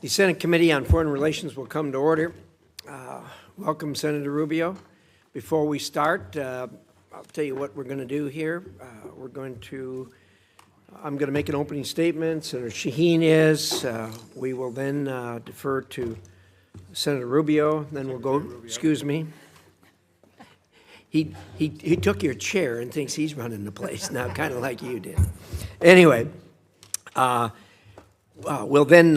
The Senate Committee on Foreign Relations will come to order. Welcome, Senator Rubio. Before we start, I'll tell you what we're going to do here. I'm going to make an opening statement. Senator Shaheen is. We will then defer to Senator Rubio. Then we'll go, excuse me. He took your chair and thinks he's running the place now, kind of like you did. Anyway, we'll then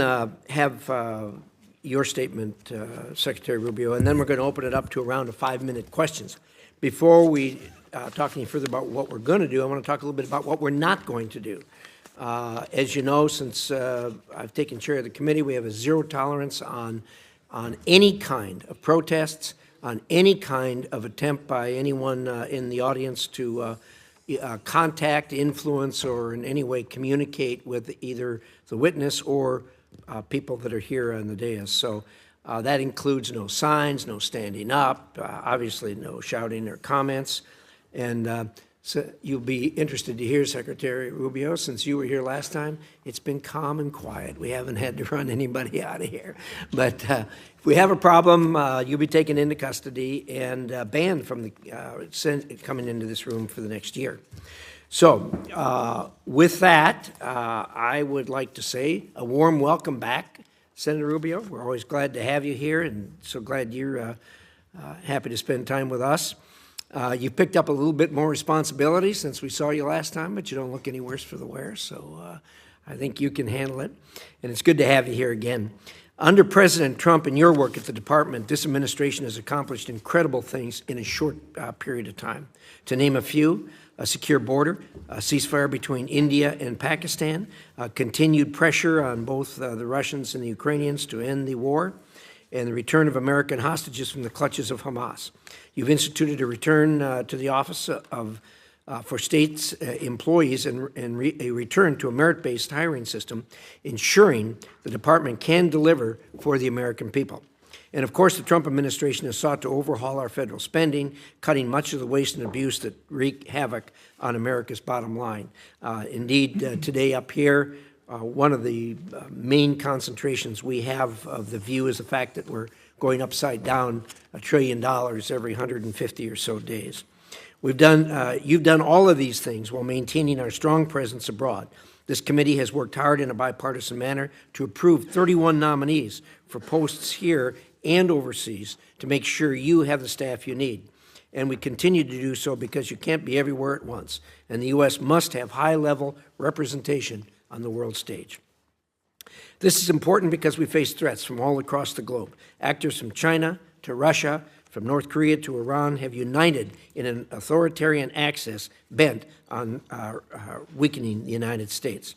have your statement, Secretary Rubio, and then we're going to open it up to a round of 5-minute questions. Before we talk any further about what we're going to do, I want to talk a little bit about what we're not going to do. As you know, since I've taken chair of the committee, we have a zero tolerance on any kind of protests, on any kind of attempt by anyone in the audience to contact, influence, or in any way communicate with either the witness or people that are here on the dais. So that includes no signs, no standing up, obviously no shouting or comments. And so you'll be interested to hear, Secretary Rubio, since you were here last time, it's been calm and quiet. We haven't had to run anybody out of here. But if we have a problem, you'll be taken into custody and banned from the coming into this room for the next year. So with that, I would like to say a warm welcome back, Senator Rubio. We're always glad to have you here and so glad you're happy to spend time with us. You've picked up a little bit more responsibility since we saw you last time, but you don't look any worse for the wear, so I think you can handle it. And it's good to have you here again. Under President Trump and your work at the department, this administration has accomplished incredible things in a short period of time. To name a few, a secure border, a ceasefire between India and Pakistan, continued pressure on both the Russians and the Ukrainians to end the war, and the return of American hostages from the clutches of Hamas. You've instituted a return to the office for states' employees and a return to a merit-based hiring system, ensuring the department can deliver for the American people. And of course, the Trump administration has sought to overhaul our federal spending, cutting much of the waste and abuse that wreak havoc on America's bottom line. Indeed, today up here, one of the main concentrations we have of the view is the fact that we're going upside down $1 trillion every 150 or so days. You've done all of these things while maintaining our strong presence abroad. This committee has worked hard in a bipartisan manner to approve 31 nominees for posts here and overseas to make sure you have the staff you need. And we continue to do so because you can't be everywhere at once, and the U.S. must have high-level representation on the world stage. This is important because we face threats from all across the globe. Actors from China to Russia, from North Korea to Iran have united in an authoritarian axis bent on weakening the United States.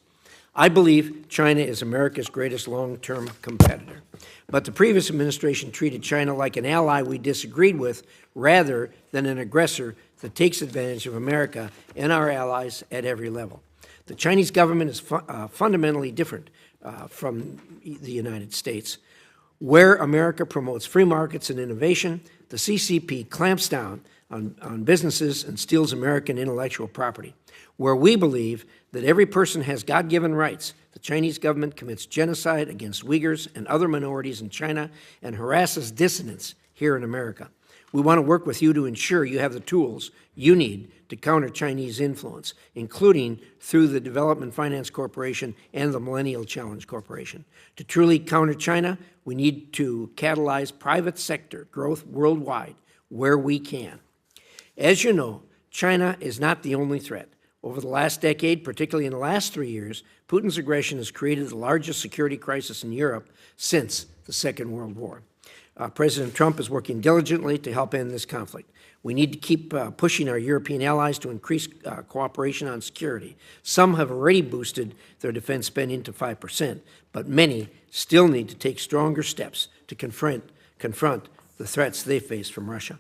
I believe China is America's greatest long-term competitor. But the previous administration treated China like an ally we disagreed with rather than an aggressor that takes advantage of America and our allies at every level. The Chinese government is fundamentally different from the United States. Where America promotes free markets and innovation, the CCP clamps down on businesses and steals American intellectual property. Where we believe that every person has God-given rights, the Chinese government commits genocide against Uyghurs and other minorities in China and harasses dissidents here in America. We want to work with you to ensure you have the tools you need to counter Chinese influence, including through the Development Finance Corporation and the Millennial Challenge Corporation. To truly counter China, we need to catalyze private sector growth worldwide where we can. As you know, China is not the only threat. Over the last decade, particularly in the last 3 years, Putin's aggression has created the largest security crisis in Europe since the Second World War. President Trump is working diligently to help end this conflict. We need to keep pushing our European allies to increase cooperation on security. Some have already boosted their defense spending to 5%, but many still need to take stronger steps to confront the threats they face from Russia.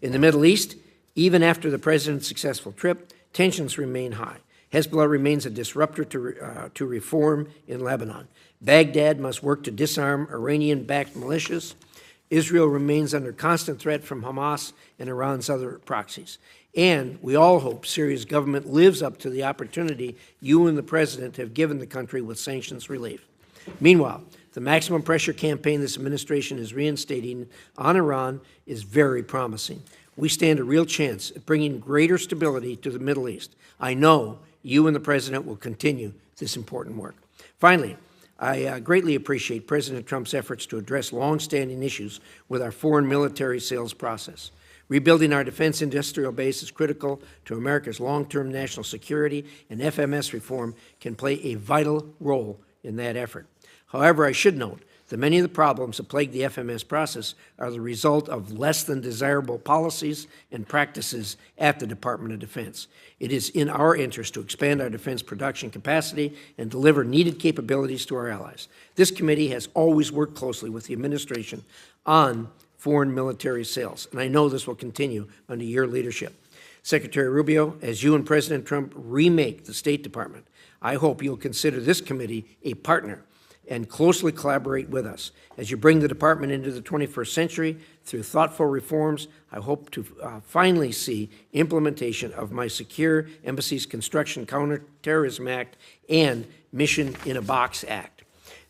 In the Middle East, even after the president's successful trip, tensions remain high. Hezbollah remains a disruptor to reform in Lebanon. Baghdad must work to disarm Iranian-backed militias. Israel remains under constant threat from Hamas and Iran's other proxies. And we all hope Syria's government lives up to the opportunity you and the president have given the country with sanctions relief. Meanwhile, The maximum pressure campaign this administration is reinstating on Iran is very promising. We stand a real chance at bringing greater stability to the Middle East. I know you and the President will continue this important work. Finally, I greatly appreciate President Trump's efforts to address long-standing issues with our foreign military sales process. Rebuilding our defense industrial base is critical to America's long-term national security, and FMS reform can play a vital role in that effort. However, I should note that many of the problems that plague the FMS process are the result of less than desirable policies and practices at the Department of Defense. It is in our interest to expand our defense production capacity and deliver needed capabilities to our allies. This committee has always worked closely with the administration on foreign military sales, and I know this will continue under your leadership. Secretary Rubio, as you and President Trump remake the State Department, I hope you'll consider this committee a partner and closely collaborate with us. As you bring the department into the 21st century through thoughtful reforms, I hope to finally see implementation of my Secure Embassies Construction Counterterrorism Act and Mission in a Box Act.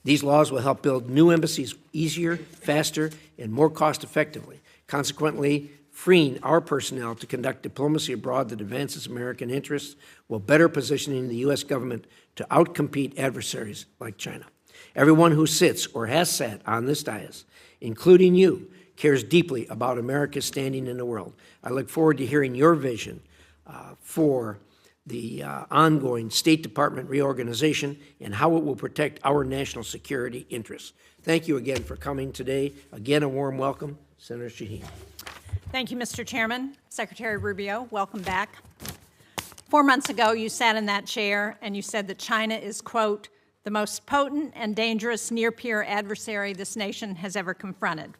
These laws will help build new embassies easier, faster, and more cost-effectively, consequently freeing our personnel to conduct diplomacy abroad that advances American interests while better positioning the U.S. government to outcompete adversaries like China. Everyone who sits or has sat on this dais, including you, cares deeply about America's standing in the world. I look forward to hearing your vision for the ongoing State Department reorganization and how it will protect our national security interests. Thank you again for coming today. Again, a warm welcome, Senator Shaheen. Thank you, Mr. Chairman. Secretary Rubio, welcome back. 4 months ago, you sat in that chair and you said that China is, quote, the most potent and dangerous near-peer adversary this nation has ever confronted.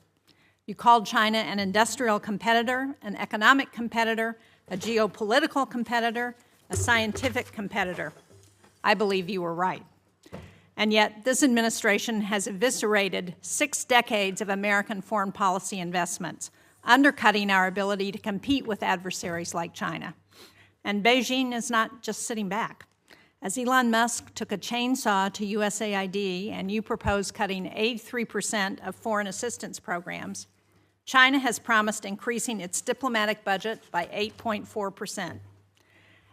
You called China an industrial competitor, an economic competitor, a geopolitical competitor, a scientific competitor. I believe you were right. And yet, this administration has eviscerated 6 decades of American foreign policy investments, undercutting our ability to compete with adversaries like China. And Beijing is not just sitting back. As Elon Musk took a chainsaw to USAID and you proposed cutting 83% of foreign assistance programs, China has promised increasing its diplomatic budget by 8.4%.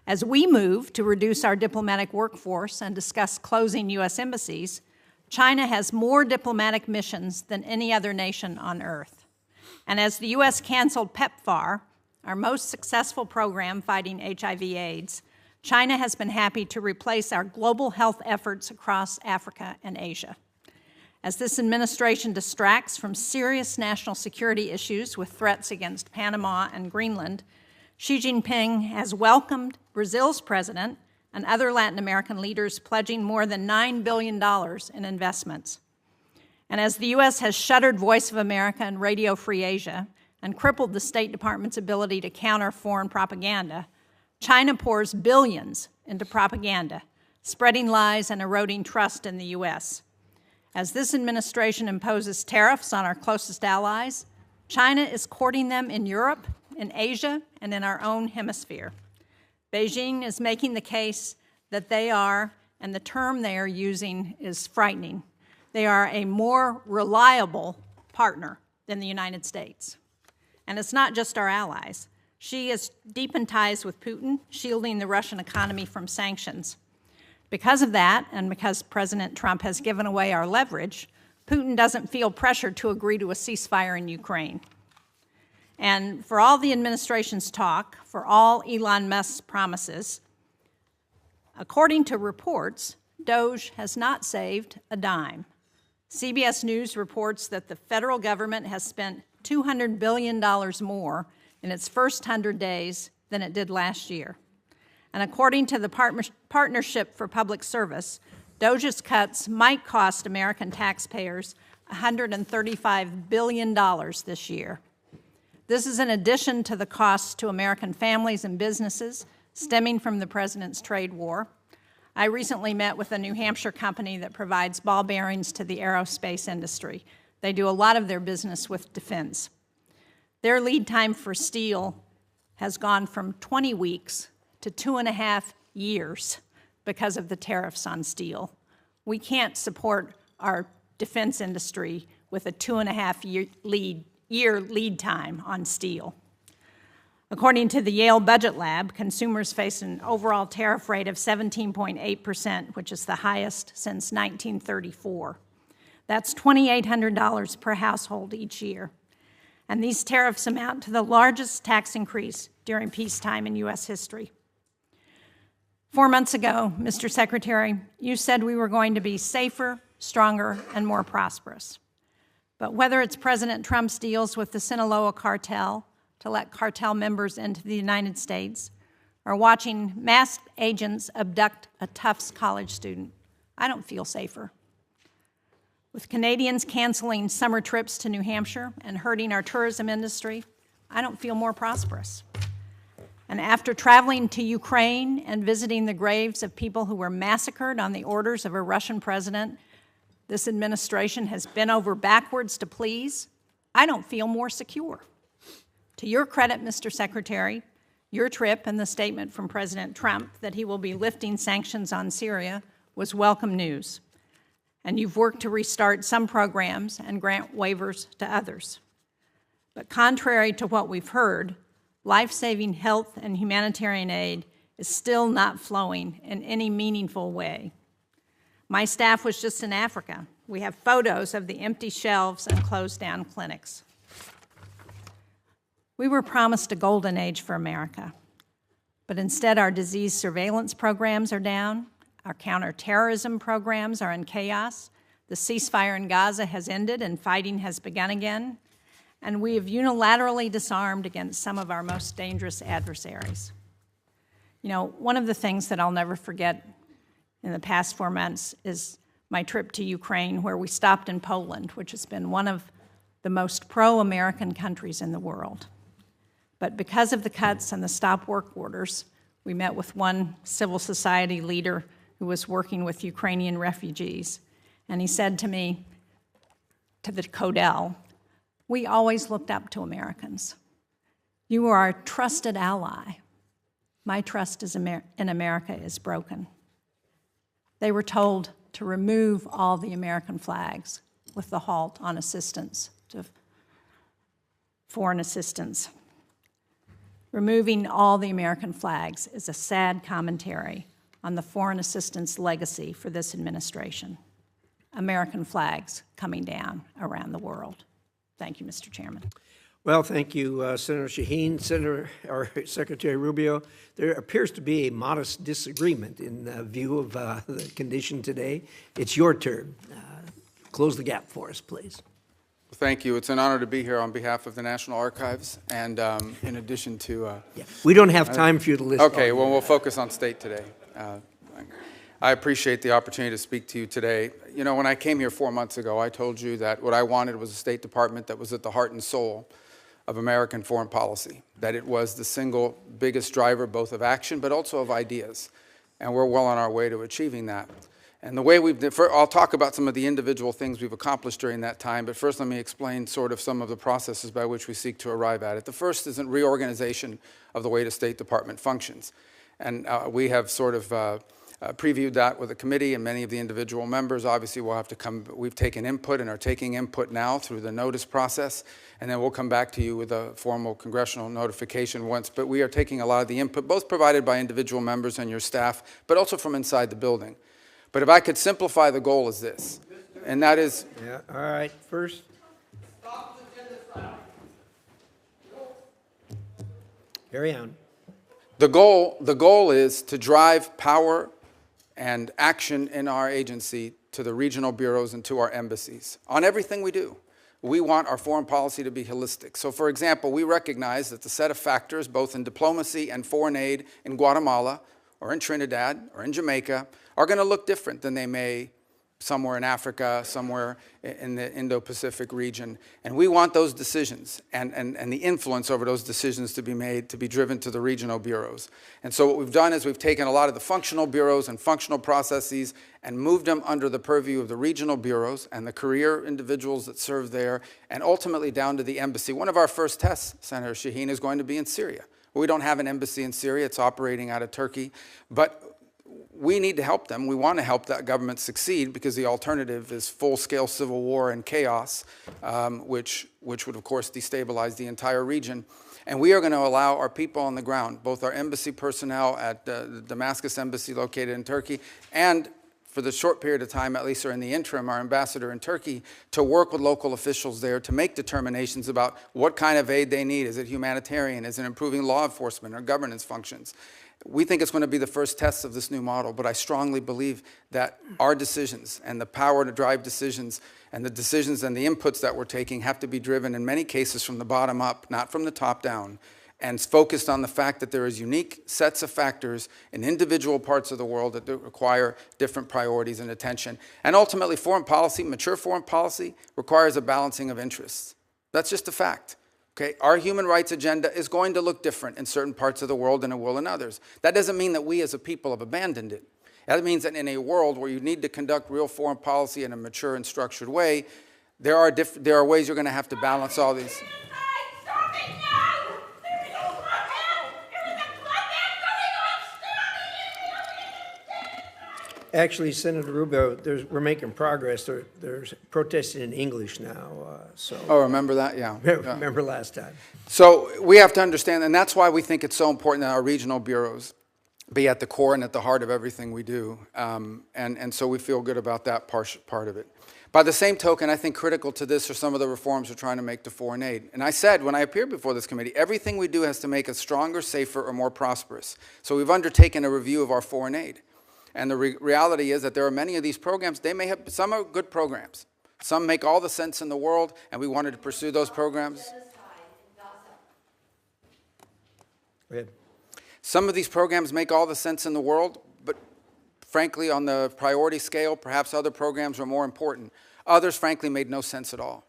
As we move to reduce our diplomatic workforce and discuss closing U.S. embassies, China has more diplomatic missions than any other nation on earth. And as the U.S. canceled PEPFAR, our most successful program fighting HIV/AIDS, China has been happy to replace our global health efforts across Africa and Asia. As this administration distracts from serious national security issues with threats against Panama and Greenland, Xi Jinping has welcomed Brazil's president and other Latin American leaders pledging more than $9 billion in investments. And as the U.S. has shuttered Voice of America and Radio Free Asia and crippled the State Department's ability to counter foreign propaganda, China pours billions into propaganda, spreading lies and eroding trust in the U.S. As this administration imposes tariffs on our closest allies, China is courting them in Europe, in Asia, and in our own hemisphere. Beijing is making the case that they are, and the term they are using is frightening, they are a more reliable partner than the United States. And it's not just our allies. Xi has deepened ties with Putin, shielding the Russian economy from sanctions. Because of that, and because President Trump has given away our leverage, Putin doesn't feel pressured to agree to a ceasefire in Ukraine. And for all the administration's talk, for all Elon Musk's promises, according to reports, DOGE has not saved a dime. CBS News reports that the federal government has spent $200 billion more in its first 100 days than it did last year. And according to the Partnership for Public Service, DOGE's cuts might cost American taxpayers $135 billion this year. This is in addition to the costs to American families and businesses stemming from the president's trade war. I recently met with a New Hampshire company that provides ball bearings to the aerospace industry. They do a lot of their business with defense. Their lead time for steel has gone from 20 weeks to 2.5 years because of the tariffs on steel. We can't support our defense industry with a 2.5-year lead time on steel. According to the Yale Budget Lab, consumers face an overall tariff rate of 17.8%, which is the highest since 1934. That's $2,800 per household each year. And these tariffs amount to the largest tax increase during peacetime in U.S. history. 4 months ago, Mr. Secretary, you said we were going to be safer, stronger, and more prosperous. But whether it's President Trump's deals with the Sinaloa cartel to let cartel members into the United States, or watching masked agents abduct a Tufts college student, I don't feel safer. With Canadians canceling summer trips to New Hampshire and hurting our tourism industry, I don't feel more prosperous. And after traveling to Ukraine and visiting the graves of people who were massacred on the orders of a Russian president this administration has bent over backwards to please, I don't feel more secure. To your credit, Mr. Secretary, your trip and the statement from President Trump that he will be lifting sanctions on Syria was welcome news. And you've worked to restart some programs and grant waivers to others. But contrary to what we've heard, life-saving health and humanitarian aid is still not flowing in any meaningful way. My staff was just in Africa. We have photos of the empty shelves and closed-down clinics. We were promised a golden age for America, but instead our disease surveillance programs are down, our counterterrorism programs are in chaos, the ceasefire in Gaza has ended and fighting has begun again, and we have unilaterally disarmed against some of our most dangerous adversaries. You know, one of the things that I'll never forget in the past 4 months is my trip to Ukraine, where we stopped in Poland, which has been one of the most pro-American countries in the world. But because of the cuts and the stop work orders, we met with one civil society leader who was working with Ukrainian refugees, and he said to me, to the Codel, we always looked up to Americans. You were our trusted ally. My trust in America is broken. They were told to remove all the American flags with the halt on assistance to foreign assistance. Removing all the American flags is a sad commentary on the foreign assistance legacy for this administration. American flags coming down around the world. Thank you, Mr. Chairman. Well, thank you, Senator Shaheen. Secretary Rubio, there appears to be a modest disagreement in view of the condition today. It's your turn. Close the gap for us, please. Thank you. It's an honor to be here on behalf of the National Archives, and in addition to... We don't have time for you to list. Okay, well, we'll focus on state today. I appreciate the opportunity to speak to you today. You know, when I came here 4 months ago, I told you that what I wanted was a State Department that was at the heart and soul of American foreign policy, that it was the single biggest driver both of action but also of ideas, and we're well on our way to achieving that. And the way I'll talk about some of the individual things we've accomplished during that time, but first let me explain sort of some of the processes by which we seek to arrive at it. The first is a reorganization of the way the State Department functions. And we have sort of previewed that with the committee and many of the individual members. Obviously, we'll have to come, we've taken input and are taking input now through the notice process, and then we'll come back to you with a formal congressional notification once. But we are taking a lot of the input, both provided by individual members and your staff, but also from inside the building. But if I could simplify the goal is this, and that is... Yeah, all right, first... Carry on. The goal is to drive power and action in our agency to the regional bureaus and to our embassies on everything we do. We want our foreign policy to be holistic. So, for example, we recognize that the set of factors, both in diplomacy and foreign aid in Guatemala or in Trinidad or in Jamaica, are going to look different than they may somewhere in Africa, somewhere in the Indo-Pacific region. And we want those decisions and the influence over those decisions to be made, to be driven to the regional bureaus. And so what we've done is we've taken a lot of the functional bureaus and functional processes and moved them under the purview of the regional bureaus and the career individuals that serve there, and ultimately down to the embassy. One of our first tests, Senator Shaheen, is going to be in Syria. We don't have an embassy in Syria. It's operating out of Turkey. But we need to help them. We want to help that government succeed because the alternative is full-scale civil war and chaos, which would, of course, destabilize the entire region. And we are going to allow our people on the ground, both our embassy personnel at the Damascus embassy located in Turkey, and for the short period of time, at least, or in the interim, our ambassador in Turkey, to work with local officials there to make determinations about what kind of aid they need. Is it humanitarian? Is it improving law enforcement or governance functions? We think it's going to be the first test of this new model, but I strongly believe that our decisions and the power to drive decisions and the decisions and the inputs that we're taking have to be driven in many cases from the bottom up, not from the top down, and focused on the fact that there is unique sets of factors in individual parts of the world that require different priorities and attention. And ultimately, foreign policy, mature foreign policy, requires a balancing of interests. That's just a fact. Okay? Our human rights agenda is going to look different in certain parts of the world than it will in others. That doesn't mean that we as a people have abandoned it. That means that in a world where you need to conduct real foreign policy in a mature and structured way, there are ways you're going to have to balance all these. Actually, Senator Rubio, we're making progress. There's protesting in English now. Oh, remember that? Yeah. Remember last time. So we have to understand, and that's why we think it's so important that our regional bureaus be at the core and at the heart of everything we do. And so we feel good about that part of it. By the same token, I think critical to this are some of the reforms we're trying to make to foreign aid. And I said when I appeared before this committee, everything we do has to make us stronger, safer, or more prosperous. So we've undertaken a review of our foreign aid. And the reality is that there are many of these programs, some are good programs. Some make all the sense in the world, and we wanted to pursue those programs. Go ahead. Some of these programs make all the sense in the world, but frankly, on the priority scale, perhaps other programs were more important. Others, frankly, made no sense at all.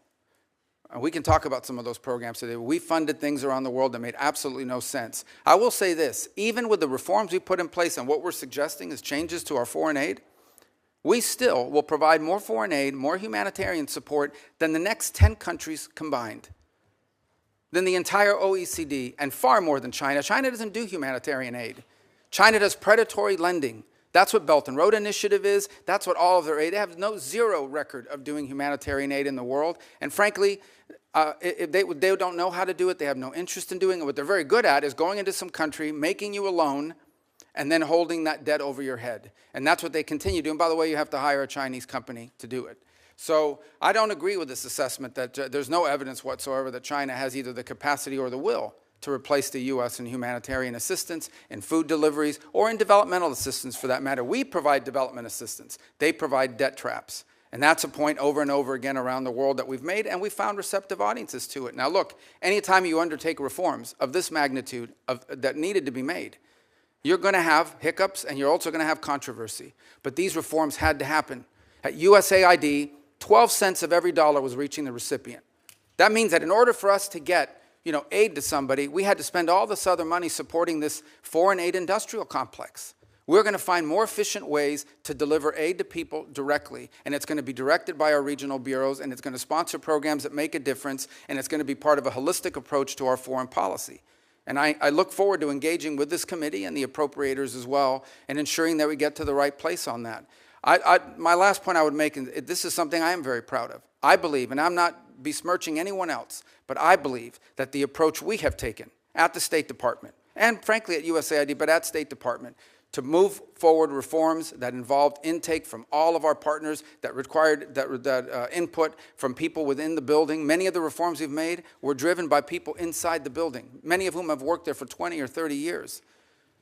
We can talk about some of those programs today. We funded things around the world that made absolutely no sense. I will say this, even with the reforms we put in place and what we're suggesting is changes to our foreign aid, we still will provide more foreign aid, more humanitarian support than the next 10 countries combined, than the entire OECD, and far more than China. China doesn't do humanitarian aid. China does predatory lending. That's what Belt and Road Initiative is. That's what all of their aid. They have zero record of doing humanitarian aid in the world. And frankly, they don't know how to do it. They have no interest in doing it. What they're very good at is going into some country, making you a loan, and then holding that debt over your head. And that's what they continue doing. By the way, you have to hire a Chinese company to do it. So I don't agree with this assessment that there's no evidence whatsoever that China has either the capacity or the will to replace the U.S. in humanitarian assistance, in food deliveries, or in developmental assistance for that matter. We provide development assistance. They provide debt traps. And that's a point over and over again around the world that we've made, and we found receptive audiences to it. Now look, anytime you undertake reforms of this magnitude that needed to be made, you're going to have hiccups and you're also going to have controversy. But these reforms had to happen. At USAID, 12 cents of every dollar was reaching the recipient. That means that in order for us to get aid to somebody, we had to spend all this other money supporting this foreign aid industrial complex. We're going to find more efficient ways to deliver aid to people directly, and it's going to be directed by our regional bureaus, and it's going to sponsor programs that make a difference, and it's going to be part of a holistic approach to our foreign policy. And I look forward to engaging with this committee and the appropriators as well, and ensuring that we get to the right place on that. My last point I would make, and this is something I am very proud of. I believe, and I'm not besmirching anyone else, but I believe that the approach we have taken at the State Department, and frankly at USAID, but at State Department, to move forward reforms that involved intake from all of our partners, that required input from people within the building. Many of the reforms we've made were driven by people inside the building, many of whom have worked there for 20 or 30 years.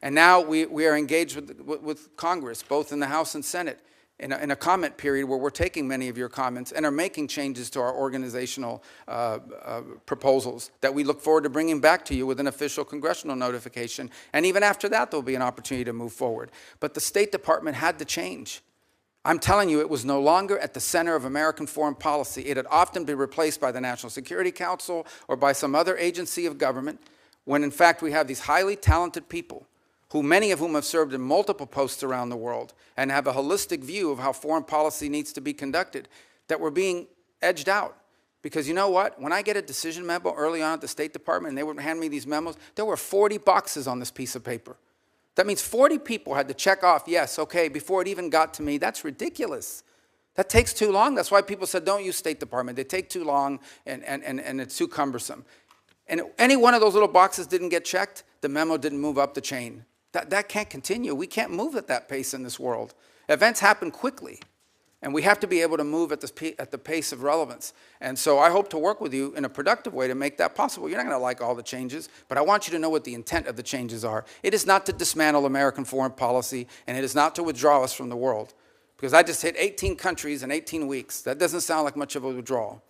And now we are engaged with Congress, both in the House and Senate, in a comment period where we're taking many of your comments and are making changes to our organizational proposals that we look forward to bringing back to you with an official congressional notification. And even after that, there'll be an opportunity to move forward. But the State Department had to change. I'm telling you, it was no longer at the center of American foreign policy. It had often been replaced by the National Security Council or by some other agency of government, when in fact we have these highly talented people, many of whom have served in multiple posts around the world and have a holistic view of how foreign policy needs to be conducted, that were being edged out. Because you know what? When I get a decision memo early on at the State Department and they would hand me these memos, there were 40 boxes on this piece of paper. That means 40 people had to check off, yes, okay, before it even got to me. That's ridiculous. That takes too long. That's why people said don't use State Department. They take too long and it's too cumbersome. And any one of those little boxes didn't get checked, the memo didn't move up the chain. That can't continue. We can't move at that pace in this world. Events happen quickly, and we have to be able to move at the pace of relevance. And so I hope to work with you in a productive way to make that possible. You're not going to like all the changes, but I want you to know what the intent of the changes are. It is not to dismantle American foreign policy, and it is not to withdraw us from the world. Because I just hit 18 countries in 18 weeks. That doesn't sound like much of a withdrawal.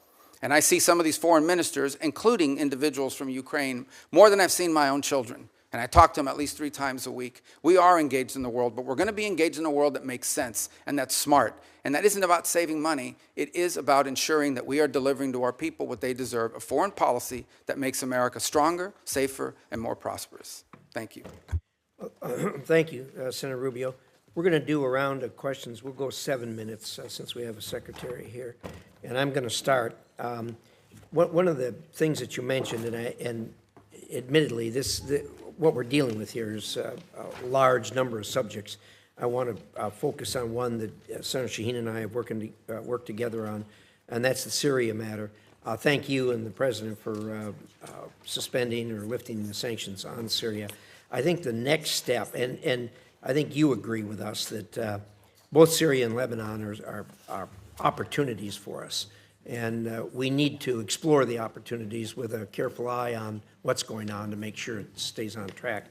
And I see some of these foreign ministers, including individuals from Ukraine, more than I've seen my own children. And I talk to them at least 3 times a week. We are engaged in the world, but we're going to be engaged in a world that makes sense and that's smart. And that isn't about saving money. It is about ensuring that we are delivering to our people what they deserve, a foreign policy that makes America stronger, safer, and more prosperous. Thank you. Thank you, Senator Rubio. We're going to do a round of questions. We'll go 7 minutes since we have a secretary here. And I'm going to start. One of the things that you mentioned, and admittedly, what we're dealing with here is a large number of subjects. I want to focus on one that Senator Shaheen and I have worked together on, and that's the Syria matter. Thank you and the President for suspending or lifting the sanctions on Syria. I think the next step, and I think you agree with us that both Syria and Lebanon are opportunities for us. And we need to explore the opportunities with a careful eye on what's going on to make sure it stays on track.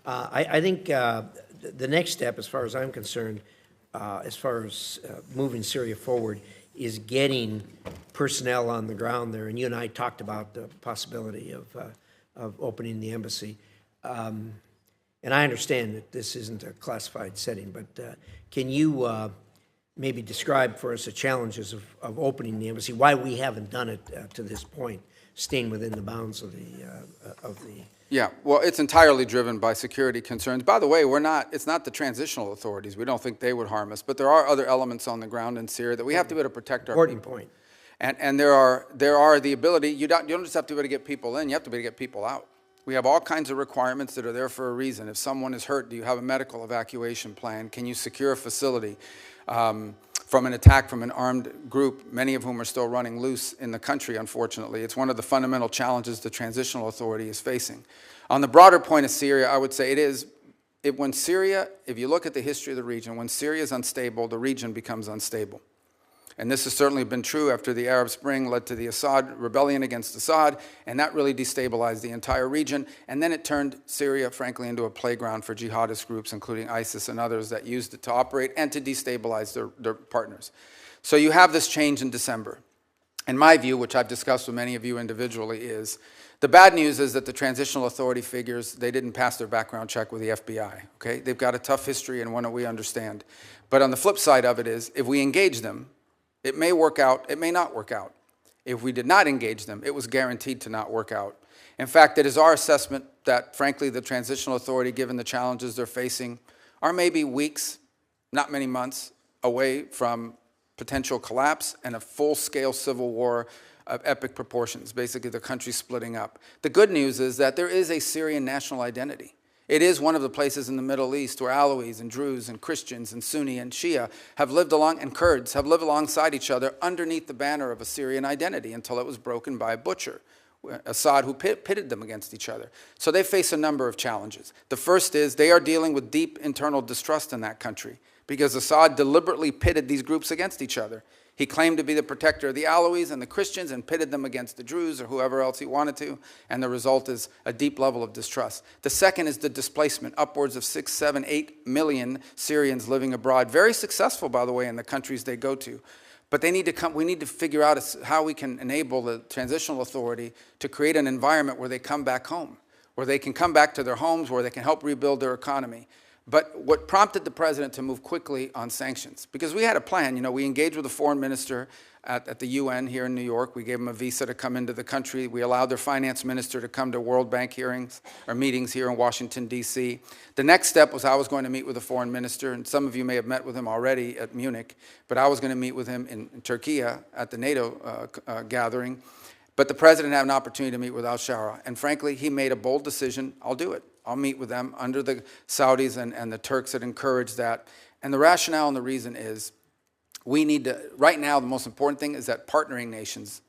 I think the next step, as far as I'm concerned, as far as moving Syria forward, is getting personnel on the ground there. And you and I talked about the possibility of opening the embassy. And I understand that this isn't a classified setting, but can you maybe describe for us the challenges of opening the embassy, why we haven't done it to this point, staying within the bounds of the Yeah, well, it's entirely driven by security concerns. By the way, it's not the transitional authorities. We don't think they would harm us, but there are other elements on the ground in Syria that we have to be able to protect our people. Important point. And there are the ability, you don't just have to be able to get people in, you have to be able to get people out. We have all kinds of requirements that are there for a reason. If someone is hurt, do you have a medical evacuation plan? Can you secure a facility from an attack from an armed group, many of whom are still running loose in the country, unfortunately? It's one of the fundamental challenges the transitional authority is facing. On the broader point of Syria, I would say when Syria, if you look at the history of the region, when Syria is unstable, the region becomes unstable. And this has certainly been true after the Arab Spring led to the Assad rebellion against Assad, and that really destabilized the entire region. And then it turned Syria, frankly, into a playground for jihadist groups, including ISIS and others, that used it to operate and to destabilize their partners. So you have this change in December. And my view, which I've discussed with many of you individually, is the bad news is that the transitional authority figures, they didn't pass their background check with the FBI, okay? They've got a tough history and one that we understand. But on the flip side of it is, if we engage them, it may work out, it may not work out. If we did not engage them, it was guaranteed to not work out. In fact, it is our assessment that, frankly, the transitional authority, given the challenges they're facing, are maybe weeks, not many months, away from potential collapse and a full-scale civil war of epic proportions, basically the country splitting up. The good news is that there is a Syrian national identity. It is one of the places in the Middle East where Alawis and Druze and Christians and Sunni and Shia have lived and Kurds have lived alongside each other underneath the banner of a Syrian identity until it was broken by a butcher, Assad, who pitted them against each other. So they face a number of challenges. The first is they are dealing with deep internal distrust in that country because Assad deliberately pitted these groups against each other. He claimed to be the protector of the Alawis and the Christians and pitted them against the Druze or whoever else he wanted to, and the result is a deep level of distrust. The second is the displacement, upwards of 6, 7, 8 million Syrians living abroad. Very successful, by the way, in the countries they go to. But we need to figure out how we can enable the transitional authority to create an environment where they come back home, where they can come back to their homes, where they can help rebuild their economy. But what prompted the president to move quickly on sanctions? Because we had a plan. We engaged with the foreign minister at the UN here in New York. We gave him a visa to come into the country. We allowed their finance minister to come to World Bank meetings here in Washington, D.C. The next step was I was going to meet with the foreign minister, and some of you may have met with him already at Munich, but I was going to meet with him in Turkey at the NATO gathering. But the president had an opportunity to meet with al-Shara, and frankly, he made a bold decision. I'll do it. I'll meet with them under the Saudis and the Turks that encouraged that. And the rationale and the reason is we need to, right now, the most important thing is that partnering nations,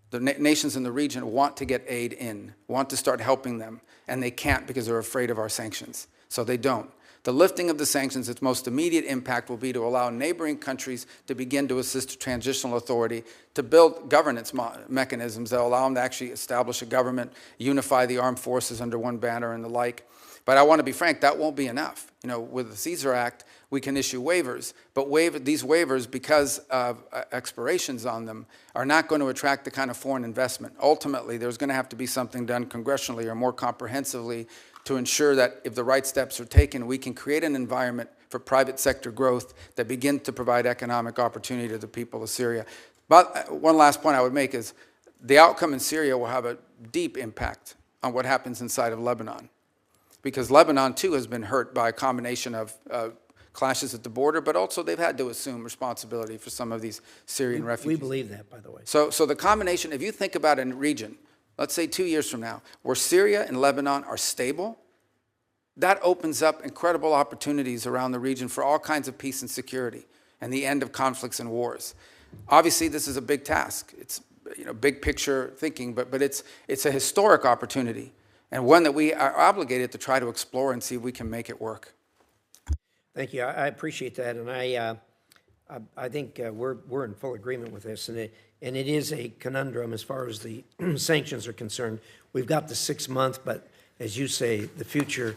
the nations in the region want to get aid in, want to start helping them, and they can't because they're afraid of our sanctions. So they don't. The lifting of the sanctions, its most immediate impact will be to allow neighboring countries to begin to assist the transitional authority to build governance mechanisms that allow them to actually establish a government, unify the armed forces under one banner and the like. But I want to be frank, that won't be enough. You know, with the Caesar Act, we can issue waivers, but these waivers, because of expirations on them, are not going to attract the kind of foreign investment. Ultimately, there's going to have to be something done congressionally or more comprehensively to ensure that if the right steps are taken, we can create an environment for private sector growth that begins to provide economic opportunity to the people of Syria. But one last point I would make is the outcome in Syria will have a deep impact on what happens inside of Lebanon, because Lebanon, too, has been hurt by a combination of clashes at the border, but also they've had to assume responsibility for some of these Syrian refugees. We believe that, by the way. So the combination, if you think about a region, let's say 2 years from now, where Syria and Lebanon are stable, that opens up incredible opportunities around the region for all kinds of peace and security and the end of conflicts and wars. Obviously, this is a big task. It's, you know, big picture thinking, but it's a historic opportunity and one that we are obligated to try to explore and see if we can make it work. Thank you. I appreciate that, and I think we're in full agreement with this, and it is a conundrum as far as the sanctions are concerned. We've got the 6 months, but as you say, the future.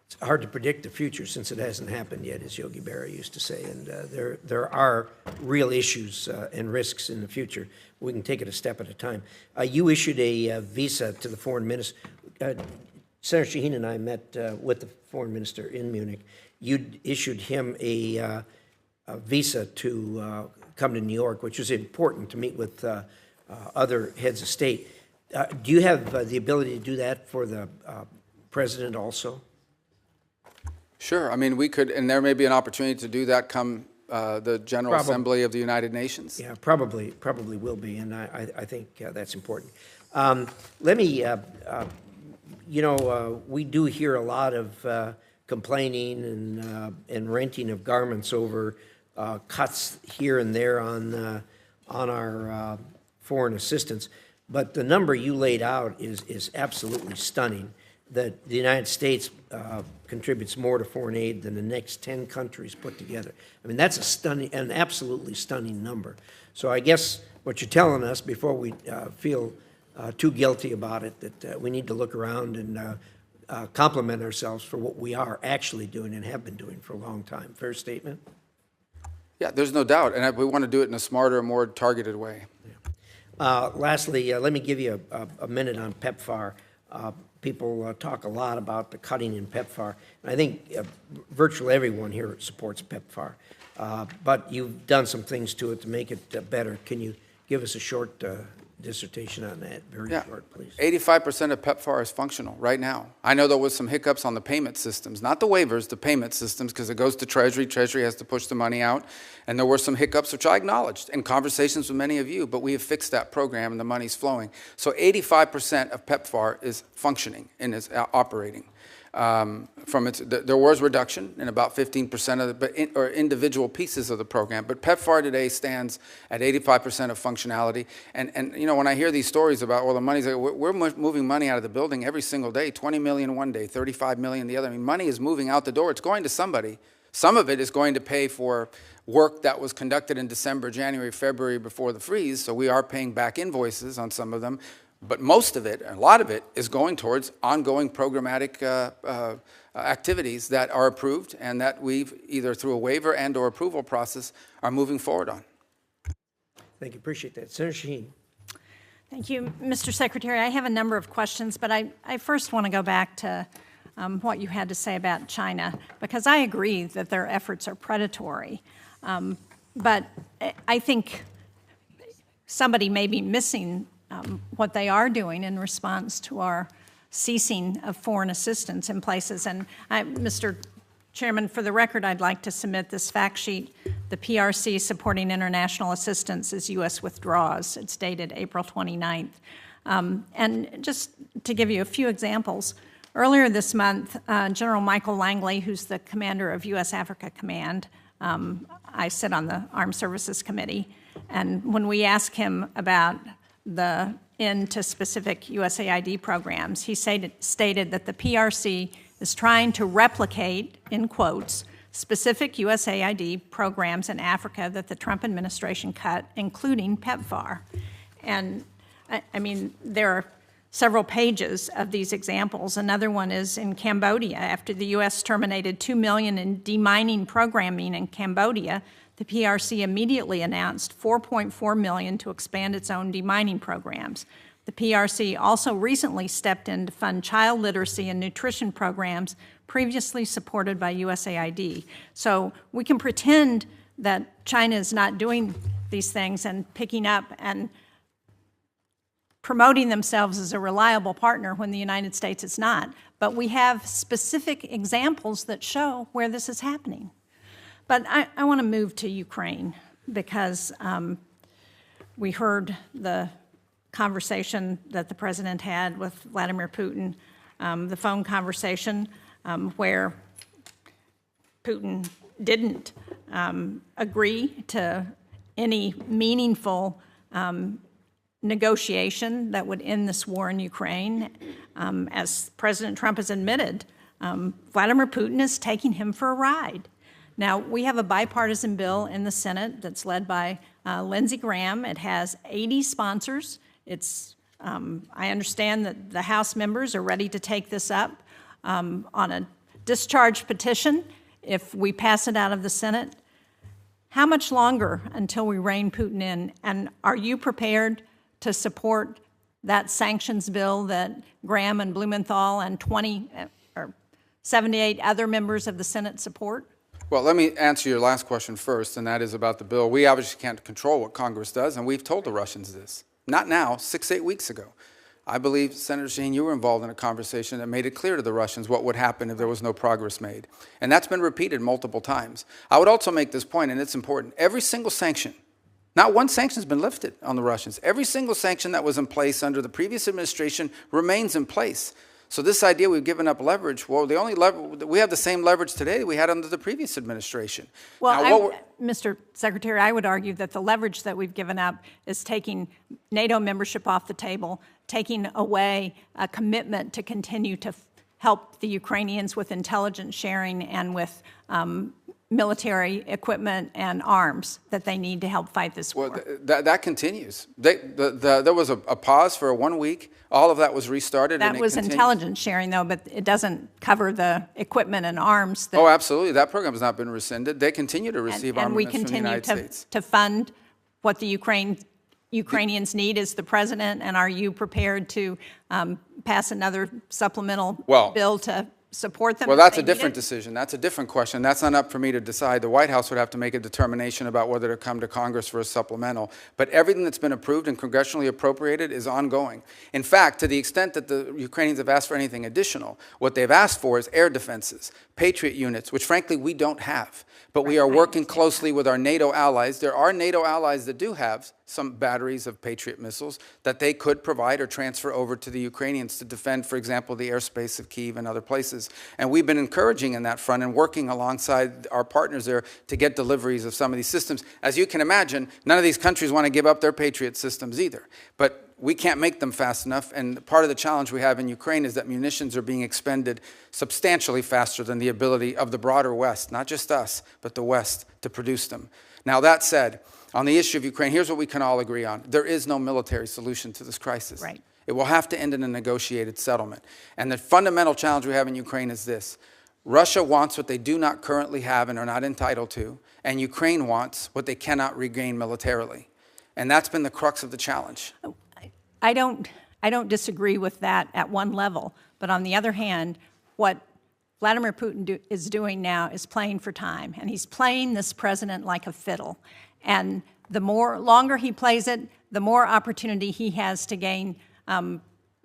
It's hard to predict the future since it hasn't happened yet, as Yogi Berra used to say, and there are real issues and risks in the future. We can take it a step at a time. You issued a visa to the foreign minister. Senator Shaheen and I met with the foreign minister in Munich. You issued him a visa to come to New York, which was important to meet with other heads of state. Do you have the ability to do that for the president also? Sure. I mean, we could, and there may be an opportunity to do that come the General Assembly of the United Nations. Yeah, probably will be, and I think that's important. Let me, we do hear a lot of complaining and renting of garments over cuts here and there on our foreign assistance, but the number you laid out is absolutely stunning. That the United States contributes more to foreign aid than the next 10 countries put together. I mean, that's an absolutely stunning number. So I guess what you're telling us, before we feel too guilty about it, that we need to look around and compliment ourselves for what we are actually doing and have been doing for a long time. Fair statement? Yeah, there's no doubt, and we want to do it in a smarter, more targeted way. Yeah. Lastly, let me give you a minute on PEPFAR. People talk a lot about the cutting in PEPFAR. And I think virtually everyone here supports PEPFAR. But you've done some things to it to make it better. Can you give us a short dissertation on that? Very short, please. 85% of PEPFAR is functional right now. I know there was some hiccups on the payment systems, not the waivers, the payment systems, because it goes to Treasury. Treasury has to push the money out. And there were some hiccups, which I acknowledged in conversations with many of you, but we have fixed that program and the money's flowing. So 85% of PEPFAR is functioning and is operating. There was reduction in about 15% of or individual pieces of the program, but PEPFAR today stands at 85% of functionality. And you know, when I hear these stories about, well, the money's, we're moving money out of the building every single day, 20 million one day, 35 million the other. I mean, money is moving out the door. It's going to somebody. Some of it is going to pay for work that was conducted in December, January, February before the freeze, so we are paying back invoices on some of them. But most of it, a lot of it, is going towards ongoing programmatic activities that are approved and that we've either through a waiver and or approval process are moving forward on. Thank you. Appreciate that. Senator Shaheen. Thank you, Mr. Secretary. I have a number of questions, but I first want to go back to what you had to say about China, because I agree that their efforts are predatory. But I think somebody may be missing what they are doing in response to our ceasing of foreign assistance in places. And Mr. Chairman, for the record, I'd like to submit this fact sheet the PRC supporting international assistance as U.S. withdraws. It's dated April 29th. And just to give you a few examples, earlier this month, General Michael Langley, who's the commander of U.S. Africa Command, I sit on the Armed Services Committee, and when we ask him about the end to specific USAID programs, he stated that the PRC is trying to replicate, in quotes, specific USAID programs in Africa that the Trump administration cut, including PEPFAR. And I mean, there are several pages of these examples. Another one is in Cambodia. After the U.S. terminated $2 million in demining programming in Cambodia, the PRC immediately announced $4.4 million to expand its own demining programs. The PRC also recently stepped in to fund child literacy and nutrition programs previously supported by USAID. So we can pretend that China is not doing these things and picking up and promoting themselves as a reliable partner when the United States is not. But we have specific examples that show where this is happening. But I want to move to Ukraine because we heard the conversation that the president had with Vladimir Putin, the phone conversation where Putin didn't agree to any meaningful negotiation that would end this war in Ukraine. As President Trump has admitted, Vladimir Putin is taking him for a ride. Now, we have a bipartisan bill in the Senate that's led by Lindsey Graham. It has 80 sponsors. I understand that the House members are ready to take this up on a discharge petition if we pass it out of the Senate. How much longer until we rein Putin in? And are you prepared to support that sanctions bill that Graham and Blumenthal and 78 other members of the Senate support? Well, let me answer your last question first, and that is about the bill. We obviously can't control what Congress does, and we've told the Russians this. Not now, 6-8 weeks ago. I believe, Senator Shaheen, you were involved in a conversation that made it clear to the Russians what would happen if there was no progress made. And that's been repeated multiple times. I would also make this point, and it's important. Every single sanction, not one sanction has been lifted on the Russians. Every single sanction that was in place under the previous administration remains in place. So this idea we've given up leverage, well, we have the same leverage today that we had under the previous administration. Well, now, Mr. Secretary, I would argue that the leverage that we've given up is taking NATO membership off the table, taking away a commitment to continue to help the Ukrainians with intelligence sharing and with military equipment and arms that they need to help fight this war. Well, that continues. There was a pause for 1 week. All of that was restarted. That was intelligence sharing, though, but it doesn't cover the equipment and arms. Oh, absolutely. That program has not been rescinded. They continue to receive armaments from the United States. And we continue to fund what the Ukrainians need as the president, and are you prepared to pass another supplemental bill to support them? Well, that's a different decision. That's a different question. That's not up for me to decide. The White House would have to make a determination about whether to come to Congress for a supplemental. But everything that's been approved and congressionally appropriated is ongoing. In fact, to the extent that the Ukrainians have asked for anything additional, what they've asked for is air defenses, Patriot units, which frankly we don't have. But we are working closely with our NATO allies. There are NATO allies that do have some batteries of Patriot missiles that they could provide or transfer over to the Ukrainians to defend, for example, the airspace of Kyiv and other places. And we've been encouraging in that front and working alongside our partners there to get deliveries of some of these systems. As you can imagine, none of these countries want to give up their Patriot systems either. But we can't make them fast enough, and part of the challenge we have in Ukraine is that munitions are being expended substantially faster than the ability of the broader West, not just us, but the West, to produce them. Now, that said, on the issue of Ukraine, here's what we can all agree on. There is no military solution to this crisis. Right. It will have to end in a negotiated settlement. And the fundamental challenge we have in Ukraine is this. Russia wants what they do not currently have and are not entitled to, and Ukraine wants what they cannot regain militarily. And that's been the crux of the challenge. I don't disagree with that at one level, but on the other hand, what Vladimir Putin is doing now is playing for time, and he's playing this president like a fiddle. And the longer he plays it, the more opportunity he has to gain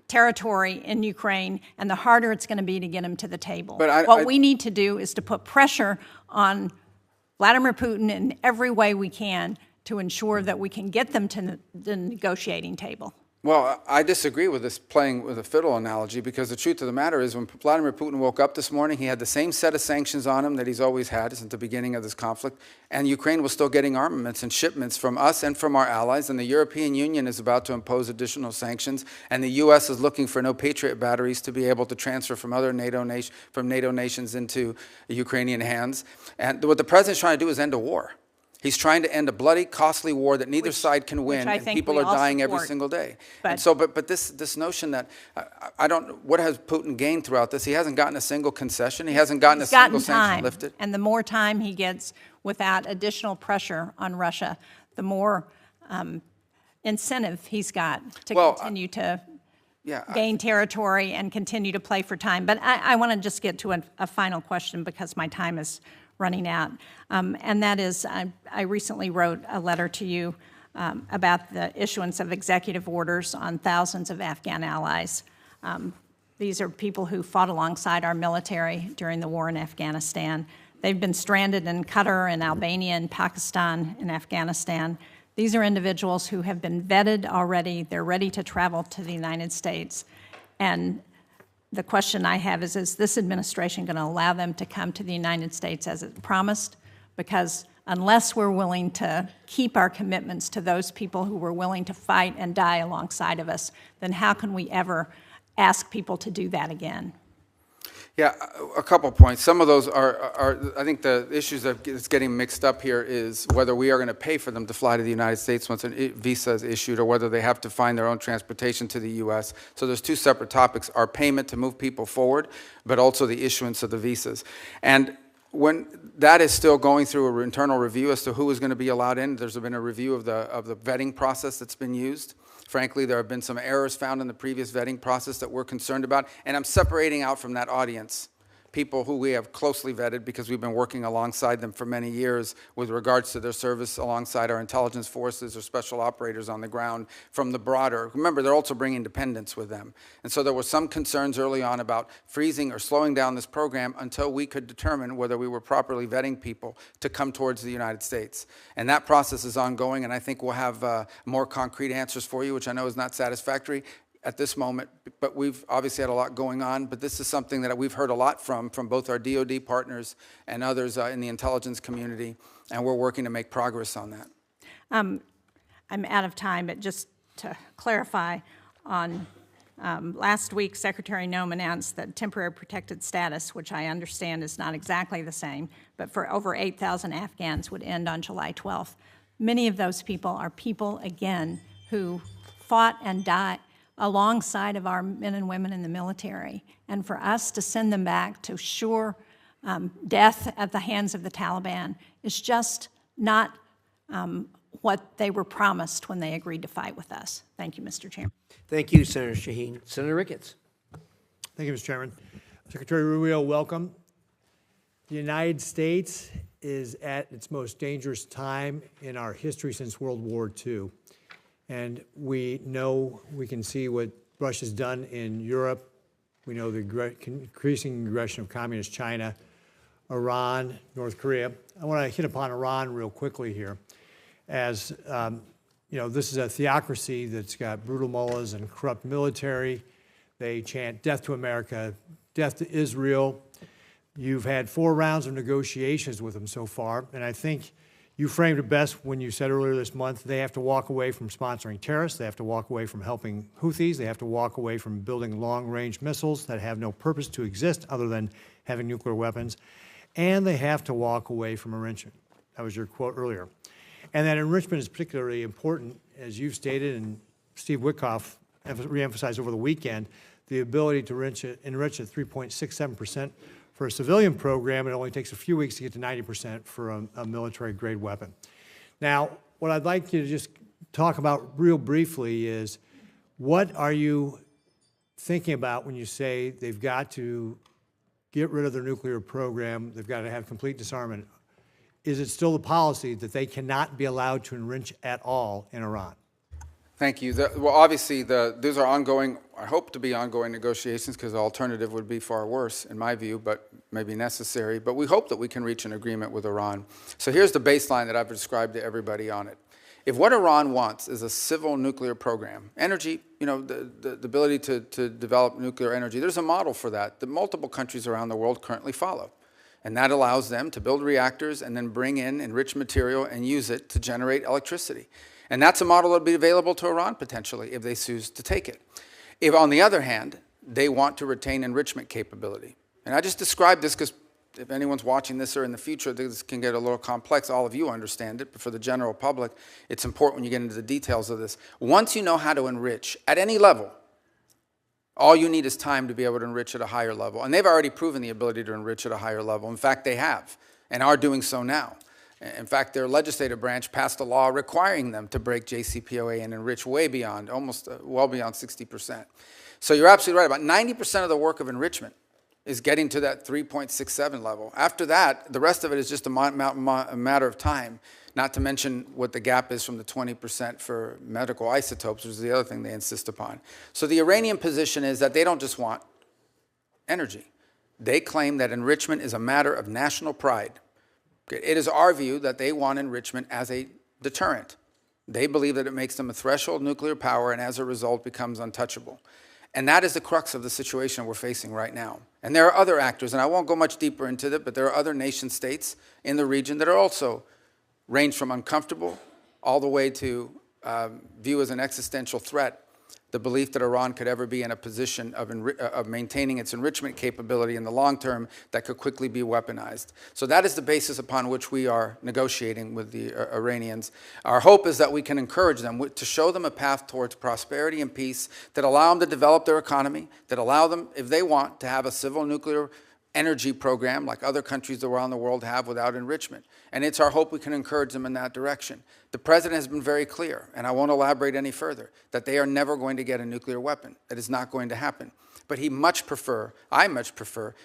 territory in Ukraine, and the harder it's going to be to get him to the table. What we need to do is to put pressure on Vladimir Putin in every way we can to ensure that we can get them to the negotiating table. Well, I disagree with this playing with a fiddle analogy, because the truth of the matter is when Vladimir Putin woke up this morning, he had the same set of sanctions on him that he's always had since the beginning of this conflict, and Ukraine was still getting armaments and shipments from us and from our allies, and the European Union is about to impose additional sanctions, and the U.S. is looking for no Patriot batteries to be able to transfer from other NATO nations into Ukrainian hands. And what the president's trying to do is end a war. He's trying to end a bloody, costly war that neither side can win, and people are dying every single day. And so, but this notion that I don't, what has Putin gained throughout this? He hasn't gotten a single concession. He hasn't gotten a single sanction lifted. And the more time he gets without additional pressure on Russia, the more incentive he's got to continue to gain territory and continue to play for time. But I want to just get to a final question because my time is running out. And that is, I recently wrote a letter to you about the issuance of executive orders on thousands of Afghan allies. These are people who fought alongside our military during the war in Afghanistan. They've been stranded in Qatar and Albania and Pakistan and Afghanistan. These are individuals who have been vetted already. They're ready to travel to the United States. And the question I have is this administration going to allow them to come to the United States as it promised? Because unless we're willing to keep our commitments to those people who were willing to fight and die alongside of us, then how can we ever ask people to do that again? Yeah, a couple points. Some of those are I think the issues that is getting mixed up here is whether we are going to pay for them to fly to the United States once a visa is issued, or whether they have to find their own transportation to the U.S. So there's two separate topics: our payment to move people forward, but also the issuance of the visas. And when that is still going through an internal review as to who is going to be allowed in, there's been a review of the vetting process that's been used. Frankly, there have been some errors found in the previous vetting process that we're concerned about, and I'm separating out from that audience people who we have closely vetted because we've been working alongside them for many years with regards to their service alongside our intelligence forces or special operators on the ground from the broader. Remember, they're also bringing dependents with them. And so there were some concerns early on about freezing or slowing down this program until we could determine whether we were properly vetting people to come towards the United States. And that process is ongoing, and I think we'll have more concrete answers for you, which I know is not satisfactory at this moment, but we've obviously had a lot going on. But this is something that we've heard a lot from both our DoD partners and others in the intelligence community, and we're working to make progress on that. I'm out of time, but just to clarify, on last week, Secretary Noem announced that temporary protected status, which I understand is not exactly the same, but for over 8,000 Afghans would end on July 12th. Many of those people are people, again, who fought and died alongside of our men and women in the military. And for us to send them back to sure death at the hands of the Taliban is just not what they were promised when they agreed to fight with us. Thank you, Mr. Chairman. Thank you, Senator Shaheen. Senator Ricketts. Thank you, Mr. Chairman. Secretary Rubio, welcome. The United States is at its most dangerous time in our history since World War II. And we know, we can see what Russia's done in Europe. We know the increasing aggression of communist China, Iran, North Korea. I want to hit upon Iran real quickly here. As you know, this is a theocracy that's got brutal mullahs and corrupt military. They chant death to America, death to Israel. You've had 4 rounds of negotiations with them so far, and I think you framed it best when you said earlier this month they have to walk away from sponsoring terrorists, they have to walk away from helping Houthis, they have to walk away from building long-range missiles that have no purpose to exist other than having nuclear weapons, and they have to walk away from enrichment. That was your quote earlier. And that enrichment is particularly important, as you've stated, and Steve Witkoff reemphasized over the weekend, the ability to enrich at 3.67% for a civilian program. It only takes a few weeks to get to 90% for a military-grade weapon. Now, what I'd like you to just talk about real briefly is, what are you thinking about when you say they've got to get rid of their nuclear program, they've got to have complete disarmament? Is it still the policy that they cannot be allowed to enrich at all in Iran? Thank you. Well, obviously, these are ongoing, I hope to be ongoing negotiations, because the alternative would be far worse, in my view, but maybe necessary. But we hope that we can reach an agreement with Iran. So here's the baseline that I've described to everybody on it. If what Iran wants is a civil nuclear program, energy, the ability to develop nuclear energy, there's a model for that multiple countries around the world currently follow. And that allows them to build reactors and then bring in enriched material and use it to generate electricity. And that's a model that will be available to Iran potentially if they choose to take it. If, on the other hand, they want to retain enrichment capability. And I just described this because if anyone's watching this or in the future, this can get a little complex. All of you understand it, but for the general public, it's important when you get into the details of this. Once you know how to enrich at any level, all you need is time to be able to enrich at a higher level. And they've already proven the ability to enrich at a higher level. In fact, they have and are doing so now. In fact, their legislative branch passed a law requiring them to break JCPOA and enrich way beyond, well beyond 60%. So you're absolutely right. About 90% of the work of enrichment is getting to that 3.67 level. After that, the rest of it is just a matter of time, not to mention what the gap is from the 20% for medical isotopes, which is the other thing they insist upon. So the Iranian position is that they don't just want energy. They claim that enrichment is a matter of national pride. It is our view that they want enrichment as a deterrent. They believe that it makes them a threshold nuclear power and as a result becomes untouchable. And that is the crux of the situation we're facing right now. And there are other actors, and I won't go much deeper into it, but there are other nation states in the region that are also range from uncomfortable all the way to view as an existential threat the belief that Iran could ever be in a position of maintaining its enrichment capability in the long term that could quickly be weaponized. So that is the basis upon which we are negotiating with the Iranians. Our hope is that we can encourage them to show them a path towards prosperity and peace that allow them to develop their economy, that allow them, if they want, to have a civil nuclear energy program like other countries around the world have without enrichment. And it's our hope we can encourage them in that direction. The president has been very clear, and I won't elaborate any further, that they are never going to get a nuclear weapon. That is not going to happen. But I much prefer,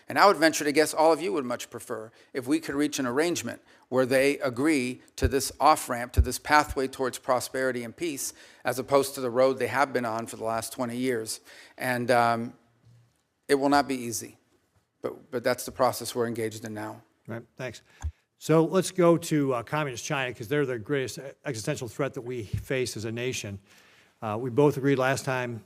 and I would venture to guess all of you would much prefer, if we could reach an arrangement where they agree to this off-ramp, to this pathway towards prosperity and peace, as opposed to the road they have been on for the last 20 years. And it will not be easy. But that's the process we're engaged in now. Right, thanks. So let's go to Communist China, because they're the greatest existential threat that we face as a nation. We both agreed last time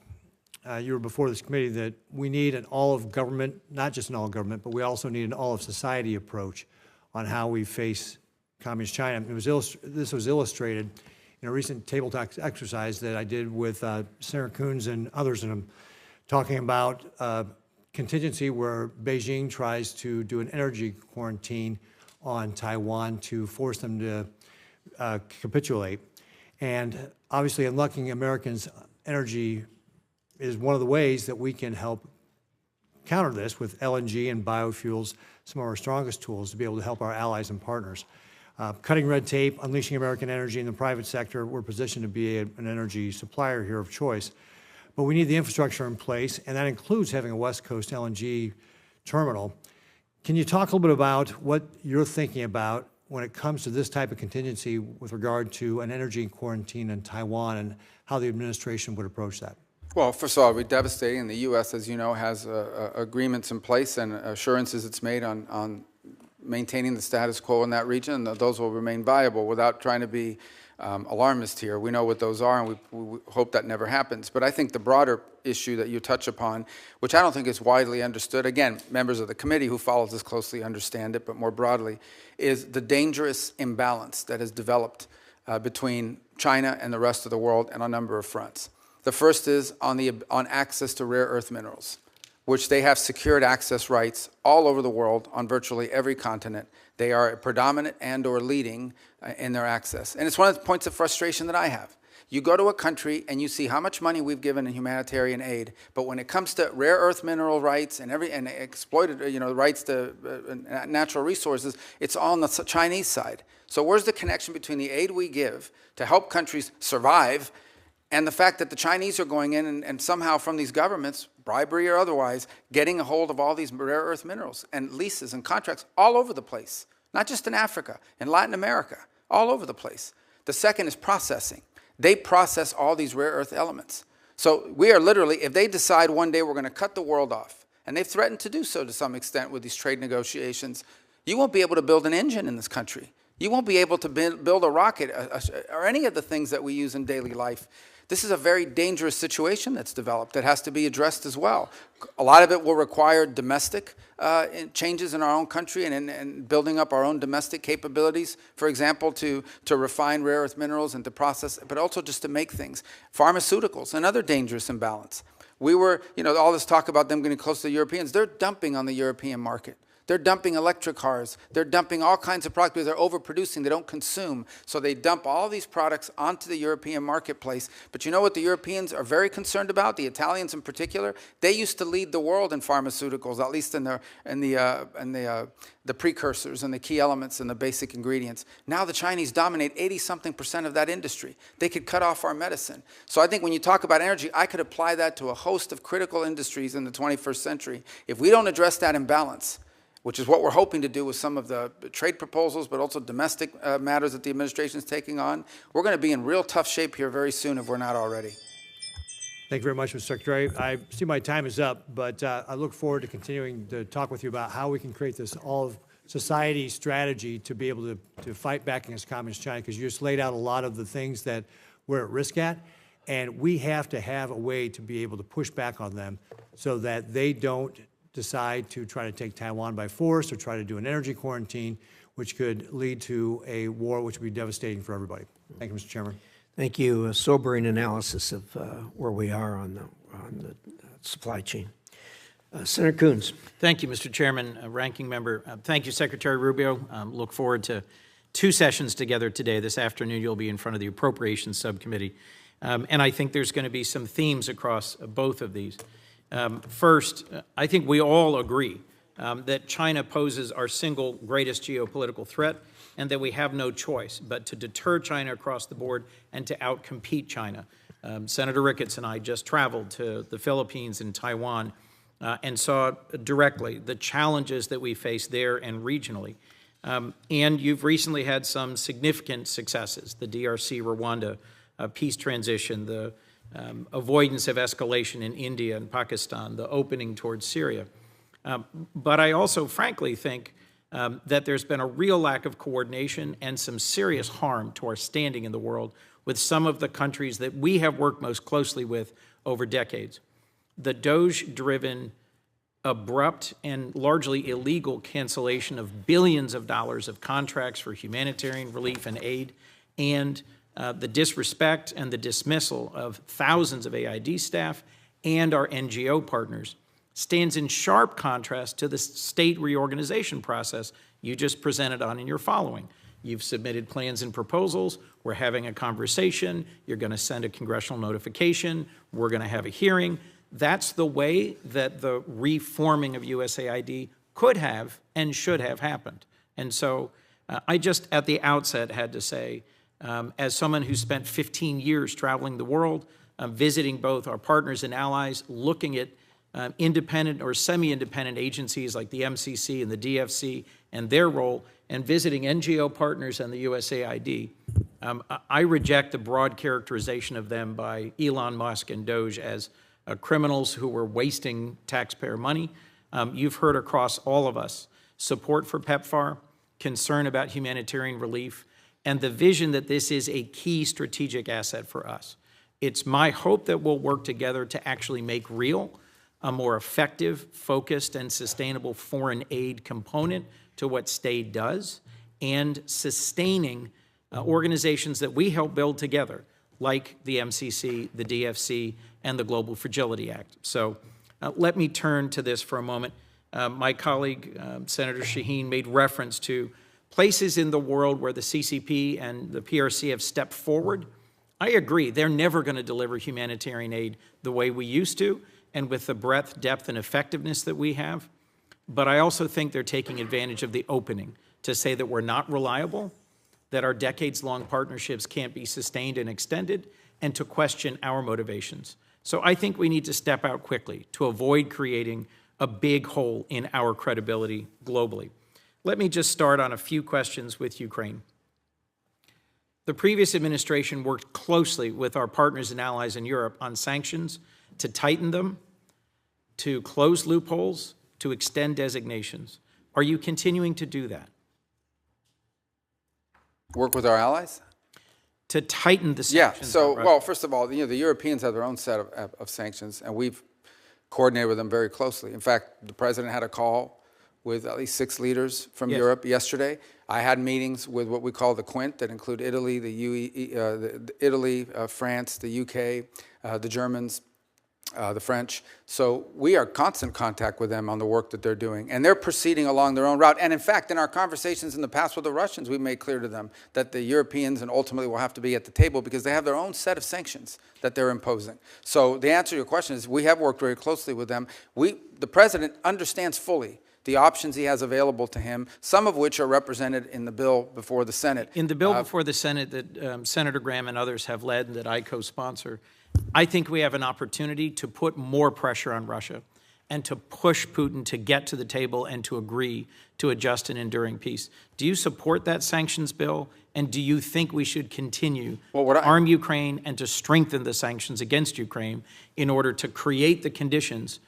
you were before this committee that we need an all-of-government, not just an all-government, but we also need an all-of-society approach on how we face Communist China. This was illustrated in a recent table talk exercise that I did with Senator Coons and others, and I'm talking about contingency where Beijing tries to do an energy quarantine on Taiwan to force them to capitulate. And obviously unlocking Americans' energy is one of the ways that we can help counter this with LNG and biofuels, some of our strongest tools to be able to help our allies and partners. Cutting red tape, unleashing American energy in the private sector, we're positioned to be an energy supplier here of choice. But we need the infrastructure in place, and that includes having a West Coast LNG terminal. Can you talk a little bit about what you're thinking about when it comes to this type of contingency with regard to an energy quarantine in Taiwan and how the administration would approach that? Well, first of all, it would be devastating. The U.S., as you know, has agreements in place and assurances it's made on maintaining the status quo in that region, and those will remain viable without trying to be alarmist here. We know what those are, and we hope that never happens. But I think the broader issue that you touch upon, which I don't think is widely understood, again, members of the committee who follows this closely understand it, but more broadly, is the dangerous imbalance that has developed between China and the rest of the world on a number of fronts. The first is on access to rare earth minerals, which they have secured access rights all over the world on virtually every continent. They are predominant and or leading in their access. And it's one of the points of frustration that I have. You go to a country and you see how much money we've given in humanitarian aid, but when it comes to rare earth mineral rights and exploited, rights to natural resources, it's all on the Chinese side. So where's the connection between the aid we give to help countries survive and the fact that the Chinese are going in and somehow from these governments, bribery or otherwise, getting a hold of all these rare earth minerals and leases and contracts all over the place, not just in Africa, in Latin America, all over the place. The second is processing. They process all these rare earth elements. So we are literally, if they decide one day we're going to cut the world off, and they've threatened to do so to some extent with these trade negotiations, you won't be able to build an engine in this country. You won't be able to build a rocket or any of the things that we use in daily life. This is a very dangerous situation that's developed that has to be addressed as well. A lot of it will require domestic changes in our own country and building up our own domestic capabilities, for example, to refine rare earth minerals and to process, but also just to make things. Pharmaceuticals, another dangerous imbalance. We were, all this talk about them getting close to the Europeans, they're dumping on the European market. They're dumping electric cars. They're dumping all kinds of products because they're overproducing. They don't consume. So they dump all these products onto the European marketplace. But you know what the Europeans are very concerned about, the Italians in particular? They used to lead the world in pharmaceuticals, at least in the precursors and the key elements and the basic ingredients. Now the Chinese dominate 80-something% of that industry. They could cut off our medicine. So I think when you talk about energy, I could apply that to a host of critical industries in the 21st century. If we don't address that imbalance, which is what we're hoping to do with some of the trade proposals, but also domestic matters that the administration is taking on, we're going to be in real tough shape here very soon if we're not already. Thank you very much, Mr. Secretary. I see my time is up, but I look forward to continuing to talk with you about how we can create this all-of-society strategy to be able to fight back against Communist China, because you just laid out a lot of the things that we're at risk at, and we have to have a way to be able to push back on them so that they don't decide to try to take Taiwan by force or try to do an energy quarantine, which could lead to a war which would be devastating for everybody. Thank you, Mr. Chairman. Thank you. A sobering analysis of where we are on the supply chain. Senator Coons. Thank you, Mr. Chairman, Ranking Member. Thank you, Secretary Rubio. Look forward to 2 sessions together today. This afternoon, you'll be in front of the Appropriations Subcommittee. And I think there's going to be some themes across both of these. First, I think we all agree that China poses our single greatest geopolitical threat and that we have no choice but to deter China across the board and to outcompete China. Senator Ricketts and I just traveled to the Philippines and Taiwan and saw directly the challenges that we face there and regionally. And you've recently had some significant successes, the DRC, Rwanda, peace transition, the avoidance of escalation in India and Pakistan, the opening towards Syria. But I also frankly think that there's been a real lack of coordination and some serious harm to our standing in the world with some of the countries that we have worked most closely with over decades. The DOGE-driven, abrupt, and largely illegal cancellation of billions of dollars of contracts for humanitarian relief and aid, and the disrespect and the dismissal of thousands of AID staff and our NGO partners stands in sharp contrast to the state reorganization process you just presented on in your following. You've submitted plans and proposals. We're having a conversation. You're going to send a congressional notification. We're going to have a hearing. That's the way that the reforming of USAID could have and should have happened. And so I just at the outset had to say, as someone who spent 15 years traveling the world, visiting both our partners and allies, looking at independent or semi-independent agencies like the MCC and the DFC and their role, and visiting NGO partners and the USAID, I reject the broad characterization of them by Elon Musk and DOGE as criminals who were wasting taxpayer money. You've heard across all of us support for PEPFAR, concern about humanitarian relief, and the vision that this is a key strategic asset for us. It's my hope that we'll work together to actually make real a more effective, focused, and sustainable foreign aid component to what STAID does, and sustaining organizations that we help build together, like the MCC, the DFC, and the Global Fragility Act. So let me turn to this for a moment. My colleague, Senator Shaheen, made reference to places in the world where the CCP and the PRC have stepped forward. I agree, they're never going to deliver humanitarian aid the way we used to and with the breadth, depth, and effectiveness that we have. But I also think they're taking advantage of the opening to say that we're not reliable, that our decades-long partnerships can't be sustained and extended, and to question our motivations. So I think we need to step out quickly to avoid creating a big hole in our credibility globally. Let me just start on a few questions with Ukraine. The previous administration worked closely with our partners and allies in Europe on sanctions to tighten them, to close loopholes, to extend designations. Are you continuing to do that? Work with our allies? To tighten the Yeah, sanctions? so, on Russia? well, first of all, the Europeans have their own set of sanctions, and we've coordinated with them very closely. In fact, the president had a call with at least 6 leaders from Yes. Europe yesterday. I had meetings with what we call the Quint that include Italy, France, the UK, the Germans, the French. So we are in constant contact with them on the work that they're doing. And they're proceeding along their own route. And in fact, in our conversations in the past with the Russians, we made clear to them that the Europeans and ultimately will have to be at the table because they have their own set of sanctions that they're imposing. So the answer to your question is we have worked very closely with them. The president understands fully the options he has available to him, some of which are represented in the bill before the Senate. In the bill before the Senate that Senator Graham and others have led and that I co-sponsor, I think we have an opportunity to put more pressure on Russia and to push Putin to get to the table and to agree to a just and enduring peace. Do you support that sanctions bill? And do you think we should continue to arm Ukraine and to strengthen the sanctions against Ukraine in order to create the conditions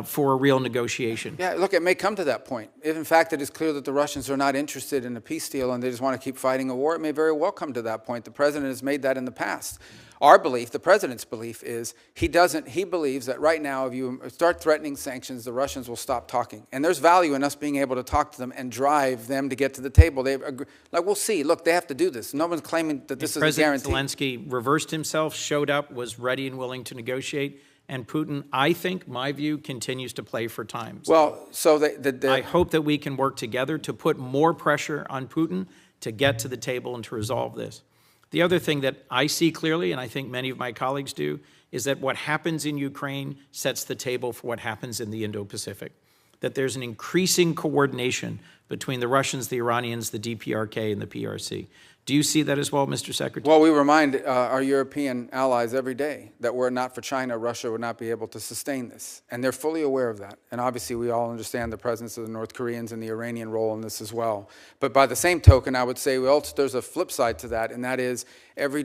for a real negotiation? Yeah, look, it may come to that point. If, in fact, it is clear that the Russians are not interested in a peace deal and they just want to keep fighting a war, it may very well come to that point. The president has made that in the past. Our belief, the president's belief, is he believes that right now, if you start threatening sanctions, the Russians will stop talking. And there's value in us being able to talk to them and drive them to get to the table. We'll see. Look, they have to do this. No one's claiming that this is a guarantee. President Zelensky reversed himself, showed up, was ready and willing to negotiate. And Putin, I think, my view, continues to play for time. Well, so I hope that we can work together to put more pressure on Putin to get to the table and to resolve this. The other thing that I see clearly, and I think many of my colleagues do, is that what happens in Ukraine sets the table for what happens in the Indo-Pacific. That there's an increasing coordination between the Russians, the Iranians, the DPRK, and the PRC. Do you see that as well, Mr. Secretary? Well, we remind our European allies every day that were it not for China, Russia would not be able to sustain this. And they're fully aware of that. And obviously, we all understand the presence of the North Koreans and the Iranian role in this as well. But by the same token, I would say there's a flip side to that, and that is every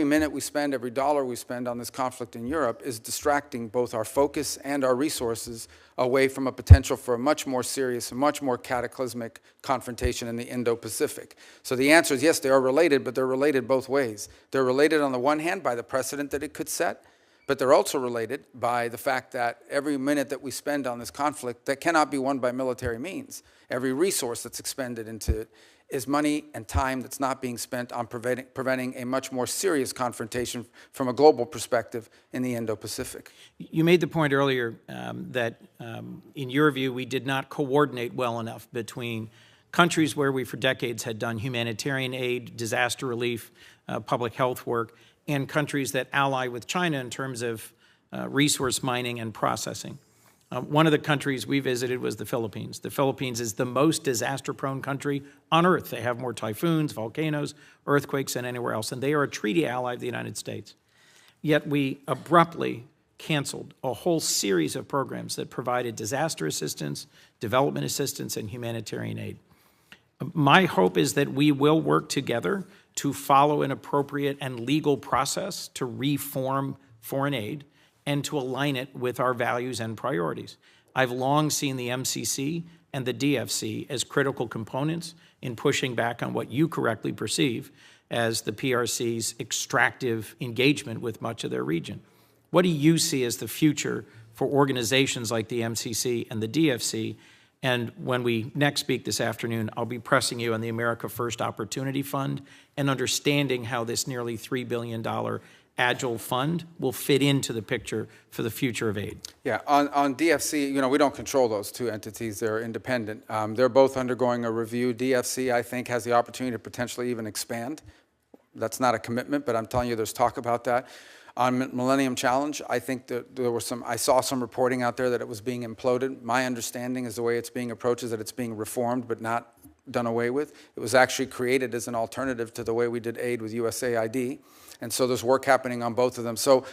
minute we spend, every dollar we spend on this conflict in Europe is distracting both our focus and our resources away from a potential for a much more serious, much more cataclysmic confrontation in the Indo-Pacific. So the answer is yes, they are related, but they're related both ways. They're related on the one hand by the precedent that it could set, but they're also related by the fact that every minute that we spend on this conflict that cannot be won by military means, every resource that's expended into it is money and time that's not being spent on preventing a much more serious confrontation from a global perspective in the Indo-Pacific. You made the point earlier that, in your view, we did not coordinate well enough between countries where we for decades had done humanitarian aid, disaster relief, public health work, and countries that ally with China in terms of resource mining and processing. One of the countries we visited was the Philippines. The Philippines is the most disaster-prone country on Earth. They have more typhoons, volcanoes, earthquakes than anywhere else, and they are a treaty ally of the United States. Yet we abruptly canceled a whole series of programs that provided disaster assistance, development assistance, and humanitarian aid. My hope is that we will work together to follow an appropriate and legal process to reform foreign aid and to align it with our values and priorities. I've long seen the MCC and the DFC as critical components in pushing back on what you correctly perceive as the PRC's extractive engagement with much of their region. What do you see as the future for organizations like the MCC and the DFC? And when we next speak this afternoon, I'll be pressing you on the America First Opportunity Fund and understanding how this nearly $3 billion Agile fund will fit into the picture for the future of aid. Yeah, on DFC, we don't control those two entities. They're independent. They're both undergoing a review. DFC, I think, has the opportunity to potentially even expand. That's not a commitment, but I'm telling you there's talk about that. On Millennium Challenge, I think that I saw some reporting out there that it was being imploded. My understanding is the way it's being approached is that it's being reformed, but not done away with. It was actually created as an alternative to the way we did aid with USAID. And so there's work happening on both of them. So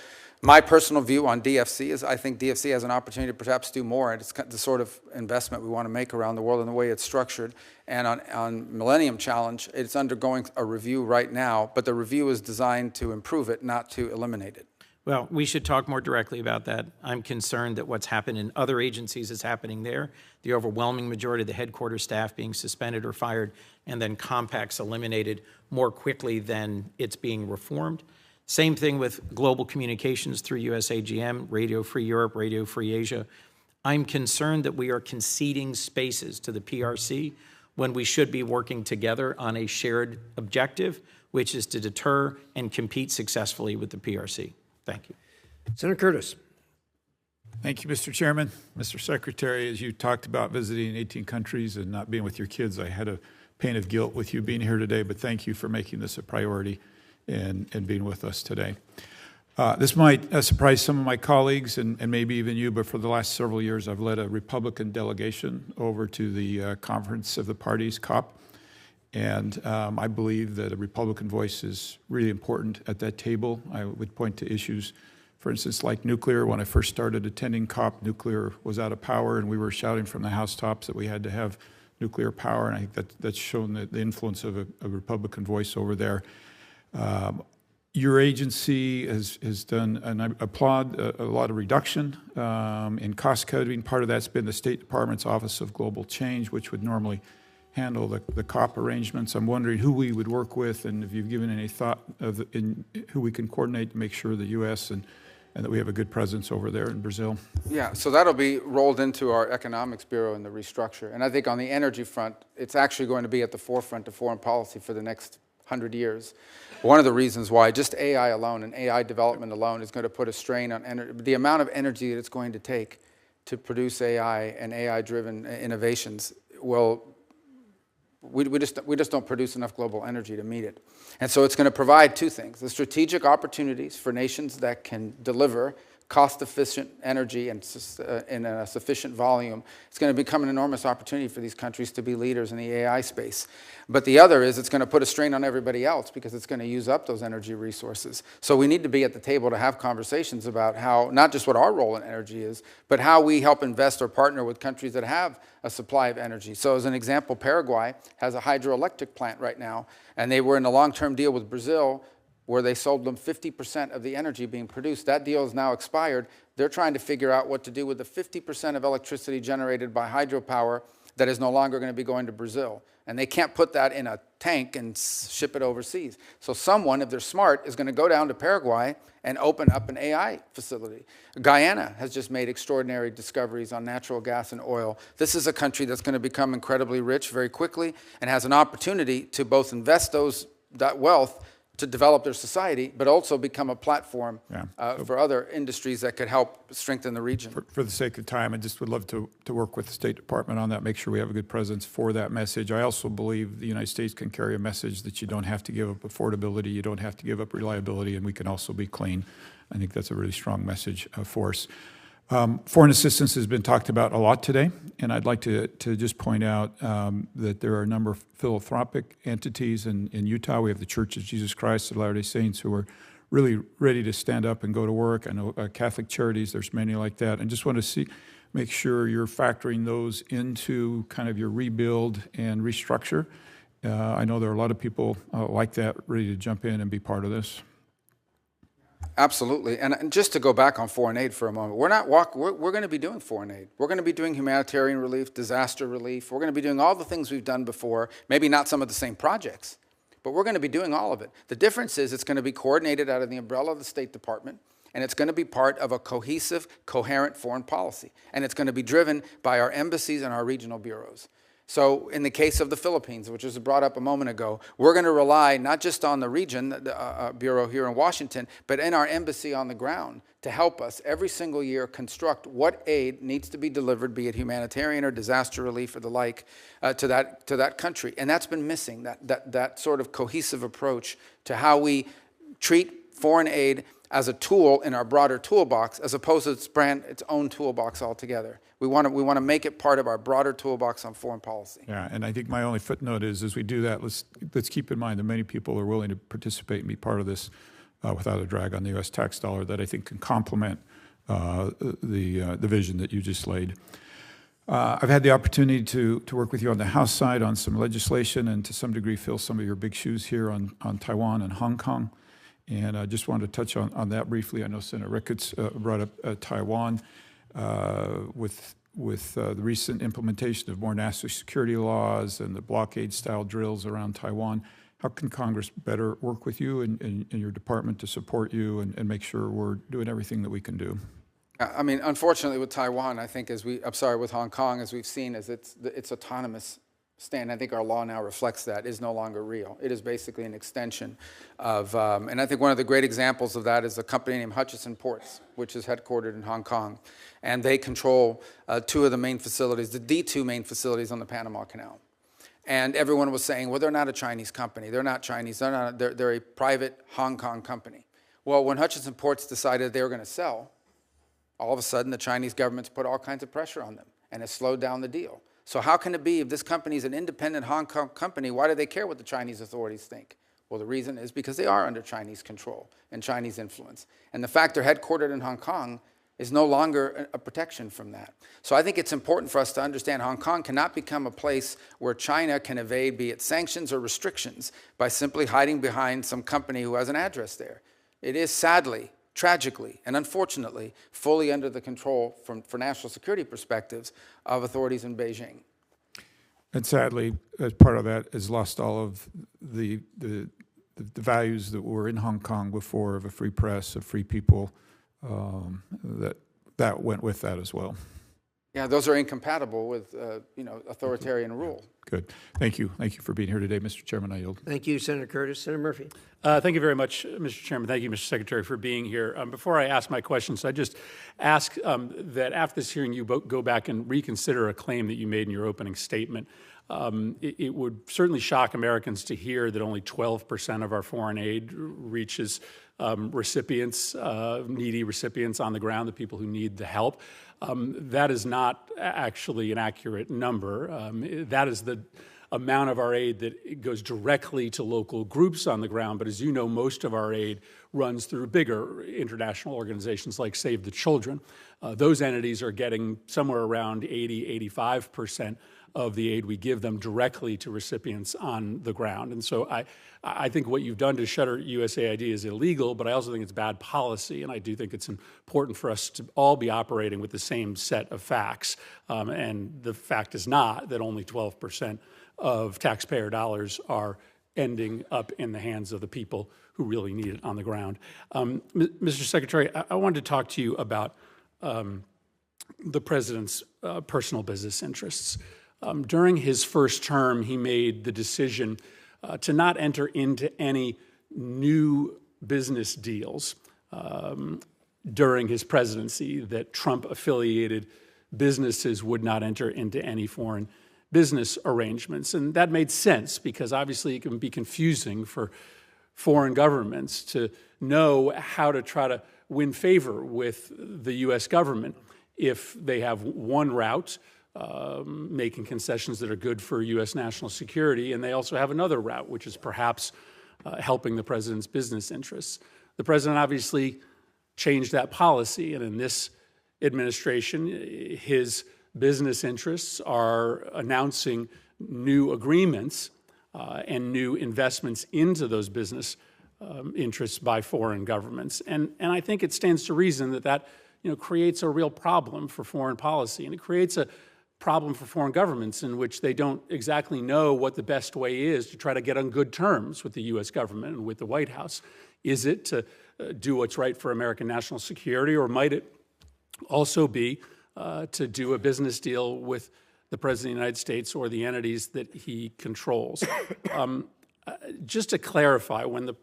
my personal view on DFC is I think DFC has an opportunity to perhaps do more. And it's the sort of investment we want to make around the world and the way it's structured. And on Millennium Challenge, it's undergoing a review right now, but the review is designed to improve it, not to eliminate it. Well, we should talk more directly about that. I'm concerned that what's happened in other agencies is happening there. The overwhelming majority of the headquarters staff being suspended or fired, and then compacts eliminated more quickly than it's being reformed. Same thing with global communications through USAGM, Radio Free Europe, Radio Free Asia. I'm concerned that we are conceding spaces to the PRC when we should be working together on a shared objective, which is to deter and compete successfully with the PRC. Thank you. Senator Curtis. Thank you, Mr. Chairman. Mr. Secretary, as you talked about visiting 18 countries and not being with your kids, I had a pain of guilt with you being here today, but thank you for making this a priority and being with us today. This might surprise some of my colleagues and maybe even you, but for the last several years, I've led a Republican delegation over to the Conference of the Parties, COP, and I believe that a Republican voice is really important at that table. I would point to issues, for instance, like nuclear. When I first started attending COP, nuclear was out of power, and we were shouting from the housetops that we had to have nuclear power, and I think that's shown the influence of a Republican voice over there. Your agency has done, and I applaud, a lot of reduction in cost cutting. Part of that's been the State Department's Office of Global Change, which would normally handle the COP arrangements. I'm wondering who we would work with, and if you've given any thought of who we can coordinate to make sure the U.S. and that we have a good presence over there in Brazil. Yeah, so that'll be rolled into our Economics Bureau and the restructure. And I think on the energy front, it's actually going to be at the forefront of foreign policy for the next 100 years. One of the reasons why just AI alone and AI development alone is going to put a strain on the amount of energy that it's going to take to produce AI and AI-driven innovations will, we just don't produce enough global energy to meet it. And so it's going to provide two things: the strategic opportunities for nations that can deliver cost-efficient energy and in a sufficient volume. It's going to become an enormous opportunity for these countries to be leaders in the AI space. But the other is it's going to put a strain on everybody else because it's going to use up those energy resources. So we need to be at the table to have conversations about how, not just what our role in energy is, but how we help invest or partner with countries that have a supply of energy. So as an example, Paraguay has a hydroelectric plant right now, and they were in a long-term deal with Brazil where they sold them 50% of the energy being produced. That deal is now expired. They're trying to figure out what to do with the 50% of electricity generated by hydropower that is no longer going to be going to Brazil. And they can't put that in a tank and ship it overseas. So someone, if they're smart, is going to go down to Paraguay and open up an AI facility. Guyana has just made extraordinary discoveries on natural gas and oil. This is a country that's going to become incredibly rich very quickly and has an opportunity to both invest that wealth to develop their society, but also become a platform for other industries that could help strengthen the region. For the sake of time, I just would love to work with the State Department on that, make sure we have a good presence for that message. I also believe the United States can carry a message that you don't have to give up affordability, you don't have to give up reliability, and we can also be clean. I think that's a really strong message for us. Foreign assistance has been talked about a lot today, and I'd like to just point out that there are a number of philanthropic entities in Utah. We have the Church of Jesus Christ of Latter-day Saints who are really ready to stand up and go to work. I know Catholic Charities, there's many like that. And just want to make sure you're factoring those into kind of your rebuild and restructure. I know there are a lot of people like that ready to jump in and be part of this. Absolutely. And just to go back on foreign aid for a moment, we're going to be doing foreign aid. We're going to be doing humanitarian relief, disaster relief. We're going to be doing all the things we've done before, maybe not some of the same projects, but we're going to be doing all of it. The difference is it's going to be coordinated out of the umbrella of the State Department, and it's going to be part of a cohesive, coherent foreign policy. And it's going to be driven by our embassies and our regional bureaus. So in the case of the Philippines, which was brought up a moment ago, we're going to rely not just on the region, the bureau here in Washington, but in our embassy on the ground to help us every single year construct what aid needs to be delivered, be it humanitarian or disaster relief or the like, to that country. And that's been missing, that sort of cohesive approach to how we treat foreign aid as a tool in our broader toolbox, as opposed to its own toolbox altogether. We want to make it part of our broader toolbox on foreign policy. Yeah, and I think my only footnote is, as we do that, let's keep in mind that many people are willing to participate and be part of this without a drag on the U.S. tax dollar that I think can complement the vision that you just laid. I've had the opportunity to work with you on the House side on some legislation and to some degree fill some of your big shoes here on Taiwan and Hong Kong. And I just wanted to touch on that briefly. I know Senator Ricketts brought up Taiwan with the recent implementation of more national security laws and the blockade-style drills around Taiwan. How can Congress better work with you and your department to support you and make sure we're doing everything that we can do? I mean, unfortunately, with Taiwan, I think with Hong Kong, as we've seen, as its autonomous stand, I think our law now reflects that, is no longer real. It is basically an extension of, and I think one of the great examples of that is a company named Hutchison Ports, which is headquartered in Hong Kong. And they control two of the main facilities, the two main facilities on the Panama Canal. And everyone was saying, well, they're not a Chinese company. They're not Chinese. They're a private Hong Kong company. Well, when Hutchison Ports decided they were going to sell, all of a sudden the Chinese government's put all kinds of pressure on them and has slowed down the deal. So how can it be if this company is an independent Hong Kong company, why do they care what the Chinese authorities think? Well, the reason is because they are under Chinese control and Chinese influence. And the fact they're headquartered in Hong Kong is no longer a protection from that. So I think it's important for us to understand Hong Kong cannot become a place where China can evade, be it sanctions or restrictions, by simply hiding behind some company who has an address there. It is sadly, tragically, and unfortunately, fully under the control, for national security perspectives, of authorities in Beijing. And sadly, as part of that, has lost all of the values that were in Hong Kong before, of a free press, of free people, that went with that as well. Yeah, those are incompatible with authoritarian rule. Good. Thank you. Thank you for being here today, Mr. Chairman. I yield. Thank you, Senator Curtis. Senator Murphy. Thank you very much, Mr. Chairman. Thank you, Mr. Secretary, for being here. Before I ask my questions, I just ask that after this hearing, you go back and reconsider a claim that you made in your opening statement. It would certainly shock Americans to hear that only 12% of our foreign aid reaches recipients, needy recipients on the ground, the people who need the help. That is not actually an accurate number. That is the amount of our aid that goes directly to local groups on the ground. But as you know, most of our aid runs through bigger international organizations like Save the Children. Those entities are getting somewhere around 85% of the aid we give them directly to recipients on the ground. And so I think what you've done to shutter USAID is illegal, but I also think it's bad policy, and I do think it's important for us to all be operating with the same set of facts. And the fact is not that only 12% of taxpayer dollars are ending up in the hands of the people who really need it on the ground. Mr. Secretary, I wanted to talk to you about the president's personal business interests. During his first term, he made the decision to not enter into any new business deals during his presidency, that Trump-affiliated businesses would not enter into any foreign business arrangements. And that made sense because obviously it can be confusing for foreign governments to know how to try to win favor with the U.S. government if they have one route, making concessions that are good for U.S. national security, and they also have another route, which is perhaps helping the president's business interests. The president obviously changed that policy, and in this administration, his business interests are announcing new agreements and new investments into those business interests by foreign governments. And I think it stands to reason that creates a real problem for foreign policy, and it creates a problem for foreign governments in which they don't exactly know what the best way is to try to get on good terms with the U.S. government and with the White House. Is it to do what's right for American national security, or might it also be to do a business deal with the President of the United States or the entities that he controls? Just to clarify, when the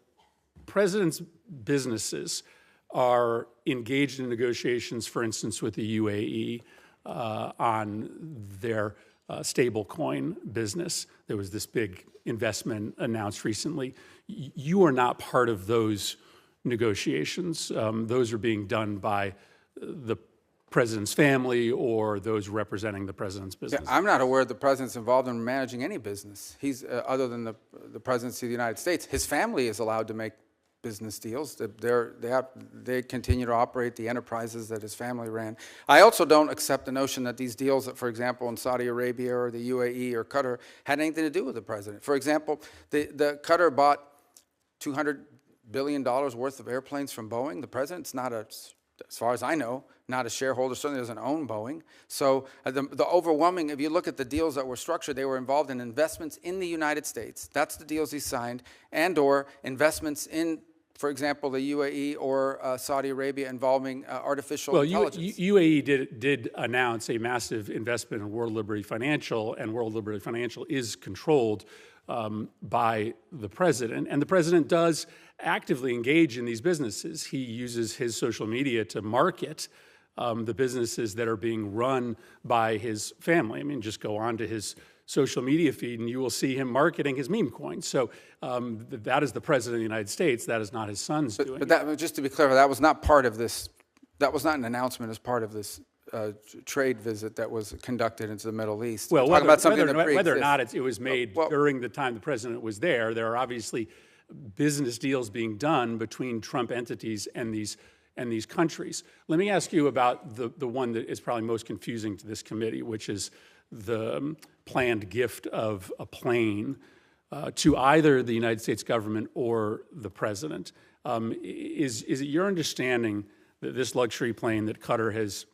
President's businesses are engaged in negotiations, for instance, with the UAE on their stablecoin business, there was this big investment announced recently. You are not part of those negotiations. Those are being done by the president's family or those representing the president's business. Yeah, I'm not aware the president's involved in managing any business. He's, other than the presidency of the United States, his family is allowed to make business deals. They continue to operate the enterprises that his family ran. I also don't accept the notion that these deals, for example, in Saudi Arabia or the UAE or Qatar, had anything to do with the president. For example, the Qatar bought $200 billion worth of airplanes from Boeing. The president's not as far as I know, not a shareholder, certainly doesn't own Boeing. So the overwhelming, if you look at the deals that were structured, they were involved in investments in the United States. That's the deals he signed, and or investments in, for example, the UAE or Saudi Arabia involving artificial intelligence. UAE did announce a massive investment in World Liberty Financial, and World Liberty Financial is controlled by the president. And the president does actively engage in these businesses. He uses his social media to market the businesses that are being run by his family. I mean, just go on to his social media feed and you will see him marketing his meme coin. So that is the president of the United States. That is not his son's doing. But that, just to be clear, that was not part of this. That was not an announcement as part of this trade visit that was conducted into the Middle East. Well, whether or not it was made during the time the president was there are obviously business deals being done between Trump entities and these countries. Let me ask you about the one that is probably most confusing to this committee, which is the planned gift of a plane to either the United States government or the president. Is it your understanding that this luxury plane that Qatar has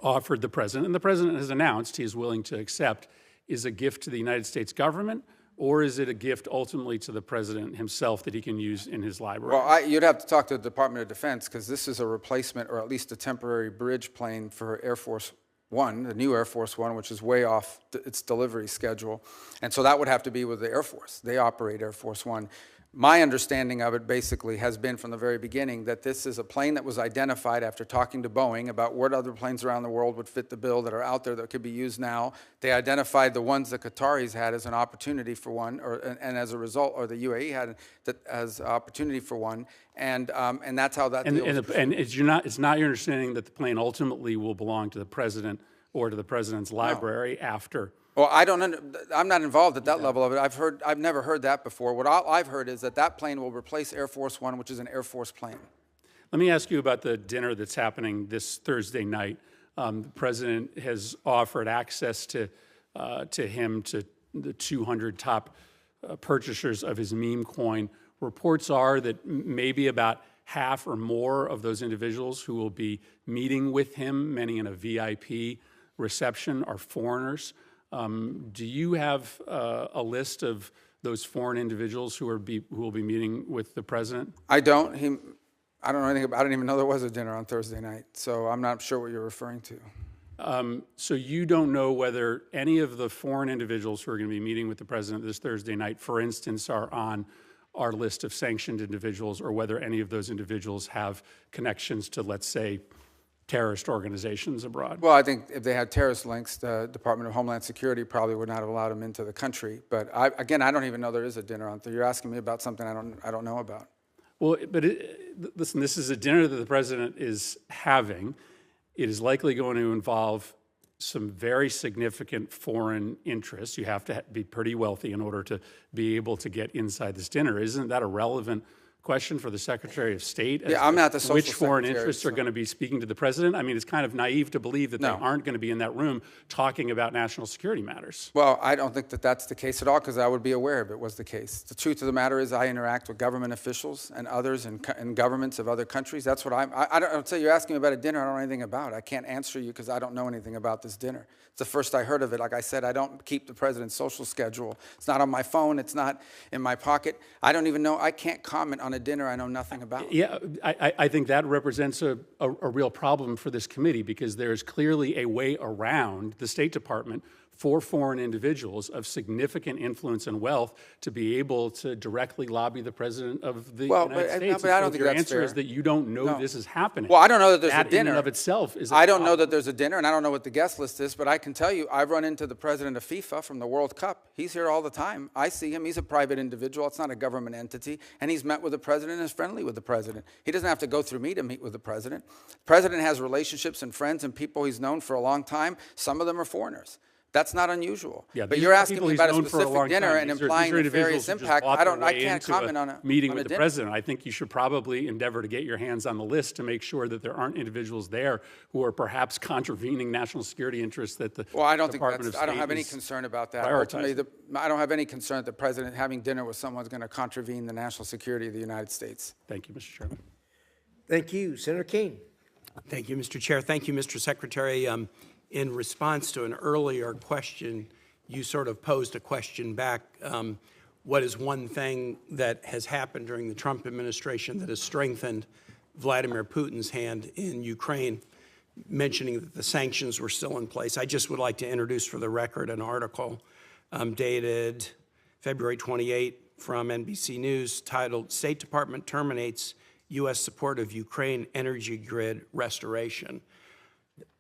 offered the president, and the president has announced he is willing to accept, is a gift to the United States government, or is it a gift ultimately to the president himself that he can use in his library? Well, you'd have to talk to the Department of Defense, because this is a replacement or at least a temporary bridge plane for Air Force One, the new Air Force One, which is way off its delivery schedule. And so that would have to be with the Air Force. They operate Air Force One. My understanding of it basically has been from the very beginning that this is a plane that was identified after talking to Boeing about what other planes around the world would fit the bill that are out there that could be used now. They identified the ones the Qataris had as an opportunity for one, and as a result, or the UAE had that as opportunity for one, and that's how that deal was. And it's not your understanding that the plane ultimately will belong to the president or to the president's library after. Well, I'm not involved at that level of it. I've never heard that before. What I've heard is that plane will replace Air Force One, which is an Air Force plane. Let me ask you about the dinner that's happening this Thursday night. The president has offered access to him to the 200 top purchasers of his meme coin. Reports are that maybe about half or more of those individuals who will be meeting with him, many in a VIP reception, are foreigners. Do you have a list of those foreign individuals who will be meeting with the president? I don't. I don't know anything about. I didn't even know there was a dinner on Thursday night, so I'm not sure what you're referring to. So you don't know whether any of the foreign individuals who are going to be meeting with the president this Thursday night, for instance, are on our list of sanctioned individuals, or whether any of those individuals have connections to, let's say, terrorist organizations abroad? Well, I think if they had terrorist links, the Department of Homeland Security probably would not have allowed them into the country. But again, I don't even know there is a dinner on Thursday. You're asking me about something I don't know about. Well, but listen, this is a dinner that the president is having. It is likely going to involve some very significant foreign interests. You have to be pretty wealthy in order to be able to get inside this dinner. Isn't that a relevant question for the Secretary of State? Yeah, I'm not the social Which foreign secretary, interests are going to be speaking to the president? I mean, it's kind of naive to believe that they aren't going to be in that room talking about national security matters. Well, I don't think that that's the case at all, because I would be aware if it was the case. The truth of the matter is I interact with government officials and others in governments of other countries. That's what I don't say you're asking me about a dinner I don't know anything about. I can't answer you because I don't know anything about this dinner. It's the first I heard of it. Like I said, I don't keep the president's social schedule. It's not on my phone. It's not in my pocket. I don't even know. I can't comment on a dinner I know nothing about. Yeah, I think that represents a real problem for this committee, because there is clearly a way around the State Department for foreign individuals of significant influence and wealth to be able to directly lobby the president of the United States. But I don't think your that's answer fair. is that you don't know this is happening. Well, I don't know that there's a that dinner. in and of itself is I don't know that there's a dinner, and I don't know what the guest list is, but I can tell you I've run into the president of FIFA from the World Cup. He's here all the time. I see him. He's a private individual. It's not a government entity, and he's met with the president and is friendly with the president. He doesn't have to go through me to meet with the president. The president has relationships and friends and people he's known for a long time. Some of them are foreigners. That's not unusual. Yeah, but these you're are asking people me he's about a known for specific long dinner time. and These are implying individuals nefarious who just impact. bought I their way can't into comment on a meeting on a with the dinner. president. I think you should probably endeavor to get your hands on the list to make sure that there aren't individuals there who are perhaps contravening national security interests that the Well, I don't Department think of that's, I don't State have any is concern about that. prioritizing. Ultimately, I don't have any concern that the president having dinner with someone is going to contravene the national security of the United States. Thank you, Mr. Chairman. Thank you. Senator Kane. Thank you, Mr. Chair. Thank you, Mr. Secretary. In response to an earlier question, you sort of posed a question back. What is one thing that has happened during the Trump administration that has strengthened Vladimir Putin's hand in Ukraine, mentioning that the sanctions were still in place? I just would like to introduce for the record an article dated February 28 from NBC News titled, State Department Terminates U.S. Support of Ukraine Energy Grid Restoration.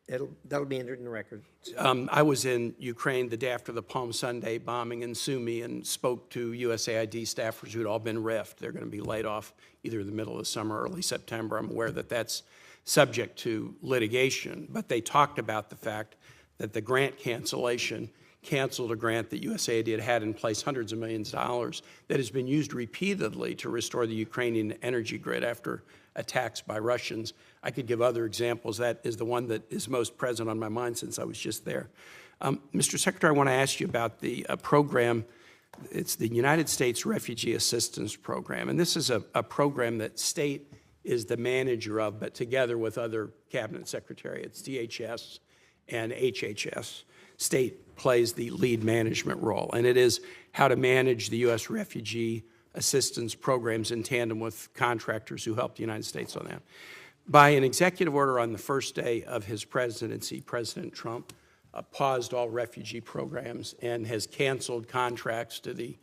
That'll be entered in the record. I was in Ukraine the day after the Palm Sunday bombing in Sumy and spoke to USAID staffers who'd all been riffed. They're going to be laid off either in the middle of the summer or early September. I'm aware that that's subject to litigation, but they talked about the fact that the grant cancellation canceled a grant that USAID had had in place, hundreds of millions of dollars, that has been used repeatedly to restore the Ukrainian energy grid after attacks by Russians. I could give other examples. That is the one that is most present on my mind since I was just there. Mr. Secretary, I want to ask you about the program. It's the United States Refugee Assistance Program, and this is a program that state is the manager of, but together with other cabinet secretariats, DHS and HHS. State plays the lead management role, and it is how to manage the U.S. refugee assistance programs in tandem with contractors who help the United States on that. By an executive order on the first day of his presidency, President Trump paused all refugee programs and has canceled contracts to the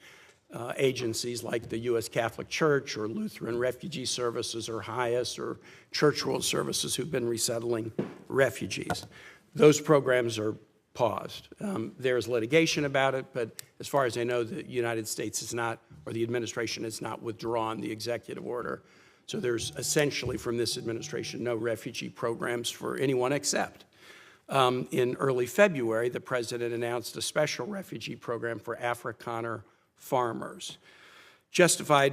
agencies like the U.S. Catholic Church or Lutheran Refugee Services or HIAS or Church World Services who've been resettling refugees. Those programs are paused. There's litigation about it, but as far as I know, the United States is not, or the administration has not withdrawn the executive order. So there's essentially from this administration no refugee programs for anyone except. In early February, the president announced a special refugee program for Afrikaner farmers, justified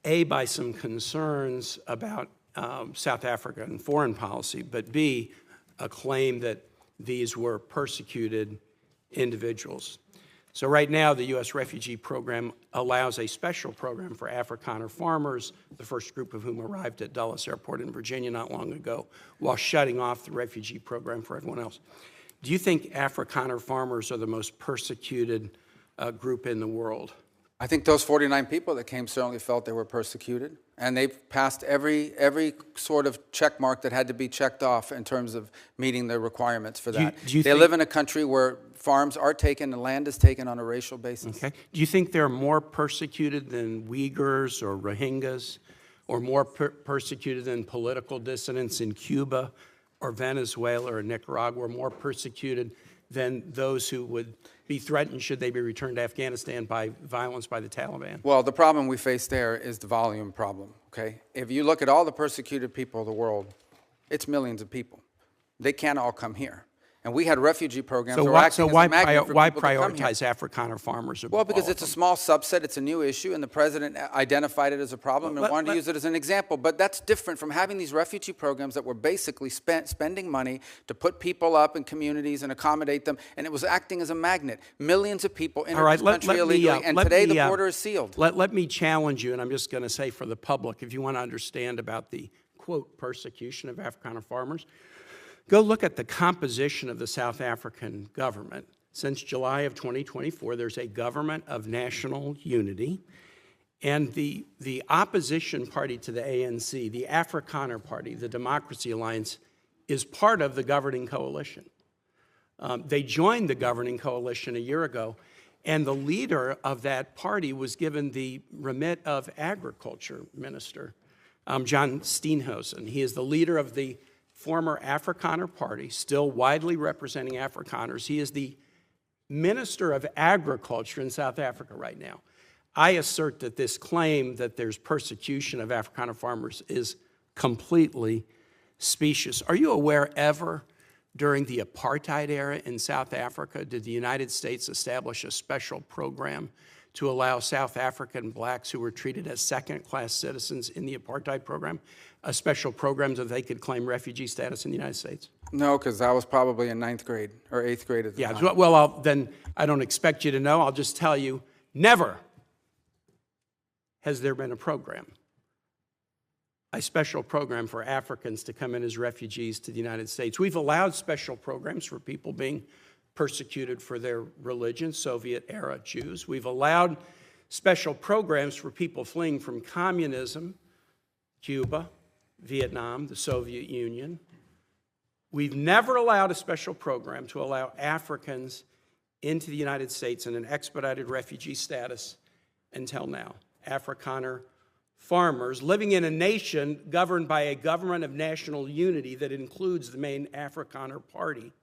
A, by some concerns about South African foreign policy, but B, a claim that these were persecuted individuals. So right now, the U.S. refugee program allows a special program for Afrikaner farmers, the first group of whom arrived at Dulles Airport in Virginia not long ago, while shutting off the refugee program for everyone else. Do you think Afrikaner farmers are the most persecuted group in the world? I think those 49 people that came certainly felt they were persecuted, and they've passed every sort of check mark that had to be checked off in terms of meeting the requirements for that. They live in a country where farms are taken and land is taken on a racial basis. Okay. Do you think they're more persecuted than Uyghurs or Rohingyas, or more persecuted than political dissidents in Cuba or Venezuela or Nicaragua, or more persecuted than those who would be threatened should they be returned to Afghanistan by violence by the Taliban? Well, the problem we face there is the volume problem, okay? If you look at all the persecuted people of the world, it's millions of people. They can't all come here. And we had refugee programs that were acting as a magnet for why people to come here. prioritize Afrikaner farmers? Well, because it's a small subset, it's a new issue, and the president identified it as a problem and wanted to use it as an example. But that's different from having these refugee programs that were basically spending money to put people up in communities and accommodate them, and it was acting as a magnet. Millions of people entered this country illegally, and today the border is sealed. Let me challenge you, and I'm just going to say for the public, if you want to understand about the, quote, persecution of Afrikaner farmers, go look at the composition of the South African government. Since July of 2024, there's a government of national unity, and the opposition party to the ANC, the Afrikaner Party, the Democracy Alliance, is part of the governing coalition. They joined the governing coalition a year ago, and the leader of that party was given the remit of agriculture minister, John Steenhuisen. He is the leader of the former Afrikaner Party, still widely representing Afrikaners. He is the Minister of Agriculture in South Africa right now. I assert that this claim that there's persecution of Afrikaner farmers is completely specious. Are you aware ever during the apartheid era in South Africa did the United States establish a special program to allow South African blacks who were treated as second-class citizens in the apartheid program, a special program so they could claim refugee status in the United States? No, because I was probably in 9th grade or 8th grade at the time. Yeah, well, then I don't expect you to know. I'll just tell you, never has there been a special program for Africans to come in as refugees to the United States. We've allowed special programs for people being persecuted for their religion, Soviet-era Jews. We've allowed special programs for people fleeing from communism, Cuba, Vietnam, the Soviet Union. We've never allowed a special program to allow Africans into the United States in an expedited refugee status until now. Afrikaner farmers living in a nation governed by a government of national unity that includes the main Afrikaner Party.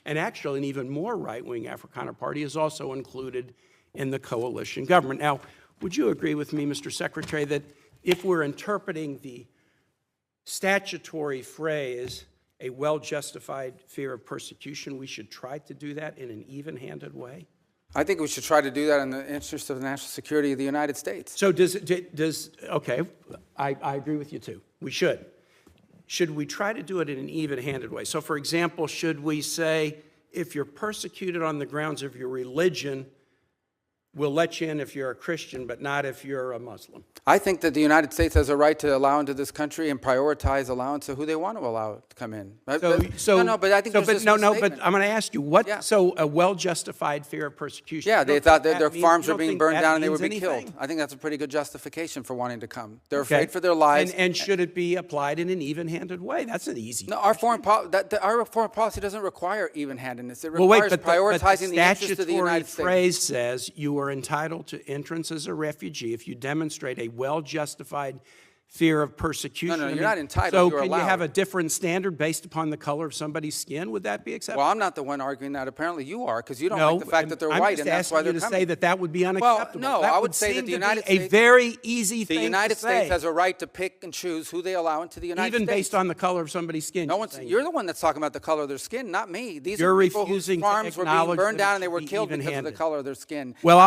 And actually, an even more right-wing Afrikaner Party is also included in the coalition government. Now, would you agree with me, Mr. Secretary, that if we're interpreting the statutory phrase, a well-justified fear of persecution, we should try to do that in an even-handed way? I think we should try to do that in the interest of the national security of the United States. So okay, I agree with you too. We should. Should we try to do it in an even-handed way? So for example, should we say, if you're persecuted on the grounds of your religion, we'll let you in if you're a Christian, but not if you're a Muslim? I think that the United States has a right to allow into this country and prioritize allowance of who they want to allow to come in. But I think there's but I'm going to ask you, so a well-justified fear of persecution? Yeah, they thought that their farms were being burned down and they would be killed. I think that's a pretty good justification for wanting to come. They're afraid for their lives. And should it be applied in an even-handed way? That's an easy No, our foreign policy doesn't require even-handedness. It requires prioritizing the interest of the United States. The statutory phrase says you are entitled to entrance as a refugee if you demonstrate a well-justified fear of persecution. No, you're not entitled. So you're can allowed. You have a different standard based upon the color of somebody's skin? Would that be acceptable? Well, I'm not the one arguing that. Apparently you are, because you don't like the fact that they're white, and that's why they're coming. I'm just asking you to say that would be unacceptable. Well, no, I would say that the United States... a very easy thing to say. The United States has a right to pick and choose who they allow into the United States. Even based on the color of somebody's skin. You're the one that's talking about the color of their skin, not me. These are people whose farms were being burned down and they were killed because of the color of their skin. Well,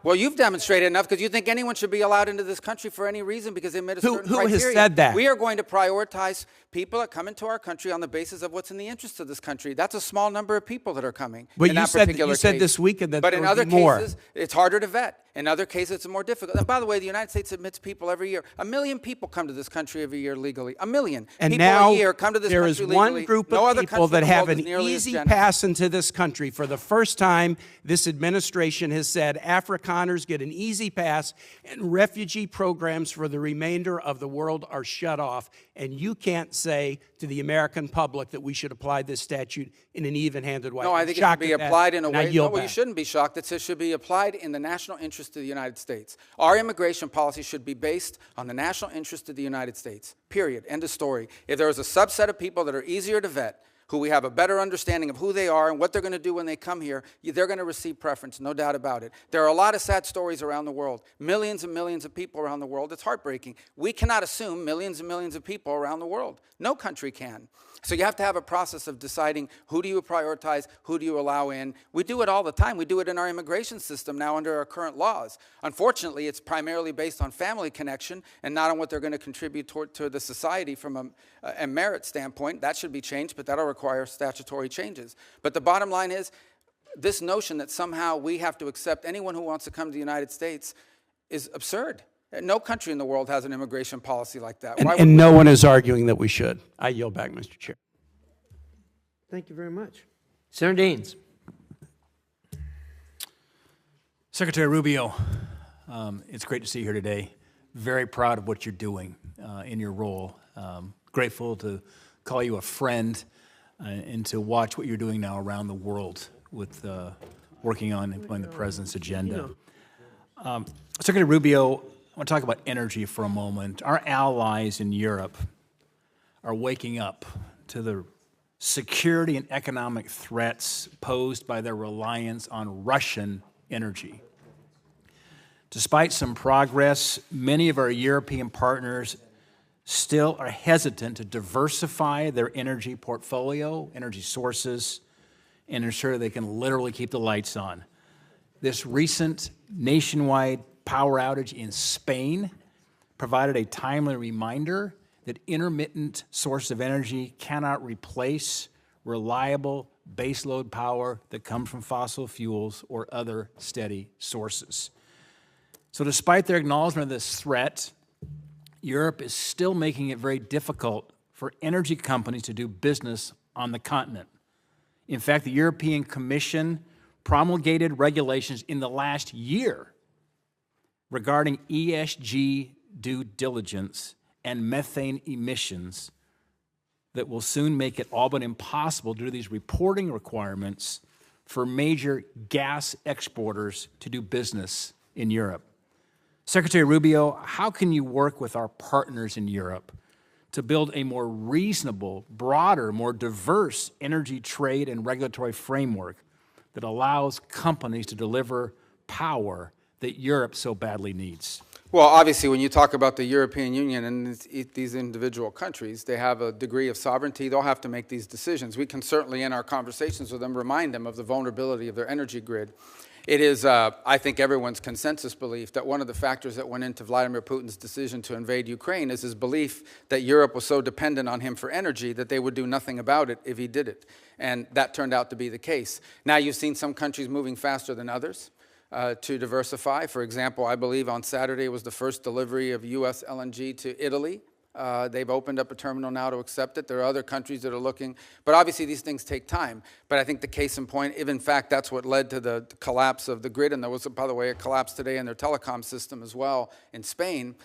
Well, you've demonstrated enough because you think anyone should be allowed into this country for any reason because they met a certain criteria. Who has said that? We are going to prioritize people that come into our country on the basis of what's in the interest of this country. That's a small number of people that are coming. But in you that particular said case. this weekend that but there in would other be more. cases, it's harder to vet. In other cases, it's more difficult. And by the way, the United States admits people every year. 1 million people come to this country every year legally. 1 million And people now a year come to this there country is legally. one group No of other people country that in the have world an is nearly as easy generous. pass into this country. For the first time, this administration has said Afrikaners get an easy pass and refugee programs for the remainder of the world are shut off. And you can't say to the American public that we should apply this statute in an even-handed way. No, I think it should be applied in a way. No, well, you shouldn't be shocked. It should be applied in the national interest of the United States. Our immigration policy should be based on the national interest of the United States. Period. End of story. If there is a subset of people that are easier to vet, who we have a better understanding of who they are and what they're going to do when they come here, they're going to receive preference, no doubt about it. There are a lot of sad stories around the world. Millions and millions of people around the world. It's heartbreaking. We cannot assume millions and millions of people around the world. No country can. So you have to have a process of deciding who do you prioritize, who do you allow in. We do it all the time. We do it in our immigration system now under our current laws. Unfortunately, it's primarily based on family connection and not on what they're going to contribute to the society from a merit standpoint. That should be changed, but that'll require statutory changes. But the bottom line is this notion that somehow we have to accept anyone who wants to come to the United States is absurd. No country in the world has an immigration policy like that. And no one is arguing that we should. I yield back, Mr. Chair. Thank you very much. Senator Daines. Secretary Rubio, it's great to see you here today. Very proud of what you're doing in your role. Grateful to call you a friend and to watch what you're doing now around the world with working on implementing the president's agenda. Secretary Rubio, I want to talk about energy for a moment. Our allies in Europe are waking up to the security and economic threats posed by their reliance on Russian energy. Despite some progress, many of our European partners still are hesitant to diversify their energy portfolio, energy sources, and ensure they can literally keep the lights on. This recent nationwide power outage in Spain provided a timely reminder that intermittent sources of energy cannot replace reliable baseload power that comes from fossil fuels or other steady sources. So despite their acknowledgement of this threat, Europe is still making it very difficult for energy companies to do business on the continent. In fact, the European Commission promulgated regulations in the last year regarding ESG due diligence and methane emissions that will soon make it all but impossible due to these reporting requirements for major gas exporters to do business in Europe. Secretary Rubio, how can you work with our partners in Europe to build a more reasonable, broader, more diverse energy trade and regulatory framework that allows companies to deliver power that Europe so badly needs? Well, obviously, when you talk about the European Union and these individual countries, they have a degree of sovereignty. They'll have to make these decisions. We can certainly, in our conversations with them, remind them of the vulnerability of their energy grid. It is, I think, everyone's consensus belief that one of the factors that went into Vladimir Putin's decision to invade Ukraine is his belief that Europe was so dependent on him for energy that they would do nothing about it if he did it. And that turned out to be the case. Now you've seen some countries moving faster than others to diversify. For example, I believe on Saturday was the first delivery of U.S. LNG to Italy. They've opened up a terminal now to accept it. There are other countries that are looking. But obviously, these things take time. But I think the case in point, if in fact that's what led to the collapse of the grid, and there was, by the way, a collapse today in their telecom system as well in Spain,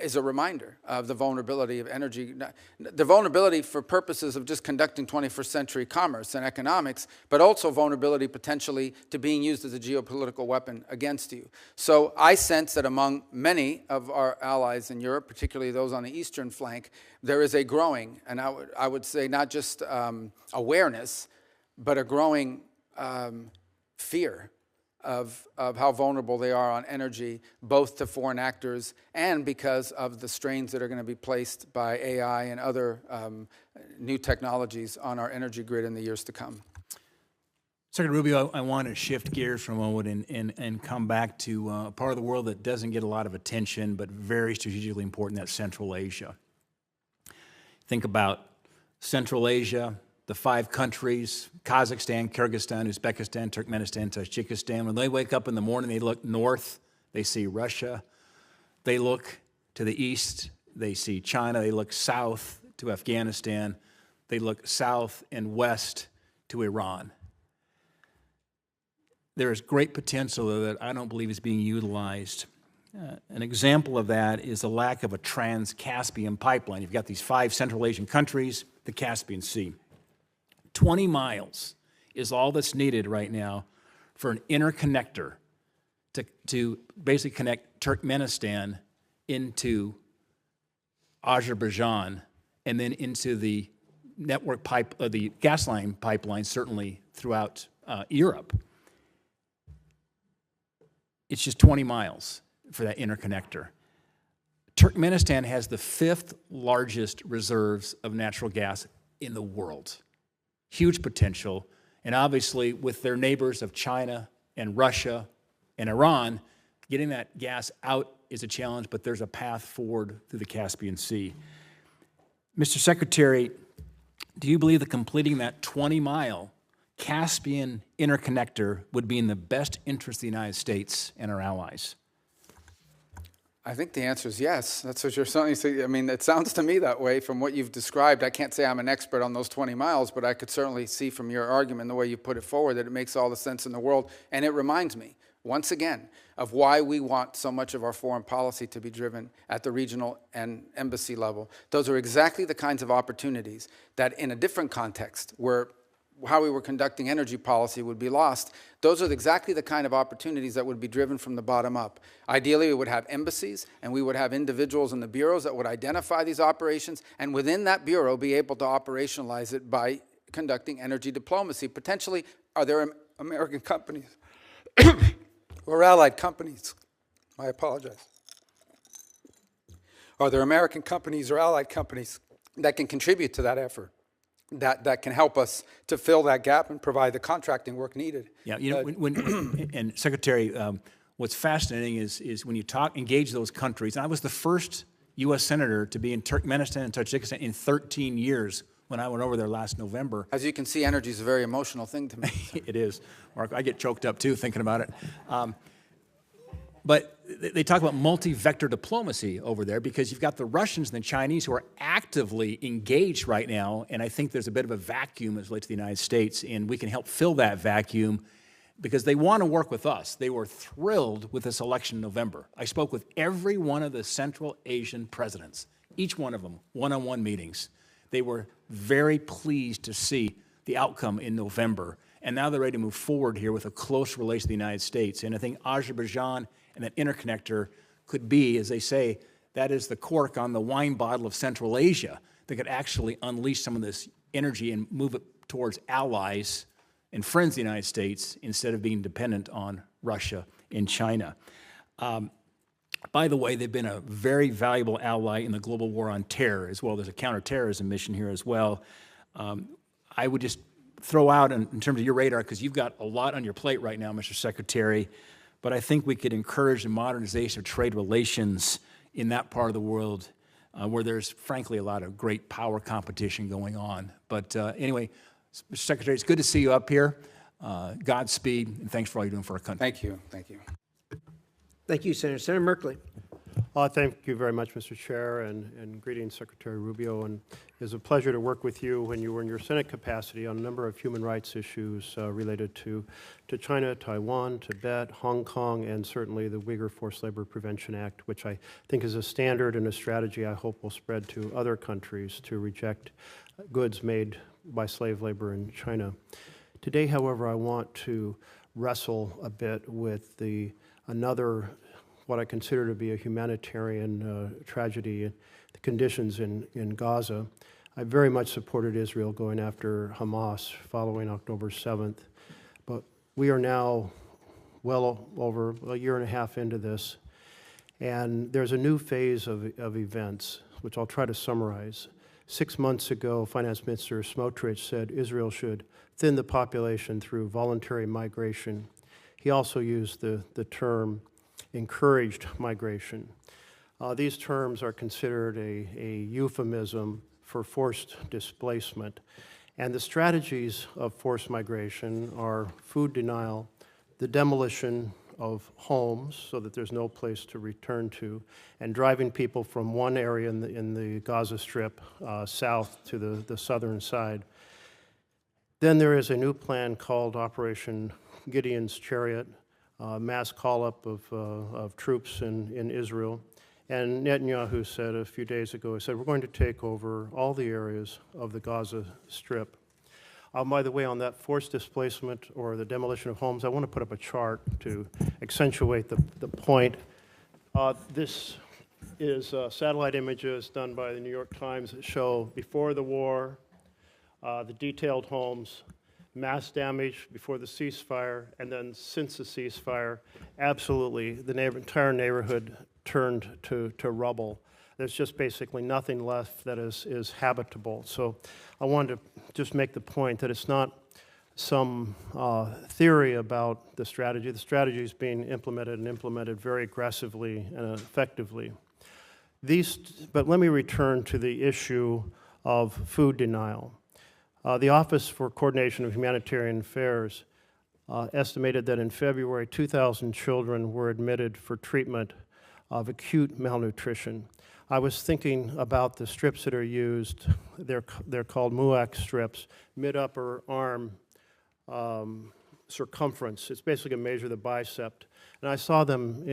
is a reminder of the vulnerability of energy. The vulnerability for purposes of just conducting 21st century commerce and economics, but also vulnerability potentially to being used as a geopolitical weapon against you. So I sense that among many of our allies in Europe, particularly those on the eastern flank, there is a growing, and I would say not just awareness, but a growing fear of how vulnerable they are on energy, both to foreign actors and because of the strains that are going to be placed by AI and other new technologies on our energy grid in the years to come. Secretary Rubio, I want to shift gears for a moment and come back to a part of the world that doesn't get a lot of attention, but very strategically important, that's Central Asia. Think about Central Asia, the 5 countries, Kazakhstan, Kyrgyzstan, Uzbekistan, Turkmenistan, Tajikistan. When they wake up in the morning, they look north, they see Russia. They look to the east, they see China. They look south to Afghanistan. They look south and west to Iran. There is great potential that I don't believe is being utilized. An example of that is the lack of a trans-Caspian pipeline. You've got these 5 Central Asian countries, the Caspian Sea. 20 miles is all that's needed right now for an interconnector to basically connect Turkmenistan into Azerbaijan and then into the network the gas line pipeline, certainly throughout Europe. It's just 20 miles for that interconnector. Turkmenistan has the 5th largest reserves of natural gas in the world. Huge potential, and obviously with their neighbors of China and Russia and Iran, getting that gas out is a challenge, but there's a path forward through the Caspian Sea. Mr. Secretary, do you believe that completing that 20-mile Caspian interconnector would be in the best interest of the United States and our allies? I think the answer is yes. That's what you're certainly saying. I mean, it sounds to me that way from what you've described. I can't say I'm an expert on those 20 miles, but I could certainly see from your argument, the way you put it forward, that it makes all the sense in the world. And it reminds me, once again, of why we want so much of our foreign policy to be driven at the regional and embassy level. Those are exactly the kinds of opportunities that in a different context, where how we were conducting energy policy would be lost, those are exactly the kind of opportunities that would be driven from the bottom up. Ideally, we would have embassies, and we would have individuals in the bureaus that would identify these operations, and within that bureau be able to operationalize it by conducting energy diplomacy. Potentially, are there American companies or allied companies? I apologize. Are there American companies or allied companies that can contribute to that effort? That can help us to fill that gap and provide the contracting work needed. Yeah, you know, and Secretary, what's fascinating is when you engage those countries, and I was the first U.S. Senator to be in Turkmenistan and Tajikistan in 13 years when I went over there last November. As you can see, energy is a very emotional thing to me. It is, Mark. I get choked up, too, thinking about it. But they talk about multi-vector diplomacy over there because you've got the Russians and the Chinese who are actively engaged right now, and I think there's a bit of a vacuum as relates to the United States, and we can help fill that vacuum because they want to work with us. They were thrilled with this election in November. I spoke with every one of the Central Asian presidents, each one of them, one-on-one meetings. They were very pleased to see the outcome in November, and now they're ready to move forward here with a close relation to the United States, and I think Azerbaijan and that interconnector could be, as they say, that is the cork on the wine bottle of Central Asia that could actually unleash some of this energy and move it towards allies and friends of the United States instead of being dependent on Russia and China. By the way, they've been a very valuable ally in the global war on terror as well. There's a counterterrorism mission here as well. I would just throw out in terms of your radar, because you've got a lot on your plate right now, Mr. Secretary, but I think we could encourage the modernization of trade relations in that part of the world where there's, frankly, a lot of great power competition going on. But anyway, Mr. Secretary, it's good to see you up here. Godspeed, and thanks for all you're doing for our country. Thank you. Thank you. Thank you, Senator. Senator Merkley. Thank you very much, Mr. Chair, and greetings, Secretary Rubio. And it was a pleasure to work with you when you were in your Senate capacity on a number of human rights issues related to China, Taiwan, Tibet, Hong Kong, and certainly the Uyghur Forced Labor Prevention Act, which I think is a standard and a strategy I hope will spread to other countries to reject goods made by slave labor in China. Today, however, I want to wrestle a bit with another what I consider to be a humanitarian tragedy, the conditions in Gaza. I very much supported Israel going after Hamas following October 7th, but we are now well over a year and a half into this, and there's a new phase of events, which I'll try to summarize. 6 months ago, Finance Minister Smotrich said Israel should thin the population through voluntary migration. He also used the term encouraged migration. These terms are considered a euphemism for forced displacement. And the strategies of forced migration are food denial, the demolition of homes so that there's no place to return to, and driving people from one area in the Gaza Strip south to the southern side. Then there is a new plan called Operation Gideon's Chariot, mass call-up of troops in Israel. And Netanyahu said a few days ago, he said, we're going to take over all the areas of the Gaza Strip. By the way, on that forced displacement or the demolition of homes, I want to put up a chart to accentuate the point. This is satellite images done by the New York Times that show before the war, the detailed homes, mass damage before the ceasefire, and then since the ceasefire, absolutely, the entire neighborhood turned to rubble. There's just basically nothing left that is habitable. So I wanted to just make the point that it's not some theory about the strategy. The strategy is being implemented and implemented very aggressively and effectively. But let me return to the issue of food denial. The Office for Coordination of Humanitarian Affairs estimated that in February, 2,000 children were admitted for treatment of acute malnutrition. I was thinking about the strips that are used. They're called MUAC strips, mid-upper arm circumference. It's basically a measure of the bicep. And I saw them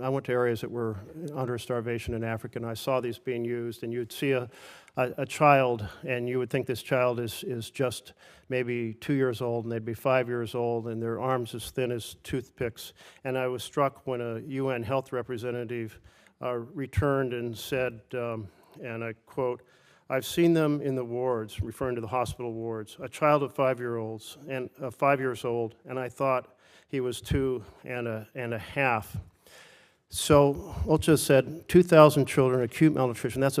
I went to areas that were under starvation in Africa, and I saw these being used, and you'd see a child, and you would think this child is just maybe 2 years old, and they'd be 5 years old, and their arms as thin as toothpicks. And I was struck when a UN health representative returned and said, and I quote, "I've seen them in the wards," referring to the hospital wards, "a child of 5 years old, and I thought he was 2 and a half." So Ulcha said 2,000 children, acute malnutrition. That's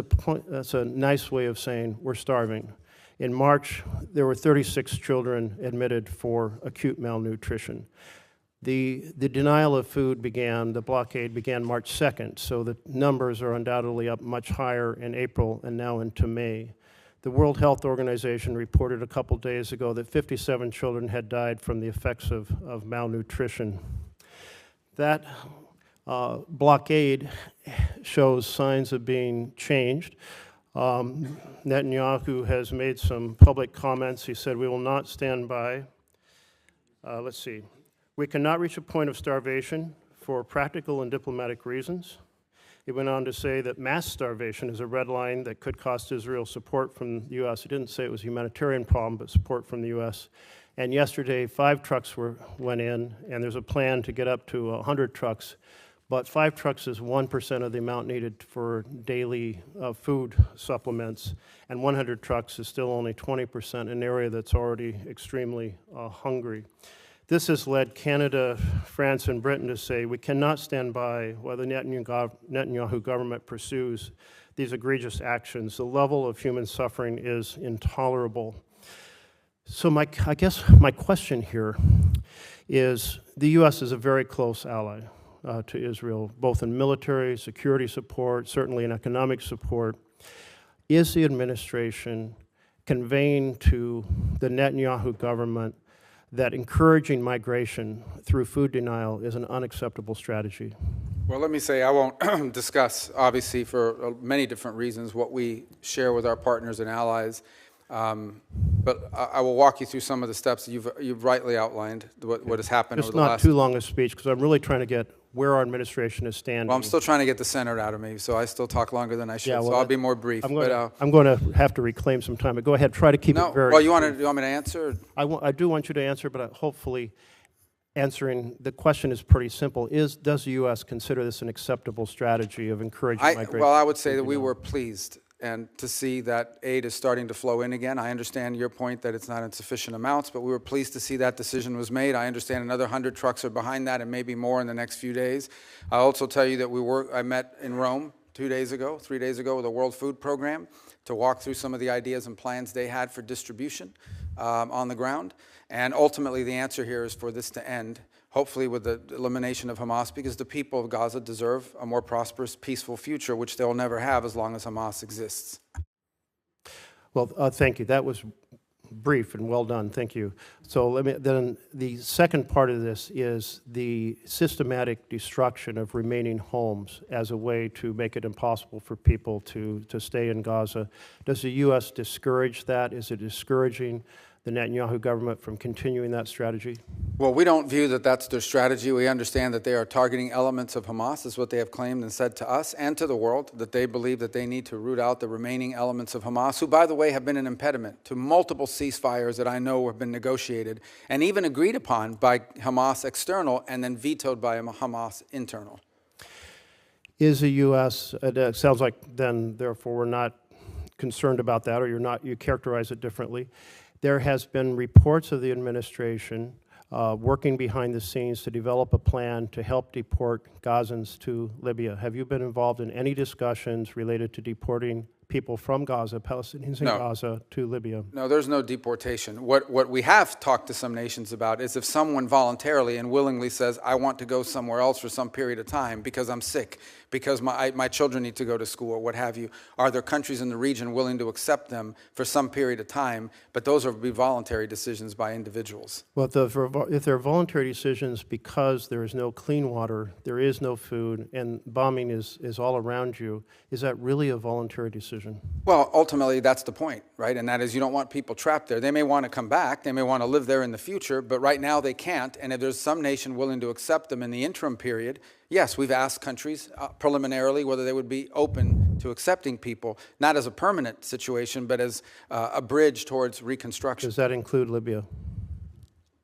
a nice way of saying we're starving. In March, there were 36 children admitted for acute malnutrition. The denial of food the blockade began March 2nd, so the numbers are undoubtedly up much higher in April and now into May. The World Health Organization reported a couple days ago that 57 children had died from the effects of malnutrition. That blockade shows signs of being changed. Netanyahu has made some public comments. He said, "We will not stand by." Let's see. "We cannot reach a point of starvation for practical and diplomatic reasons." He went on to say that mass starvation is a red line that could cost Israel support from the U.S. He didn't say it was a humanitarian problem, but support from the U.S. And yesterday, 5 trucks went in, and there's a plan to get up to 100 trucks. But 5 trucks is 1% of the amount needed for daily food supplements, and 100 trucks is still only 20% in an area that's already extremely hungry. This has led Canada, France, and Britain to say we cannot stand by while the Netanyahu government pursues these egregious actions. The level of human suffering is intolerable. So I guess my question here is the U.S. is a very close ally to Israel, both in military, security support, certainly in economic support. Is the administration conveying to the Netanyahu government that encouraging migration through food denial is an unacceptable strategy? Well, let me say I won't discuss, obviously, for many different reasons, what we share with our partners and allies. But I will walk you through some of the steps that you've rightly outlined, what has happened over the last... It's not too long a speech, because I'm really trying to get where our administration is standing. Well, I'm still trying to get the center out of me, so I still talk longer than I should, so I'll be more brief. I'm going to have to reclaim some time, but go ahead, try to keep it very... Well, you want me to answer? I do want you to answer, but hopefully answering the question is pretty simple. Does the U.S. consider this an acceptable strategy of encouraging migration? Well, I would say that we were pleased and to see that aid is starting to flow in again. I understand your point that it's not in sufficient amounts, but we were pleased to see that decision was made. I understand another 100 trucks are behind that and maybe more in the next few days. I'll also tell you that I met in Rome 3 days ago with the World Food Program to walk through some of the ideas and plans they had for distribution on the ground. And ultimately, the answer here is for this to end, hopefully with the elimination of Hamas, because the people of Gaza deserve a more prosperous, peaceful future, which they'll never have as long as Hamas exists. Well, thank you. That was brief and well done. Thank you. So then the second part of this is the systematic destruction of remaining homes as a way to make it impossible for people to stay in Gaza. Does the U.S. discourage that? Is it discouraging the Netanyahu government from continuing that strategy? Well, we don't view that that's their strategy. We understand that they are targeting elements of Hamas, is what they have claimed and said to us and to the world, that they believe that they need to root out the remaining elements of Hamas, who, by the way, have been an impediment to multiple ceasefires that I know have been negotiated and even agreed upon by Hamas external and then vetoed by Hamas internal. Is the U.S., it sounds like then, therefore, we're not concerned about that, or you characterize it differently. There has been reports of the administration working behind the scenes to develop a plan to help deport Gazans to Libya. Have you been involved in any discussions related to deporting people from Gaza, Palestinians in Gaza, to Libya? No, there's no deportation. What we have talked to some nations about is if someone voluntarily and willingly says, I want to go somewhere else for some period of time because I'm sick, because my children need to go to school or what have you, are there countries in the region willing to accept them for some period of time? But those would be voluntary decisions by individuals. Well, if they're voluntary decisions because there is no clean water, there is no food, and bombing is all around you, is that really a voluntary decision? decision? Well, ultimately, that's the point, right? And that is you don't want people trapped there. They may want to come back. They may want to live there in the future, but right now they can't. And if there's some nation willing to accept them in the interim period, yes, we've asked countries preliminarily whether they would be open to accepting people, not as a permanent situation, but as a bridge towards reconstruction. Does that include Libya?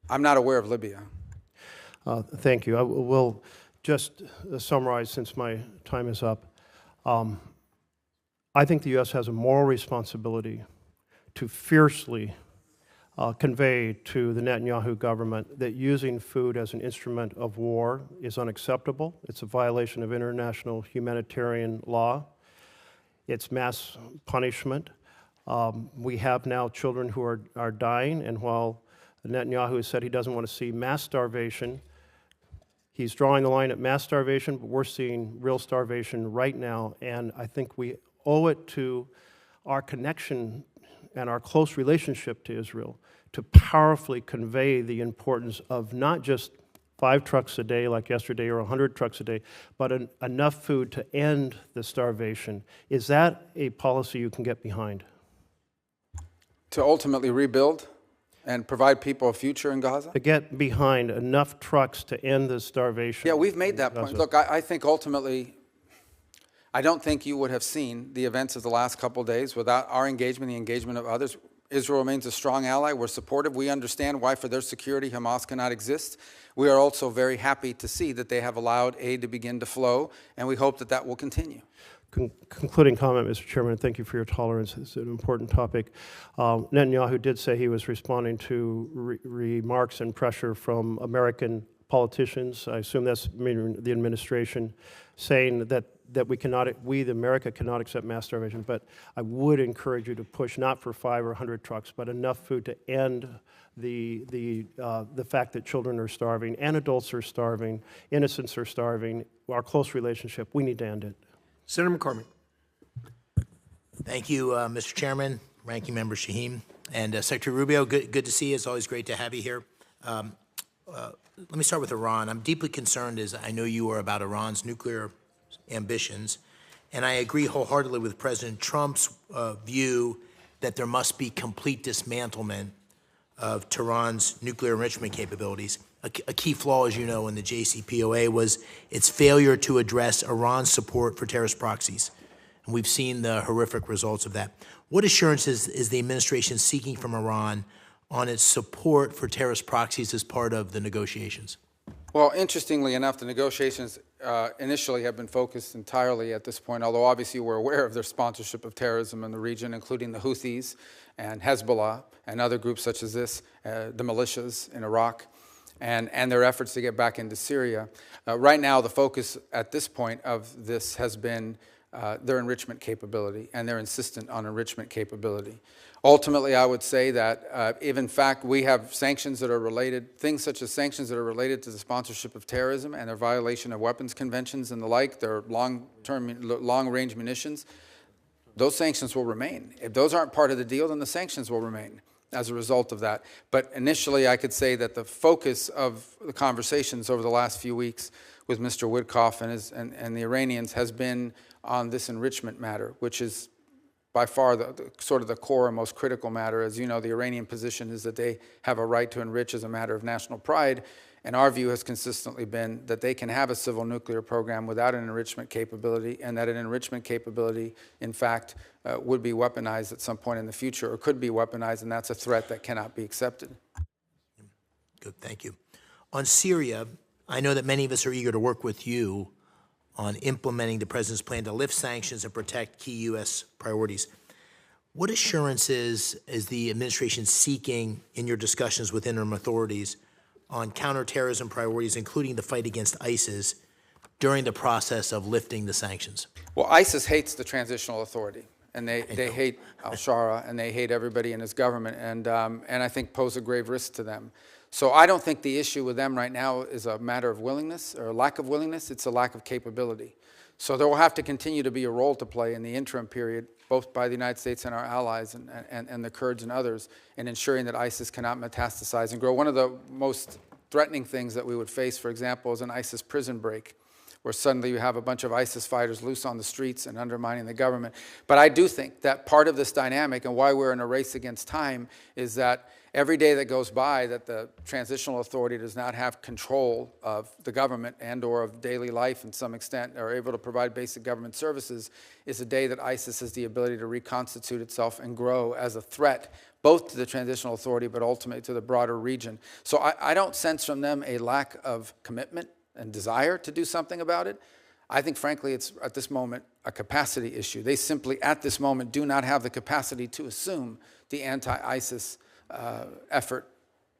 I'm not aware of Libya. Thank you. I will just summarize since my time is up. I think the U.S. has a moral responsibility to fiercely convey to the Netanyahu government that using food as an instrument of war is unacceptable. It's a violation of international humanitarian law. It's mass punishment. We have now children who are dying, and while Netanyahu has said he doesn't want to see mass starvation, he's drawing the line at mass starvation, but we're seeing real starvation right now, and I think we owe it to our connection and our close relationship to Israel to powerfully convey the importance of not just 5 trucks a day like yesterday or 100 trucks a day, but enough food to end the starvation. Is that a policy you can get behind? To ultimately rebuild and provide people a future in Gaza? To get behind enough trucks to end the starvation. Yeah, we've made that point. Look, I think ultimately, I don't think you would have seen the events of the last couple of days without our engagement, the engagement of others. Israel remains a strong ally. We're supportive. We understand why, for their security, Hamas cannot exist. We are also very happy to see that they have allowed aid to begin to flow, and we hope that that will continue. Concluding comment, Mr. Chairman, thank you for your tolerance. It's an important topic. Netanyahu did say he was responding to remarks and pressure from American politicians. I assume that's the administration saying that we, America, cannot accept mass starvation. But I would encourage you to push not for 5 or 100 trucks, but enough food to end the fact that children are starving and adults are starving, innocents are starving. Our close relationship, we need to end it. Senator McCormick. Thank you, Mr. Chairman, Ranking Member Shaheen, and Secretary Rubio. Good to see you. It's always great to have you here. Let me start with Iran. I'm deeply concerned, as I know you are, about Iran's nuclear ambitions, and I agree wholeheartedly with President Trump's view that there must be complete dismantlement of Tehran's nuclear enrichment capabilities. A key flaw, as you know, in the JCPOA was its failure to address Iran's support for terrorist proxies. And we've seen the horrific results of that. What assurances is the administration seeking from Iran on its support for terrorist proxies as part of the negotiations? Well, interestingly enough, the negotiations initially have been focused entirely at this point, although obviously we're aware of their sponsorship of terrorism in the region, including the Houthis and Hezbollah and other groups such as this, the militias in Iraq, and their efforts to get back into Syria. Right now, the focus at this point of this has been their enrichment capability, and they're insistent on enrichment capability. Ultimately, I would say that if in fact we have sanctions that are related, things such as sanctions that are related to the sponsorship of terrorism and their violation of weapons conventions and the like, their long-range munitions, those sanctions will remain. If those aren't part of the deal, then the sanctions will remain as a result of that. But initially, I could say that the focus of the conversations over the last few weeks with Mr. Witkoff and the Iranians has been on this enrichment matter, which is by far the sort of the core and most critical matter. As you know, the Iranian position is that they have a right to enrich as a matter of national pride, and our view has consistently been that they can have a civil nuclear program without an enrichment capability, and that an enrichment capability, in fact, would be weaponized at some point in the future, or could be weaponized, and that's a threat that cannot be accepted. Good, thank you. On Syria, I know that many of us are eager to work with you on implementing the President's plan to lift sanctions and protect key U.S. priorities. What assurances is the administration seeking in your discussions with interim authorities on counterterrorism priorities, including the fight against ISIS, during the process of lifting the sanctions? Well, ISIS hates the transitional authority, and they hate al-Shara, and they hate everybody in his government, and I think pose a grave risk to them. So I don't think the issue with them right now is a matter of willingness or a lack of willingness, it's a lack of capability. So there will have to continue to be a role to play in the interim period, both by the United States and our allies and the Kurds and others, in ensuring that ISIS cannot metastasize and grow. One of the most threatening things that we would face, for example, is an ISIS prison break, where suddenly you have a bunch of ISIS fighters loose on the streets and undermining the government. But I do think that part of this dynamic and why we're in a race against time is that every day that goes by that the transitional authority does not have control of the government and or of daily life in some extent, or able to provide basic government services, is a day that ISIS has the ability to reconstitute itself and grow as a threat, both to the transitional authority but ultimately to the broader region. So I don't sense from them a lack of commitment and desire to do something about it. I think, frankly, it's at this moment a capacity issue. They simply, at this moment, do not have the capacity to assume the anti-ISIS effort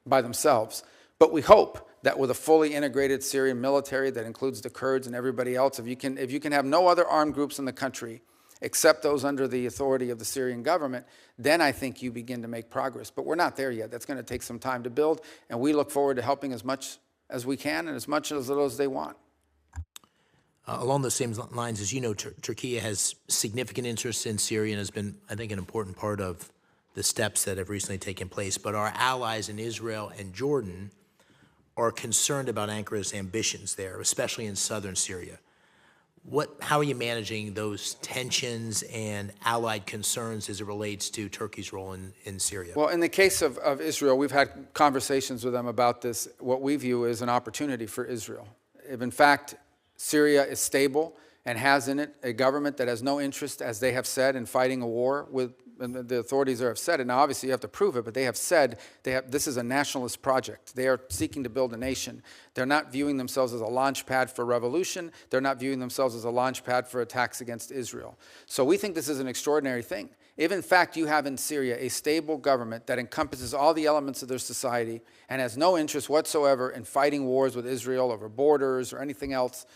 by themselves. But we hope that with a fully integrated Syrian military that includes the Kurds and everybody else, if you can have no other armed groups in the country except those under the authority of the Syrian government, then I think you begin to make progress. But we're not there yet. That's going to take some time to build, and we look forward to helping as much as we can and as much as little as they want. Along those same lines, as you know, Turkey has significant interest in Syria and has been, I think, an important part of the steps that have recently taken place. But our allies in Israel and Jordan are concerned about Ankara's ambitions there, especially in southern Syria. How are you managing those tensions and allied concerns as it relates to Turkey's role in Syria? Well, in the case of Israel, we've had conversations with them about this, what we view as an opportunity for Israel. If, in fact, Syria is stable and has in it a government that has no interest, as they have said, in fighting a war with, and the authorities there have said it. Now, obviously, you have to prove it, but they have said this is a nationalist project. They are seeking to build a nation. They're not viewing themselves as a launch pad for revolution. They're not viewing themselves as a launch pad for attacks against Israel. So we think this is an extraordinary thing. If, in fact, you have in Syria a stable government that encompasses all the elements of their society and has no interest whatsoever in fighting wars with Israel over borders or anything else,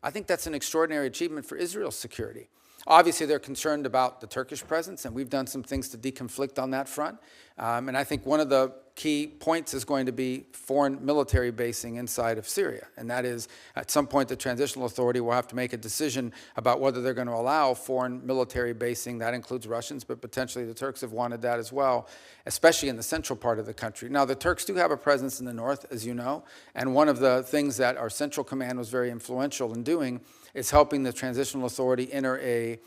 I think that's an extraordinary achievement for Israel's security. Obviously, they're concerned about the Turkish presence, and we've done some things to deconflict on that front. And I think one of the key points is going to be foreign military basing inside of Syria. And that is, at some point, the Transitional Authority will have to make a decision about whether they're going to allow foreign military basing. That includes Russians, but potentially the Turks have wanted that as well, especially in the central part of the country. Now, the Turks do have a presence in the north, as you know, and one of the things that our Central Command was very influential in doing is helping the Transitional Authority enter a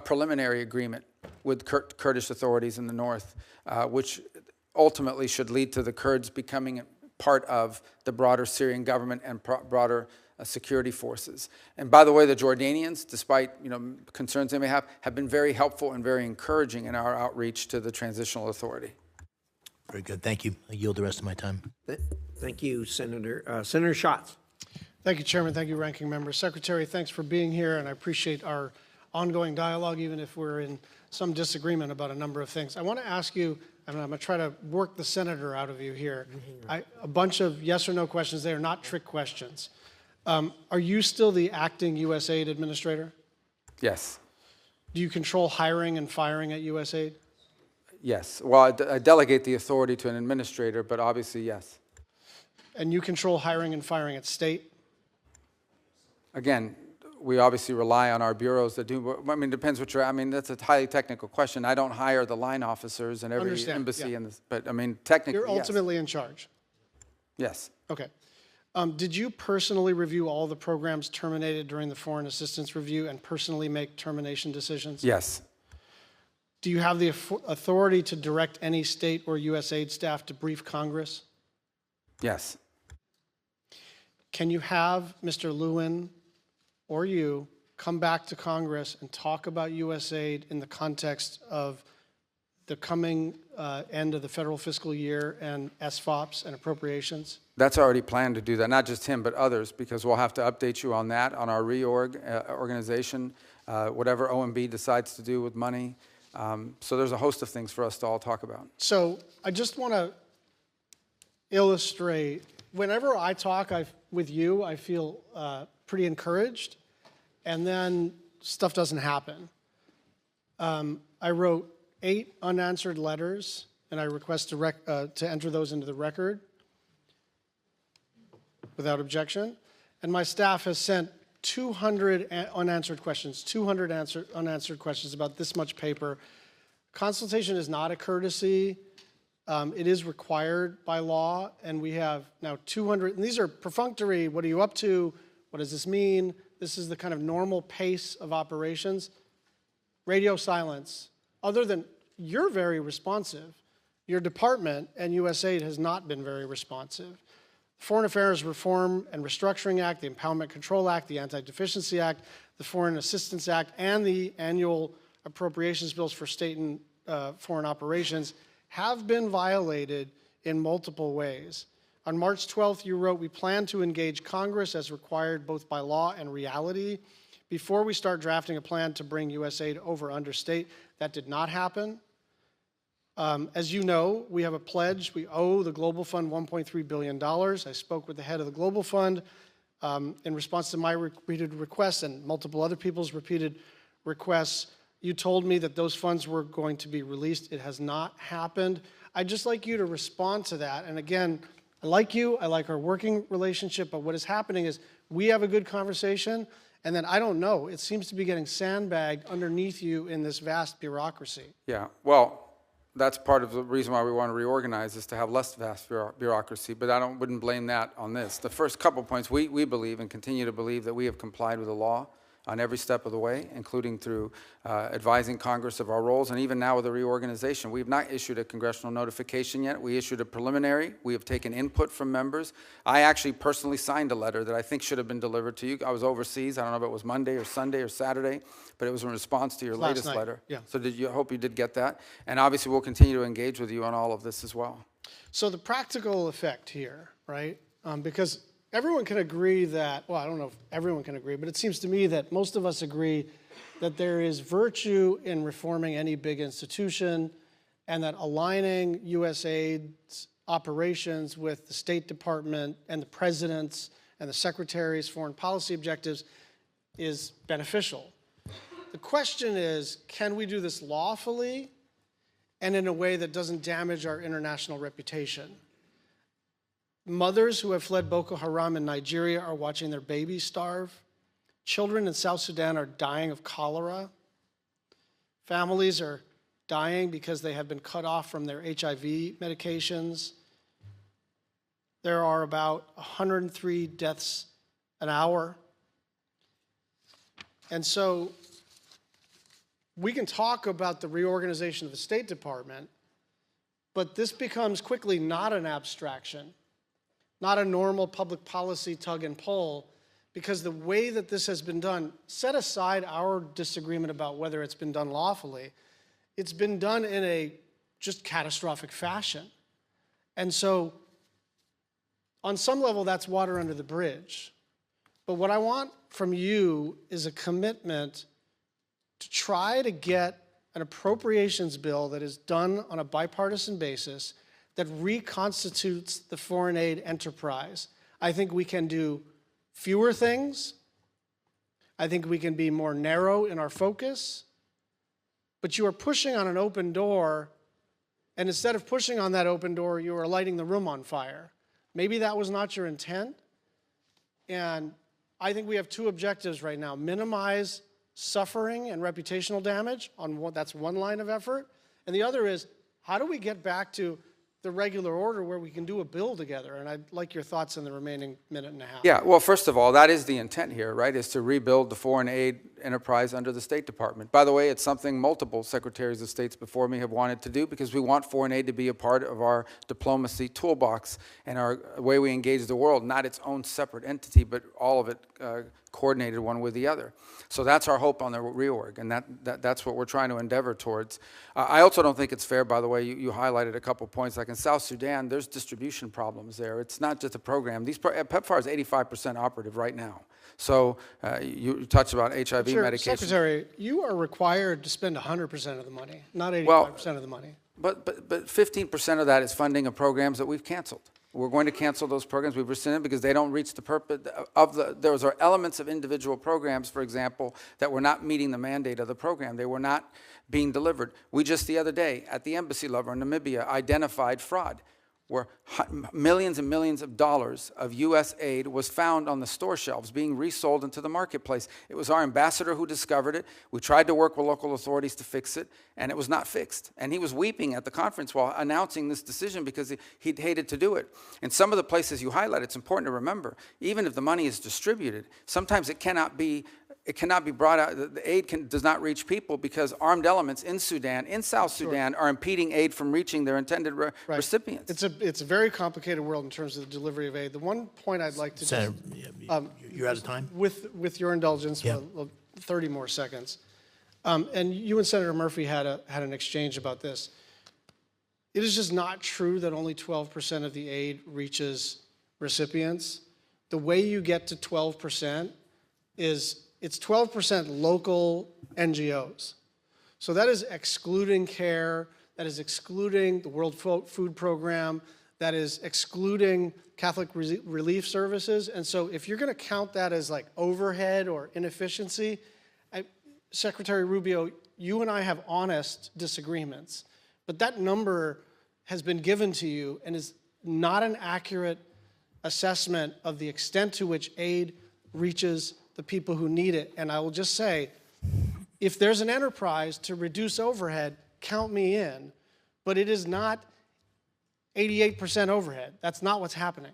preliminary agreement with Kurdish authorities in the north, which ultimately should lead to the Kurds becoming part of the broader Syrian government and broader security forces. And by the way, the Jordanians, despite concerns they may have been very helpful and very encouraging in our outreach to the Transitional Authority. Very good. Thank you. I yield the rest of my time. Thank you, Senator. Senator Schatz. Thank you, Chairman. Thank you, Ranking Member. Secretary, thanks for being here, and I appreciate our ongoing dialogue, even if we're in some disagreement about a number of things. I want to ask you, and I'm going to try to work the senator out of you here. A bunch of yes or no questions. They are not trick questions. Are you still the acting USAID administrator? Yes. Do you control hiring and firing at USAID? Yes. Well, I delegate the authority to an administrator, but obviously, yes. And you control hiring and firing at state? Again, we obviously rely on our bureaus that do. I mean, it depends what you're. I mean, that's a highly technical question. I don't hire the line officers in every embassy, yeah. But I mean, technically, you're ultimately in charge. Yes. Okay. Did you personally review all the programs terminated during the foreign assistance review and personally make termination decisions? Yes. Do you have the authority to direct any state or USAID staff to brief Congress? Yes. Can you have Mr. Lewin or you come back to Congress and talk about USAID in the context of the coming end of the federal fiscal year and SFOPs and appropriations? That's already planned to do that, not just him, but others, because we'll have to update you on that, on our reorganization, whatever OMB decides to do with money. So there's a host of things for us to all talk about. So I just want to illustrate, whenever I talk with you, I feel pretty encouraged, and then stuff doesn't happen. I wrote 8 unanswered letters, and I request to enter those into the record without objection. And my staff has sent 200 unanswered questions, 200 unanswered questions about this much paper. Consultation is not a courtesy. It is required by law, and we have now 200, and these are perfunctory, what are you up to, What does this mean? This is the kind of normal pace of operations. Radio silence. Other than you're very responsive, your department and USAID has not been very responsive. The Foreign Affairs Reform and Restructuring Act, the Empowerment Control Act, the Anti-Deficiency Act, the Foreign Assistance Act, and the annual appropriations bills for state and foreign operations have been violated in multiple ways. On March 12th, you wrote, "We plan to engage Congress as required both by law and reality before we start drafting a plan to bring USAID over understate." That did not happen. As you know, we have a pledge. We owe the Global Fund $1.3 billion. I spoke with the head of the Global Fund in response to my repeated requests and multiple other people's repeated requests. You told me that those funds were going to be released. It has not happened. I'd just like you to respond to that. And again, I like you, I like our working relationship, but what is happening is we have a good conversation, and then I don't know, it seems to be getting sandbagged underneath you in this vast bureaucracy. Yeah, well, that's part of the reason why we want to reorganize, is to have less vast bureaucracy, but I wouldn't blame that on this. The first couple points, we believe and continue to believe that we have complied with the law on every step of the way, including through advising Congress of our roles, and even now with the reorganization. We have not issued a congressional notification yet. We issued a preliminary. We have taken input from members. I actually personally signed a letter that I think should have been delivered to you. I was overseas. I don't know if it was Monday or Sunday or Saturday, but it was in response to your latest letter. Yeah. So I hope you did get that. And obviously we'll continue to engage with you on all of this as well. So the practical effect here, right, because everyone can agree that, well, I don't know if everyone can agree, but it seems to me that most of us agree that there is virtue in reforming any big institution, and that aligning USAID's operations with the State Department and the President's and the Secretary's foreign policy objectives is beneficial. The question is, can we do this lawfully and in a way that doesn't damage our international reputation? Mothers who have fled Boko Haram in Nigeria are watching their babies starve. Children in South Sudan are dying of cholera. Families are dying because they have been cut off from their HIV medications. There are about 103 deaths an hour. And so we can talk about the reorganization of the State Department, but this becomes quickly not an abstraction, not a normal public policy tug and pull, because the way that this has been done, set aside our disagreement about whether it's been done lawfully, it's been done in a just catastrophic fashion. And so on some level, that's water under the bridge. But what I want from you is a commitment to try to get an appropriations bill that is done on a bipartisan basis that reconstitutes the foreign aid enterprise. I think we can do fewer things. I think we can be more narrow in our focus. But you are pushing on an open door, and instead of pushing on that open door, you are lighting the room on fire. Maybe that was not your intent. And I think we have two objectives right now: minimize suffering and reputational damage that's one line of effort. And the other is, how do we get back to the regular order where we can do a bill together? And I'd like your thoughts in the remaining minute and a half. Yeah, well, first of all, that is the intent here, right, is to rebuild the foreign aid enterprise under the State Department. By the way, it's something multiple secretaries of states before me have wanted to do, because we want foreign aid to be a part of our diplomacy toolbox and our way we engage the world, not its own separate entity, but all of it coordinated one with the other. So that's our hope on the reorg, and that's what we're trying to endeavor towards. I also don't think it's fair, by the way, you highlighted a couple points, like in South Sudan, there's distribution problems there. It's not just a program. PEPFAR is 85% operative right now. So you touched about HIV medication. Secretary, you are required to spend 100% of the money, not 85% of the money. But 15% of that is funding of programs that we've canceled. We're going to cancel those programs. We've rescinded because they don't reach the purpose of those are elements of individual programs, for example, that were not meeting the mandate of the program. They were not being delivered. We just the other day at the embassy level in Namibia identified fraud. where millions and millions of dollars of U.S. aid was found on the store shelves being resold into the marketplace. It was our ambassador who discovered it. We tried to work with local authorities to fix it, and it was not fixed. And he was weeping at the conference while announcing this decision because he'd hated to do it. And some of the places you highlight, it's important to remember, even if the money is distributed, sometimes it cannot be brought out, the aid does not reach people because armed elements in Sudan, in South Sudan, are impeding aid from reaching their intended recipients. It's a very complicated world in terms of the delivery of aid. The one point I'd like to Senator, you're out of time? with your indulgence, Yeah. 30 more seconds. And you and Senator Murphy had an exchange about this. It is just not true that only 12% of the aid reaches recipients. The way you get to 12% is it's 12% local NGOs. So that is excluding CARE, that is excluding the World Food Program, that is excluding Catholic Relief Services. And so if you're going to count that as like overhead or inefficiency, Secretary Rubio, you and I have honest disagreements, but that number has been given to you and is not an accurate assessment of the extent to which aid reaches the people who need it. And I will just say, if there's an enterprise to reduce overhead, count me in, but it is not 88% overhead. That's not what's happening.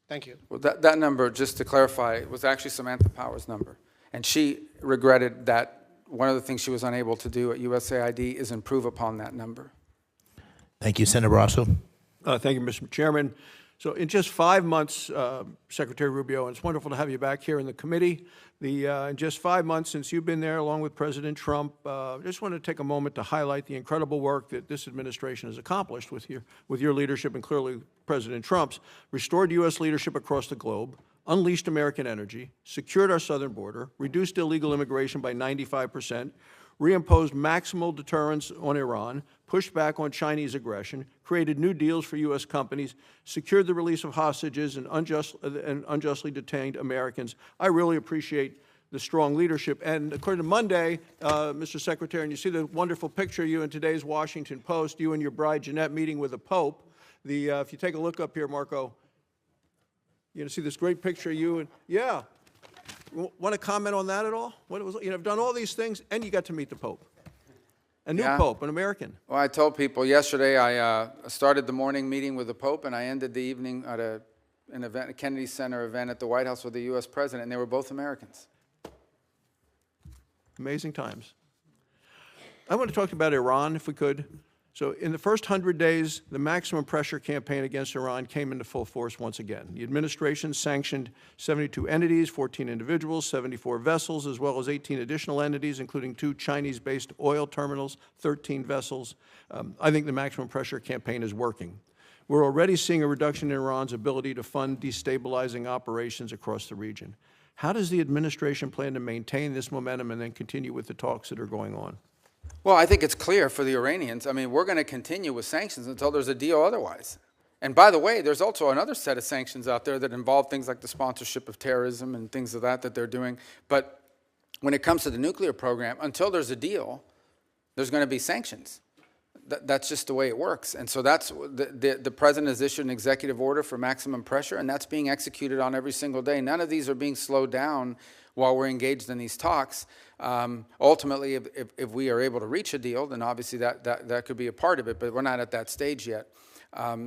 Thank you. Well, that number, just to clarify, was actually Samantha Power's number. And she regretted that one of the things she was unable to do at USAID is improve upon that number. Thank you. Senator Barrasso. Thank you, Mr. Chairman. So in just 5 months, Secretary Rubio, and it's wonderful to have you back here in the committee. In just 5 months since you've been there, along with President Trump, I just want to take a moment to highlight the incredible work that this administration has accomplished with your leadership and clearly President Trump's, restored U.S. leadership across the globe, unleashed American energy, secured our southern border, reduced illegal immigration by 95%, reimposed maximal deterrence on Iran, pushed back on Chinese aggression, created new deals for U.S. companies, secured the release of hostages and unjustly detained Americans. I really appreciate the strong leadership. And according to Monday, Mr. Secretary, and you see the wonderful picture of you in today's Washington Post, you and your bride Jeanette meeting with the Pope. If you take a look up here, Marco, you're going to see this great picture of you. And yeah. Want to comment on that at all? What it was, I've done all these things, and you got to meet the Pope. A new Pope, an American. Well, I told people yesterday I started the morning meeting with the Pope, and I ended the evening at an event, a Kennedy Center event at the White House with the U.S. President, and they were both Americans. Amazing times. I want to talk about Iran, if we could. So in the first 100 days, the maximum pressure campaign against Iran came into full force once again. The administration sanctioned 72 entities, 14 individuals, 74 vessels, as well as 18 additional entities, including 2 Chinese-based oil terminals, 13 vessels. I think the maximum pressure campaign is working. We're already seeing a reduction in Iran's ability to fund destabilizing operations across the region. How does the administration plan to maintain this momentum and then continue with the talks that are going on? Well, I think it's clear for the Iranians. I mean, we're going to continue with sanctions until there's a deal otherwise. And by the way, there's also another set of sanctions out there that involve things like the sponsorship of terrorism and things of that they're doing. But when it comes to the nuclear program, until there's a deal, there's going to be sanctions. That's just the way it works. And so that's the president has issued an executive order for maximum pressure, and that's being executed on every single day. None of these are being slowed down while we're engaged in these talks. Ultimately, if we are able to reach a deal, then obviously that could be a part of it, but we're not at that stage yet.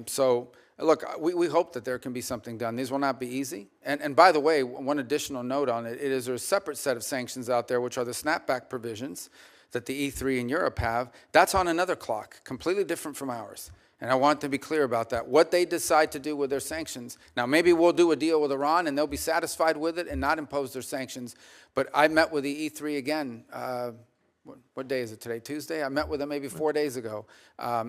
So look, we hope that there can be something done. These will not be easy. And by the way, one additional note on it is there's a separate set of sanctions out there, which are the snapback provisions that the E3 in Europe have. That's on another clock, completely different from ours. And I want to be clear about that. What they decide to do with their sanctions. Now, maybe we'll do a deal with Iran and they'll be satisfied with it and not impose their sanctions. But I met with the E3 again. What day is it today? Tuesday? I met with them maybe 4 days ago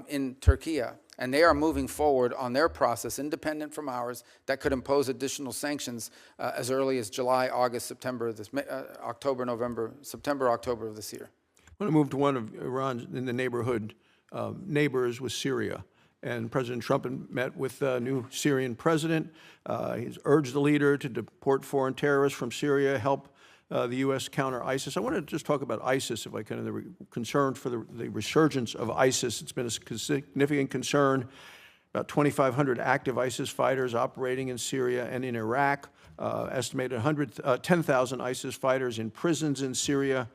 in Turkey. And they are moving forward on their process, independent from ours, that could impose additional sanctions as early as July, August, September, October, November, September, October of this year. I want to move to one of Iran's in the neighborhood neighbors with Syria. And President Trump met with the new Syrian president. He's urged the leader to deport foreign terrorists from Syria, help the U.S. counter ISIS. I want to just talk about ISIS, if I can, and the concern for the resurgence of ISIS. It's been a significant concern. about 2,500 active ISIS fighters operating in Syria and in Iraq, estimated 10,000 ISIS fighters in prisons in Syria.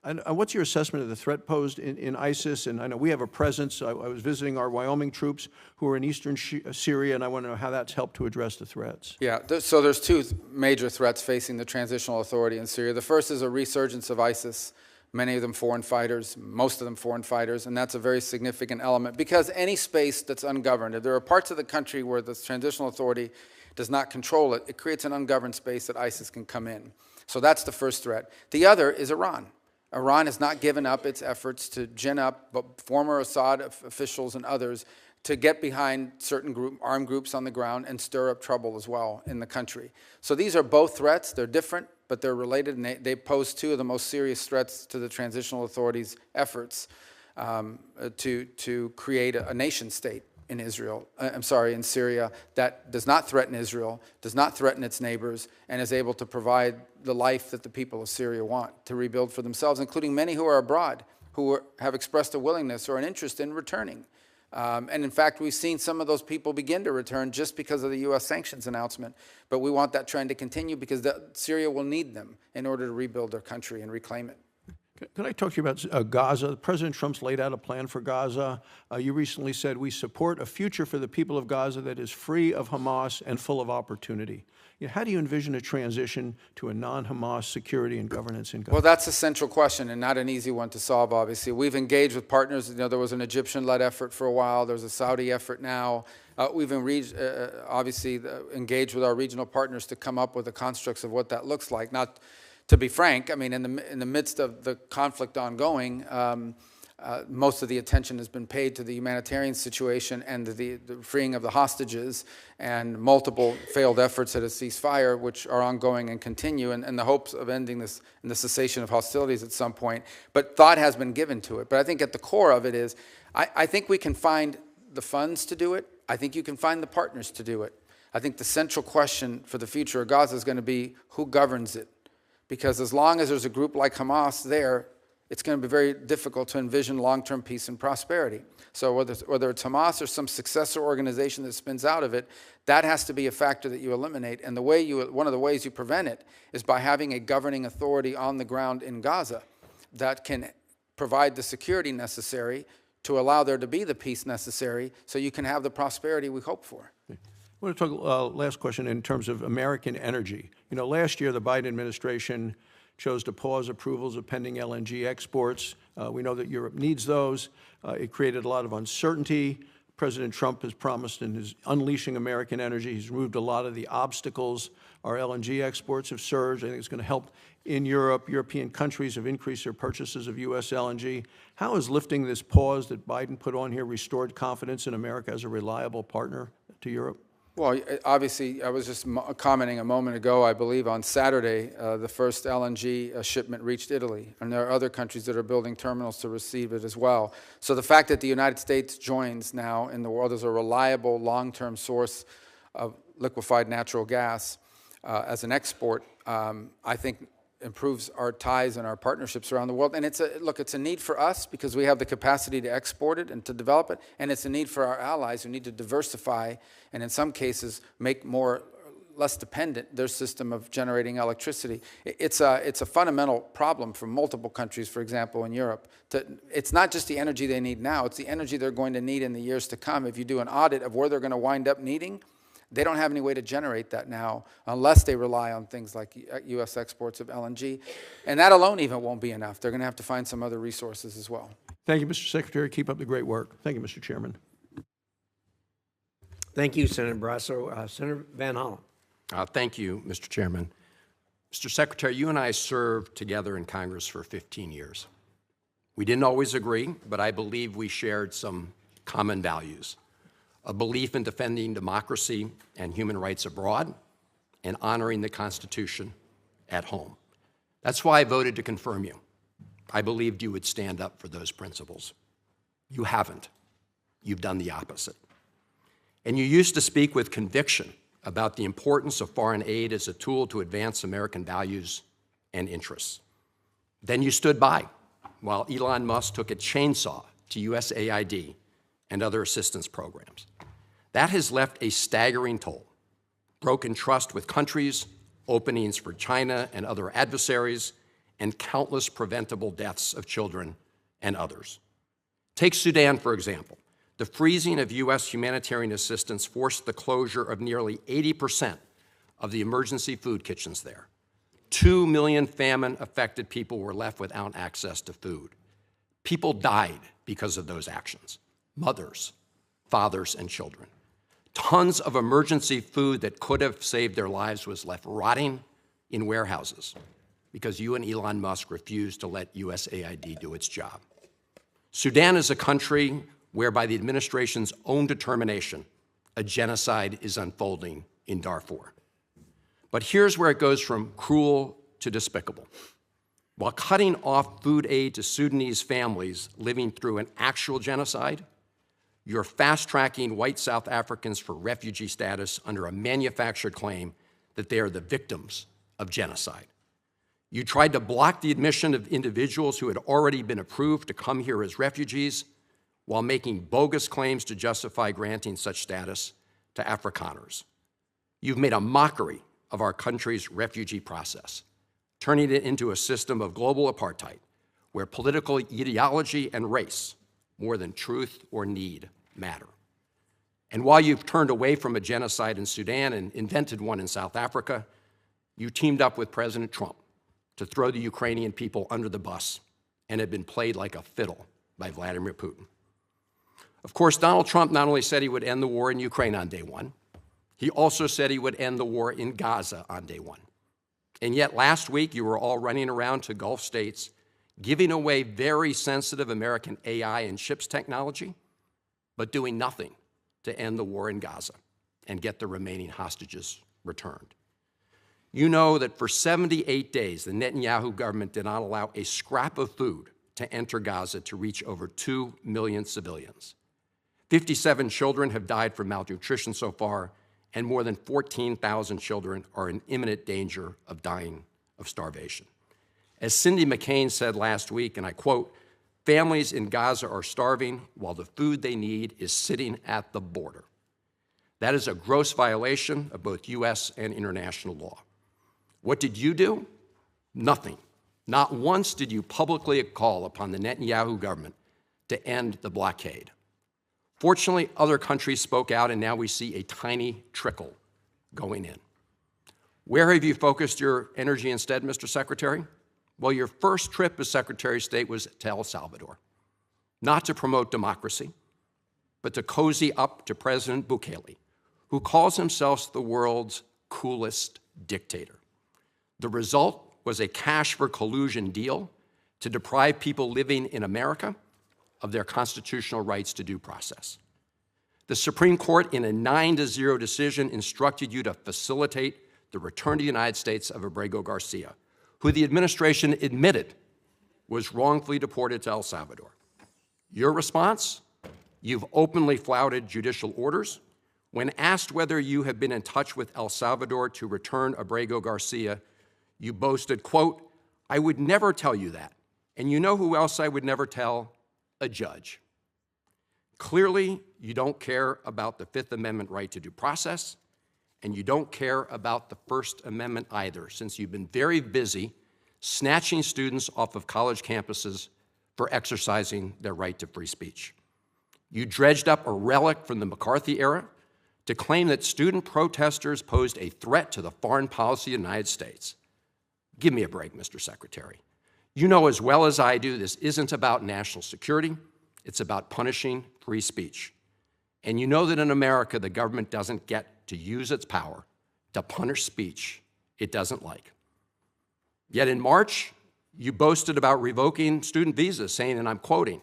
And what's your assessment of the threat posed in ISIS? And I know we have a presence. I was visiting our Wyoming troops who are in eastern Syria, and I want to know how that's helped to address the threats. Yeah, so there's two major threats facing the Transitional Authority in Syria. The first is a resurgence of ISIS, many of them foreign fighters, most of them foreign fighters, and that's a very significant element because any space that's ungoverned, if there are parts of the country where the Transitional Authority does not control it, it creates an ungoverned space that ISIS can come in. So that's the first threat. The other is Iran. Iran has not given up its efforts to gin up former Assad officials and others to get behind certain armed groups on the ground and stir up trouble as well in the country. So these are both threats. They're different, but they're related, and they pose two of the most serious threats to the Transitional Authority's efforts to create a nation state in in Syria that does not threaten Israel, does not threaten its neighbors, and is able to provide the life that the people of Syria want to rebuild for themselves, including many who are abroad, who have expressed a willingness or an interest in returning. And in fact, we've seen some of those people begin to return just because of the U.S. sanctions announcement. But we want that trend to continue because Syria will need them in order to rebuild their country and reclaim it. Can I talk to you about Gaza? President Trump's laid out a plan for Gaza. You recently said, we support a future for the people of Gaza that is free of Hamas and full of opportunity. How do you envision a transition to a non-Hamas security and governance in Gaza? Well, that's a central question and not an easy one to solve, obviously. We've engaged with partners. There was an Egyptian-led effort for a while. There's a Saudi effort now. We've obviously engaged with our regional partners to come up with the constructs of what that looks like. Not to be frank, I mean, in the midst of the conflict ongoing, most of the attention has been paid to the humanitarian situation and the freeing of the hostages and multiple failed efforts at a ceasefire, which are ongoing and continue, and the hopes of ending this and the cessation of hostilities at some point. But thought has been given to it. But I think at the core of it is, I think we can find the funds to do it. I think you can find the partners to do it. I think the central question for the future of Gaza is going to be who governs it. Because as long as there's a group like Hamas there, it's going to be very difficult to envision long-term peace and prosperity. So whether it's Hamas or some successor organization that spins out of it, that has to be a factor that you eliminate. And one of the ways you prevent it is by having a governing authority on the ground in Gaza that can provide the security necessary to allow there to be the peace necessary so you can have the prosperity we hope for. I want to talk, last question, in terms of American energy. Last year the Biden administration chose to pause approvals of pending LNG exports. We know that Europe needs those. It created a lot of uncertainty. President Trump has promised in his unleashing American energy, he's removed a lot of the obstacles. Our LNG exports have surged. I think it's going to help in Europe. European countries have increased their purchases of U.S. LNG. How has lifting this pause that Biden put on here restored confidence in America as a reliable partner to Europe? Well, obviously, I was just commenting a moment ago, I believe on Saturday, the first LNG shipment reached Italy. And there are other countries that are building terminals to receive it as well. So the fact that the United States joins now in the world as a reliable long-term source of liquefied natural gas as an export, I think improves our ties and our partnerships around the world. And it's a need for us because we have the capacity to export it and to develop it, and it's a need for our allies who need to diversify and in some cases make less dependent their system of generating electricity. It's a fundamental problem for multiple countries, for example, in Europe. It's not just the energy they need now, it's the energy they're going to need in the years to come. If you do an audit of where they're going to wind up needing, they don't have any way to generate that now unless they rely on things like U.S. exports of LNG. And that alone even won't be enough. They're going to have to find some other resources as well. Thank you, Mr. Secretary. Keep up the great work. Thank you, Mr. Chairman. Thank you, Senator Barrasso. Senator Van Hollen. Thank you, Mr. Chairman. Mr. Secretary, you and I served together in Congress for 15 years. We didn't always agree, but I believe we shared some common values. A belief in defending democracy and human rights abroad, and honoring the Constitution at home. That's why I voted to confirm you. I believed you would stand up for those principles. You haven't. You've done the opposite. And you used to speak with conviction about the importance of foreign aid as a tool to advance American values and interests. Then you stood by while Elon Musk took a chainsaw to USAID and other assistance programs. That has left a staggering toll. Broken trust with countries, openings for China and other adversaries, and countless preventable deaths of children and others. Take Sudan, for example. The freezing of U.S. humanitarian assistance forced the closure of nearly 80% of the emergency food kitchens there. 2 million famine-affected people were left without access to food. People died because of those actions. Mothers, fathers, and children. Tons of emergency food that could have saved their lives was left rotting in warehouses because you and Elon Musk refused to let USAID do its job. Sudan is a country where, by the administration's own determination, a genocide is unfolding in Darfur. But here's where it goes from cruel to despicable. While cutting off food aid to Sudanese families living through an actual genocide, you're fast-tracking white South Africans for refugee status under a manufactured claim that they are the victims of genocide. You tried to block the admission of individuals who had already been approved to come here as refugees while making bogus claims to justify granting such status to Afrikaners. You've made a mockery of our country's refugee process, turning it into a system of global apartheid where political ideology and race, more than truth or need, matter. And while you've turned away from a genocide in Sudan and invented one in South Africa, you teamed up with President Trump to throw the Ukrainian people under the bus and have been played like a fiddle by Vladimir Putin. Of course, Donald Trump not only said he would end the war in Ukraine on day one, he also said he would end the war in Gaza on day one. And yet last week, you were all running around to Gulf states, giving away very sensitive American AI and chips technology, but doing nothing to end the war in Gaza and get the remaining hostages returned. You know that for 78 days, the Netanyahu government did not allow a scrap of food to enter Gaza to reach over 2 million civilians. 57 children have died from malnutrition so far, and more than 14,000 children are in imminent danger of dying of starvation. As Cindy McCain said last week, and I quote, "Families in Gaza are starving while the food they need is sitting at the border." That is a gross violation of both U.S. and international law. What did you do? Nothing. Not once did you publicly call upon the Netanyahu government to end the blockade. Fortunately, other countries spoke out, and now we see a tiny trickle going in. Where have you focused your energy instead, Mr. Secretary? Well, your first trip as Secretary of State was to El Salvador, not to promote democracy, but to cozy up to President Bukele, who calls himself the world's coolest dictator. The result was a cash for collusion deal to deprive people living in America of their constitutional rights to due process. The Supreme Court, in a 9-0 decision, instructed you to facilitate the return to the United States of Abrego Garcia, who the administration admitted was wrongfully deported to El Salvador. Your response? You've openly flouted judicial orders. When asked whether you have been in touch with El Salvador to return Abrego Garcia, you boasted, quote, "I would never tell you that. And you know who else I would never tell? A judge." Clearly, you don't care about the Fifth Amendment right to due process, and you don't care about the First Amendment either, since you've been very busy snatching students off of college campuses for exercising their right to free speech. You dredged up a relic from the McCarthy era to claim that student protesters posed a threat to the foreign policy of the United States. Give me a break, Mr. Secretary. You know as well as I do this isn't about national security, it's about punishing free speech. And you know that in America, the government doesn't get to use its power to punish speech it doesn't like. Yet in March, you boasted about revoking student visas, saying, and I'm quoting,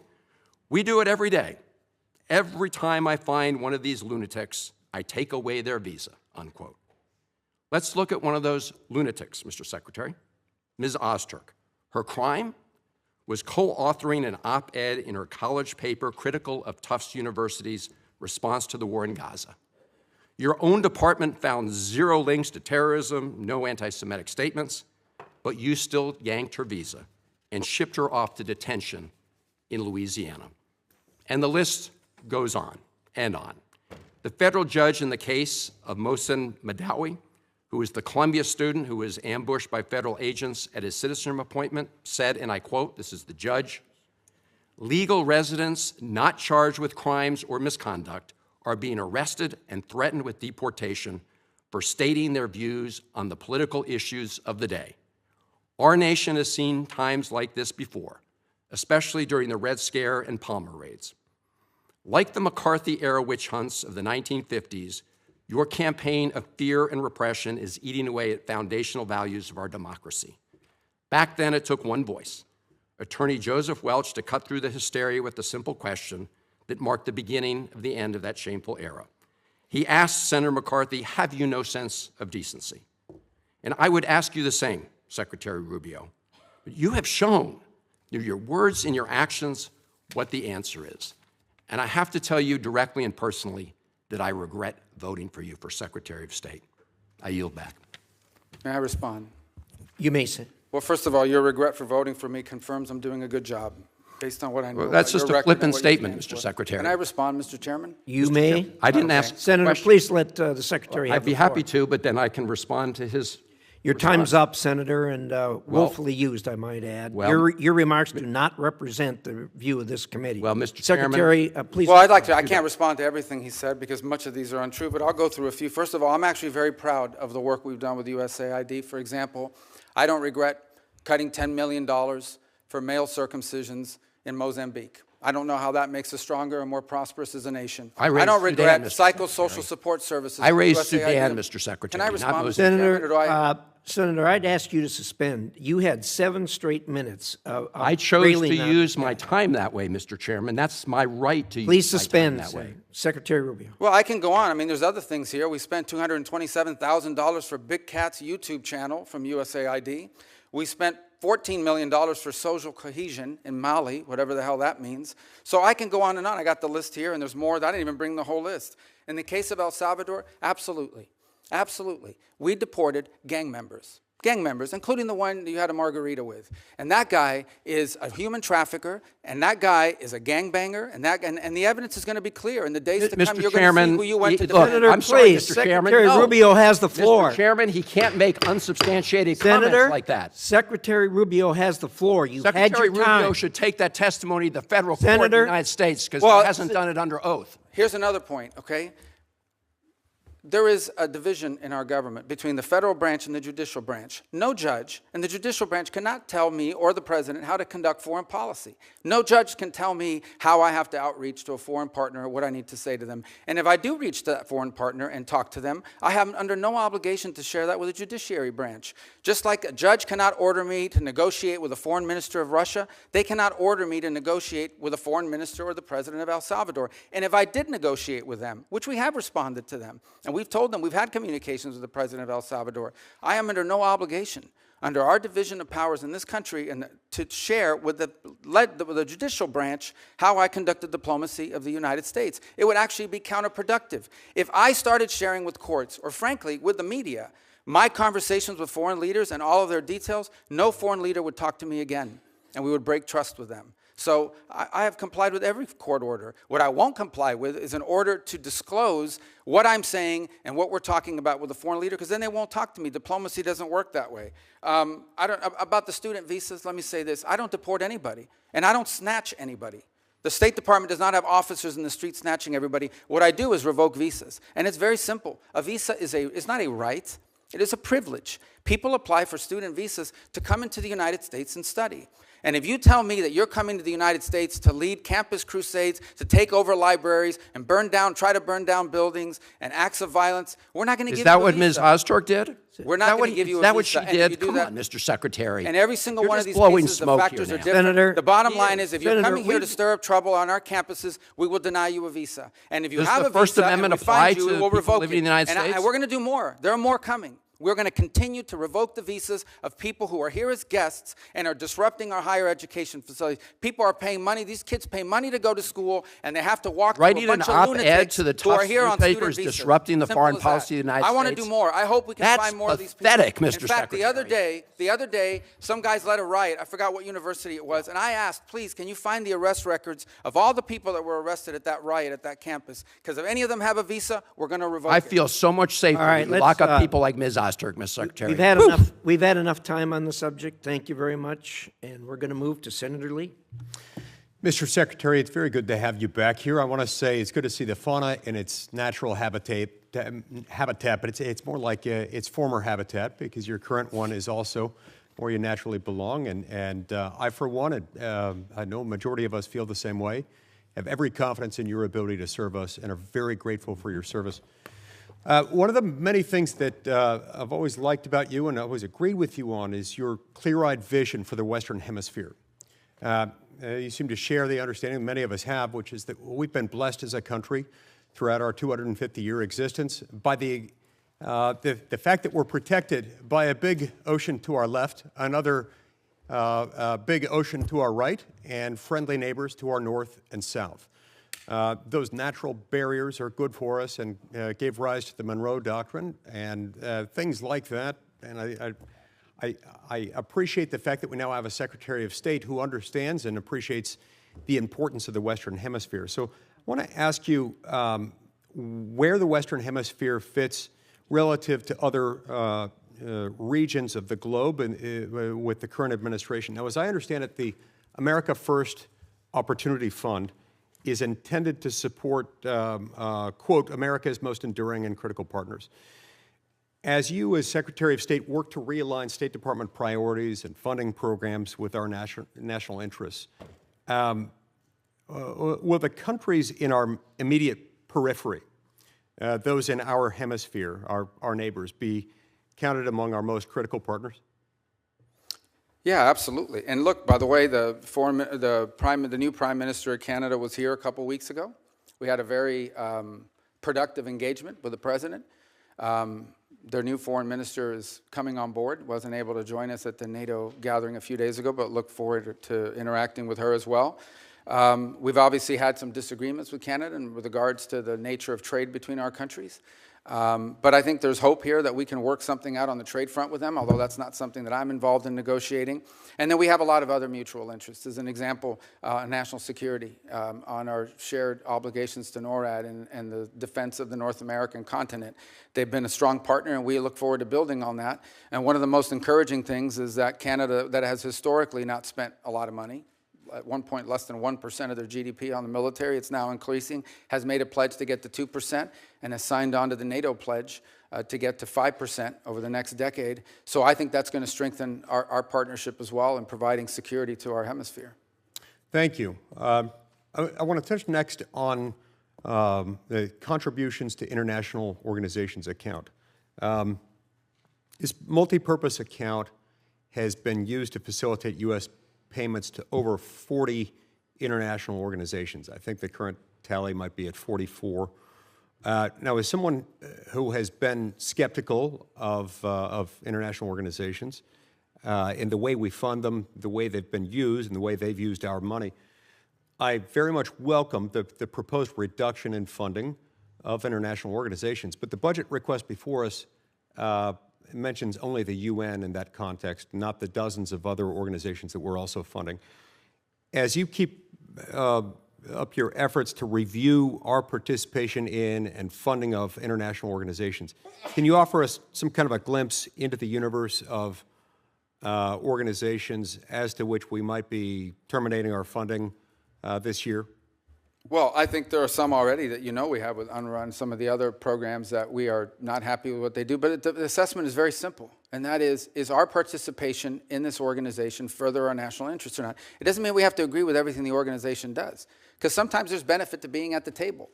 "We do it every day. Every time I find one of these lunatics, I take away their visa," unquote. Let's look at one of those lunatics, Mr. Secretary, Ms. Ozturk. Her crime was co-authoring an op-ed in her college paper critical of Tufts University's response to the war in Gaza. Your own department found 0 links to terrorism, no anti-Semitic statements, but you still yanked her visa and shipped her off to detention in Louisiana. And the list goes on and on. The federal judge in the case of Mohsen Madawi, who was the Columbia student who was ambushed by federal agents at his citizenship appointment, said, and I quote, this is the judge, "Legal residents not charged with crimes or misconduct are being arrested and threatened with deportation for stating their views on the political issues of the day. Our nation has seen times like this before, especially during the Red Scare and Palmer raids. Like the McCarthy-era witch hunts of the 1950s, your campaign of fear and repression is eating away at foundational values of our democracy. Back then, it took one voice, Attorney Joseph Welch, to cut through the hysteria with the simple question that marked the beginning of the end of that shameful era. He asked Senator McCarthy, have you no sense of decency? And I would ask you the same, Secretary Rubio. But you have shown through your words and your actions what the answer is. And I have to tell you directly and personally that I regret voting for you for Secretary of State. I yield back. May I respond? You may say. Well, first of all, your regret for voting for me confirms I'm doing a good job based on what I know. Well, that's about just your a record flippant and what you statement, stand Mr. for. Secretary. Can I respond, Mr. Chairman? You may. I didn't ask Senator, question. please let the Secretary have I'd be the floor. happy to, but then I can respond to his Your time's up, Senator, and willfully used, I might add. Your remarks do not represent the view of this committee. Well, Mr. Secretary, please. Well, I'd like to. I can't respond to everything he said because much of these are untrue, but I'll go through a few. First of all, I'm actually very proud of the work we've done with USAID. For example, I don't regret cutting $10 million for male circumcisions in Mozambique. I don't know how that makes us stronger and more prosperous as a nation. I don't regret psychosocial support services. I raised USAID. Sudan, Mr. Secretary. Can I respond, Mr. Senator, Chairman, or do I? Senator, I'd ask you to suspend. You had 7 straight minutes of I chose really to not- use my time that way, Mr. Chairman. That's my right to Please use suspend my time that way. Secretary Rubio. Well, I can go on. I mean, there's other things here. We spent $227,000 for Big Cat's YouTube channel from USAID. We spent $14 million for social cohesion in Mali, whatever the hell that means. So I can go on and on. I got the list here, and there's more. I didn't even bring the whole list. In the case of El Salvador, absolutely. Absolutely. We deported gang members, including the one you had a margarita with. And that guy is a human trafficker, and that guy is a gangbanger, and the evidence is going to be clear. In the days to come, you're going to see who you went to defend. Senator, I'm sorry, please, Mr. Chairman. Secretary No. Rubio has the floor. Mr. Chairman, he can't make unsubstantiated Senator, comments like that. Secretary Rubio has the floor. You had Secretary your time. Rubio should take that testimony to the federal court in Senator, the United States because well, he hasn't done it under oath. Here's another point, okay? There is a division in our government between the federal branch and the judicial branch. No judge in the judicial branch cannot tell me or the president how to conduct foreign policy. No judge can tell me how I have to outreach to a foreign partner or what I need to say to them. And if I do reach to that foreign partner and talk to them, I am under no obligation to share that with the judiciary branch. Just like a judge cannot order me to negotiate with a foreign minister of Russia, they cannot order me to negotiate with a foreign minister or the president of El Salvador. And if I did negotiate with them, which we have responded to them, and we've told them, we've had communications with the president of El Salvador, I am under no obligation, under our division of powers in this country, and to share with the judicial branch how I conducted diplomacy of the United States. It would actually be counterproductive. If I started sharing with courts, or frankly, with the media, my conversations with foreign leaders and all of their details, no foreign leader would talk to me again, and we would break trust with them. So I have complied with every court order. What I won't comply with is an order to disclose what I'm saying and what we're talking about with a foreign leader, because then they won't talk to me. Diplomacy doesn't work that way. About the student visas, let me say this. I don't deport anybody, and I don't snatch anybody. The State Department does not have officers in the street snatching everybody. What I do is revoke visas, and it's very simple. A visa is not a right. It is a privilege. People apply for student visas to come into the United States and study. And if you tell me that you're coming to the United States to lead campus crusades, to take over libraries and try to burn down buildings and acts of violence, we're not going to give you a visa. Is that what Ms. Ostork did? We're not going to give you a visa. Is that what she did? Come that, on, Mr. Secretary. And every single one of these blowing cases, the smoke factors here are now. different. Senator, the bottom line is, if you're Senator, coming here to stir up trouble on our campuses, we will deny you a visa. And if you Does have the a First visa Amendment and we find apply you, to we'll people revoke living it. in the United States? And we're going to do more. There are more coming. We're going to continue to revoke the visas of people who are here as guests and are disrupting our higher education facilities. People are paying money. These kids pay money to go to school, and they have to walk through a Writing an bunch of op-ed lunatics to the who are tough here on student newspapers visas. disrupting the Simple foreign as policy of the that. United I want to States. do more. I hope we can That's find more of these people. pathetic, Mr. In fact, the other Secretary. day, some guys led a riot. I forgot what university it was, and I asked, please, can you find the arrest records of all the people that were arrested at that riot at that campus? Because if any of them have a visa, we're going to revoke it. I feel so much safer All right, when you let's, lock up people like Ms. Osterg, Mr. Secretary. We've had enough time on the subject. Thank you very much. And we're going to move to Senator Lee. Mr. Secretary, it's very good to have you back here. I want to say it's good to see the fauna in its natural habitat, but it's more like its former habitat, because your current one is also where you naturally belong. And I, for one, I know a majority of us feel the same way, have every confidence in your ability to serve us, and are very grateful for your service. One of the many things that I've always liked about you and I always agreed with you on is your clear-eyed vision for the Western Hemisphere. You seem to share the understanding many of us have, which is that we've been blessed as a country throughout our 250-year existence by the fact that we're protected by a big ocean to our left, another big ocean to our right, and friendly neighbors to our north and south. Those natural barriers are good for us and gave rise to the Monroe Doctrine and things like that. And I appreciate the fact that we now have a Secretary of State who understands and appreciates the importance of the Western Hemisphere. So I want to ask you where the Western Hemisphere fits relative to other regions of the globe and, with the current administration. Now, as I understand it, the America First Opportunity Fund is intended to support, quote, America's most enduring and critical partners. As you, as Secretary of State, work to realign State Department priorities and funding programs with our national interests, will the countries in our immediate periphery, those in our hemisphere, our neighbors, be counted among our most critical partners? Yeah, absolutely. And look, by the way, the new Prime Minister of Canada was here a couple weeks ago. We had a very productive engagement with the President. Their new Foreign Minister is coming on board, wasn't able to join us at the NATO gathering a few days ago, but look forward to interacting with her as well. We've obviously had some disagreements with Canada in regards to the nature of trade between our countries. But I think there's hope here that we can work something out on the trade front with them, although that's not something that I'm involved in negotiating. And then we have a lot of other mutual interests. As an example, national security on our shared obligations to NORAD and the defense of the North American continent. They've been a strong partner, and we look forward to building on that. And one of the most encouraging things is that Canada, that has historically not spent a lot of money, at one point less than 1% of their GDP on the military, it's now increasing, has made a pledge to get to 2%, and has signed on to the NATO pledge to get to 5% over the next decade. So I think that's going to strengthen our partnership as well in providing security to our hemisphere. Thank you. I want to touch next on the contributions to international organizations account. This multi-purpose account has been used to facilitate U.S. payments to over 40 international organizations. I think the current tally might be at 44. Now, as someone who has been skeptical of international organizations in the way we fund them, the way they've been used, and the way they've used our money, I very much welcome the proposed reduction in funding of international organizations. But the budget request before us mentions only the UN in that context, not the dozens of other organizations that we're also funding. As you keep up your efforts to review our participation in and funding of international organizations, can you offer us some kind of a glimpse into the universe of organizations as to which we might be terminating our funding this year? Well, I think there are some already that we have with UNRWA and some of the other programs that we are not happy with what they do. But the assessment is very simple, and that is our participation in this organization further our national interests or not? It doesn't mean we have to agree with everything the organization does, because sometimes there's benefit to being at the table.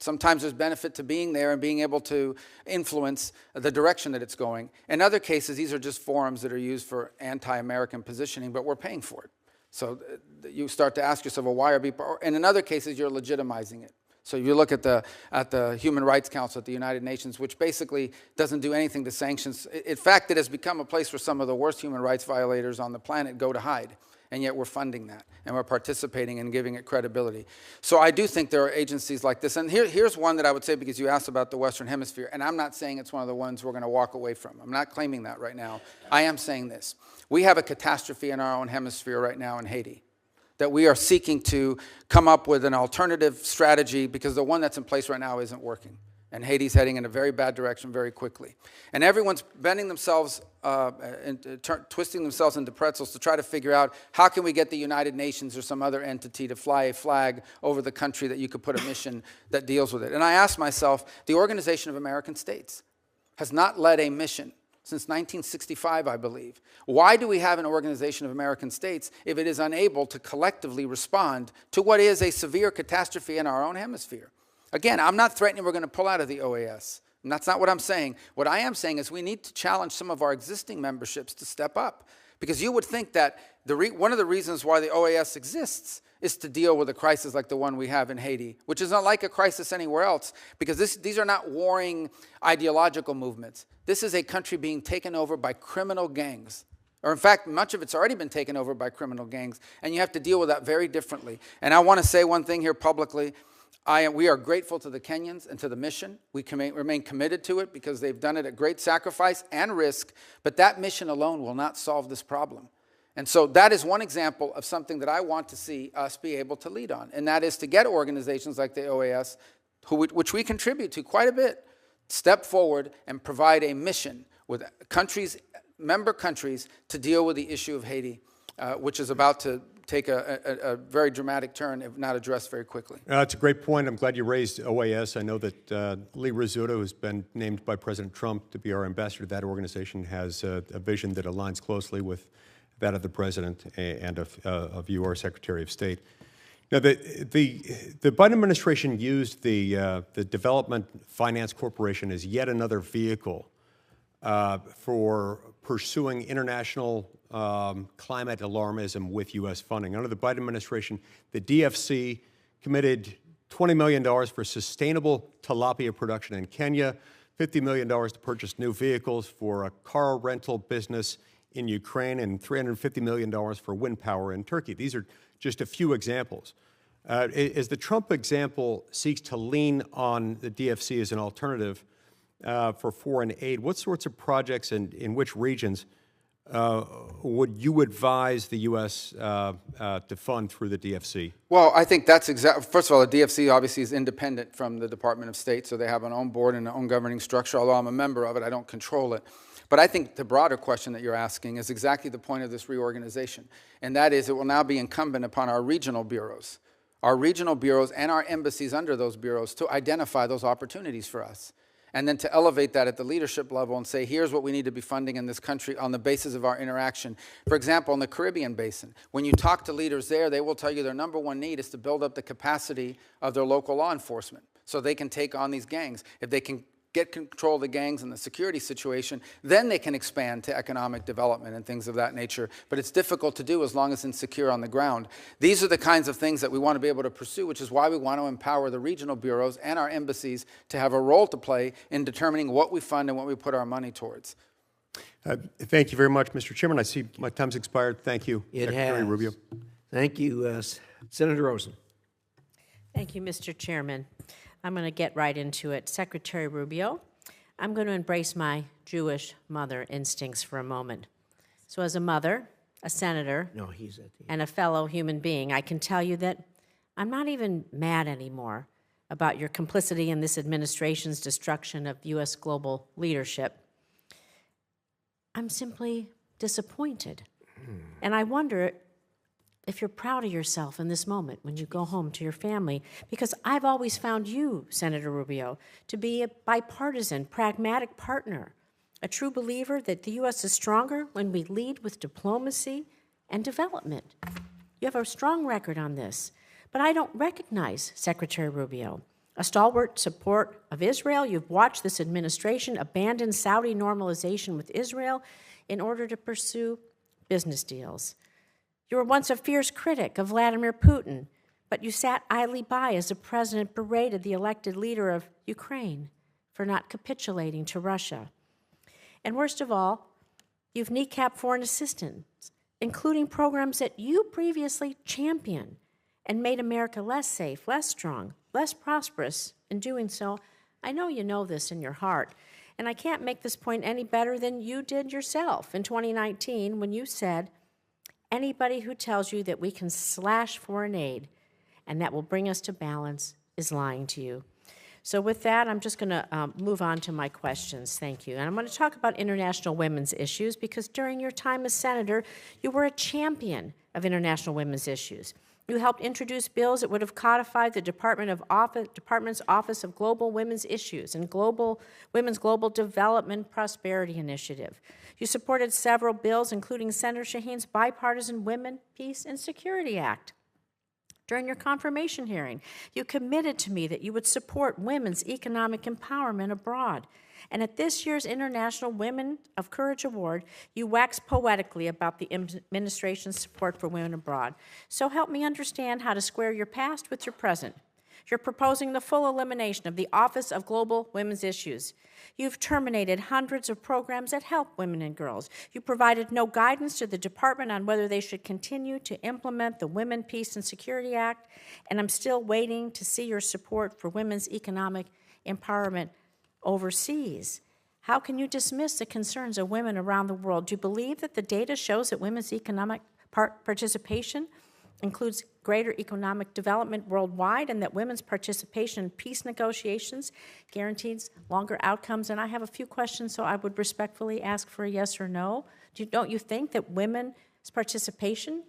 Sometimes there's benefit to being there and being able to influence the direction that it's going. In other cases, these are just forums that are used for anti-American positioning, but we're paying for it. So you start to ask yourself, well, why are people, and in other cases, you're legitimizing it. So you look at the Human Rights Council at the United Nations, which basically doesn't do anything to sanctions. In fact, it has become a place where some of the worst human rights violators on the planet go to hide. And yet we're funding that, and we're participating and giving it credibility. So I do think there are agencies like this. And here's one that I would say, because you asked about the Western Hemisphere, and I'm not saying it's one of the ones we're going to walk away from. I'm not claiming that right now. I am saying this. We have a catastrophe in our own hemisphere right now in Haiti, that we are seeking to come up with an alternative strategy because the one that's in place right now isn't working. And Haiti's heading in a very bad direction very quickly. And everyone's bending themselves, twisting themselves into pretzels to try to figure out how can we get the United Nations or some other entity to fly a flag over the country that you could put a mission that deals with it. And I asked myself, the Organization of American States has not led a mission since 1965, I believe. Why do we have an Organization of American States if it is unable to collectively respond to what is a severe catastrophe in our own hemisphere? Again, I'm not threatening we're going to pull out of the OAS. And that's not what I'm saying. What I am saying is we need to challenge some of our existing memberships to step up. Because you would think that one of the reasons why the OAS exists is to deal with a crisis like the one we have in Haiti, which is not like a crisis anywhere else, because these are not warring ideological movements. This is a country being taken over by criminal gangs. Or in fact, much of it's already been taken over by criminal gangs, and you have to deal with that very differently. And I want to say one thing here publicly. We are grateful to the Kenyans and to the mission. We remain committed to it because they've done it at great sacrifice and risk, but that mission alone will not solve this problem. And so that is one example of something that I want to see us be able to lead on, and that is to get organizations like the OAS, which we contribute to quite a bit, step forward and provide a mission with member countries to deal with the issue of Haiti, which is about to take a very dramatic turn if not addressed very quickly. That's a great point. I'm glad you raised OAS. I know that Lee Rizzuto, who's been named by President Trump to be our ambassador to that organization, has a vision that aligns closely with that of the President and of you, our Secretary of State. Now, the Biden administration used the Development Finance Corporation as yet another vehicle for pursuing international climate alarmism with U.S. funding. Under the Biden administration, the DFC committed $20 million for sustainable tilapia production in Kenya, $50 million to purchase new vehicles for a car rental business in Ukraine, and $350 million for wind power in Turkey. These are just a few examples. As the Trump example seeks to lean on the DFC as an alternative for foreign aid, what sorts of projects and in which regions would you advise the U.S. to fund through the DFC? Well, I think that's first of all, the DFC obviously is independent from the Department of State, so they have an own board and an own governing structure. Although I'm a member of it, I don't control it. But I think the broader question that you're asking is exactly the point of this reorganization, and that is it will now be incumbent upon our regional bureaus and our embassies under those bureaus to identify those opportunities for us. And then to elevate that at the leadership level and say, here's what we need to be funding in this country on the basis of our interaction. For example, in the Caribbean basin, when you talk to leaders there, they will tell you their number one need is to build up the capacity of their local law enforcement so they can take on these gangs. If they can get control of the gangs and the security situation, then they can expand to economic development and things of that nature. But it's difficult to do as long as it's insecure on the ground. These are the kinds of things that we want to be able to pursue, which is why we want to empower the regional bureaus and our embassies to have a role to play in determining what we fund and what we put our money towards. Thank you very much, Mr. Chairman. I see my time's expired. Thank you, Secretary Rubio. Thank you, Senator Rosen. Thank you, Mr. Chairman. I'm going to get right into it. Secretary Rubio, I'm going to embrace my Jewish mother instincts for a moment. So as a mother, a senator, and a fellow human being, I can tell you that I'm not even mad anymore about your complicity in this administration's destruction of U.S. global leadership. I'm simply disappointed. And I wonder if you're proud of yourself in this moment when you go home to your family, because I've always found you, Senator Rubio, to be a bipartisan, pragmatic partner, a true believer that the U.S. is stronger when we lead with diplomacy and development. You have a strong record on this, but I don't recognize Secretary Rubio. A stalwart support of Israel, you've watched this administration abandon Saudi normalization with Israel in order to pursue business deals. You were once a fierce critic of Vladimir Putin, but you sat idly by as the president berated the elected leader of Ukraine for not capitulating to Russia. And worst of all, you've kneecapped foreign assistance, including programs that you previously championed and made America less safe, less strong, less prosperous in doing so. I know you know this in your heart, and I can't make this point any better than you did yourself in 2019 when you said, anybody who tells you that we can slash foreign aid and that will bring us to balance is lying to you. So with that, I'm just going to move on to my questions. Thank you. And I'm going to talk about international women's issues because during your time as senator, you were a champion of international women's issues. You helped introduce bills that would have codified the Department's Office of Global Women's Issues and Women's Global Development Prosperity Initiative. You supported several bills, including Senator Shaheen's bipartisan Women, Peace, and Security Act. During your confirmation hearing, you committed to me that you would support women's economic empowerment abroad. And at this year's International Women of Courage Award, you waxed poetically about the administration's support for women abroad. So help me understand how to square your past with your present. You're proposing the full elimination of the Office of Global Women's Issues. You've terminated hundreds of programs that help women and girls. You provided no guidance to the department on whether they should continue to implement the Women, Peace, and Security Act, and I'm still waiting to see your support for women's economic empowerment overseas. How can you dismiss the concerns of women around the world? Do you believe that the data shows that women's economic participation includes greater economic development worldwide and that women's participation in peace negotiations guarantees longer outcomes? And I have a few questions, so I would respectfully ask for a yes or no. Don't you think that women's participation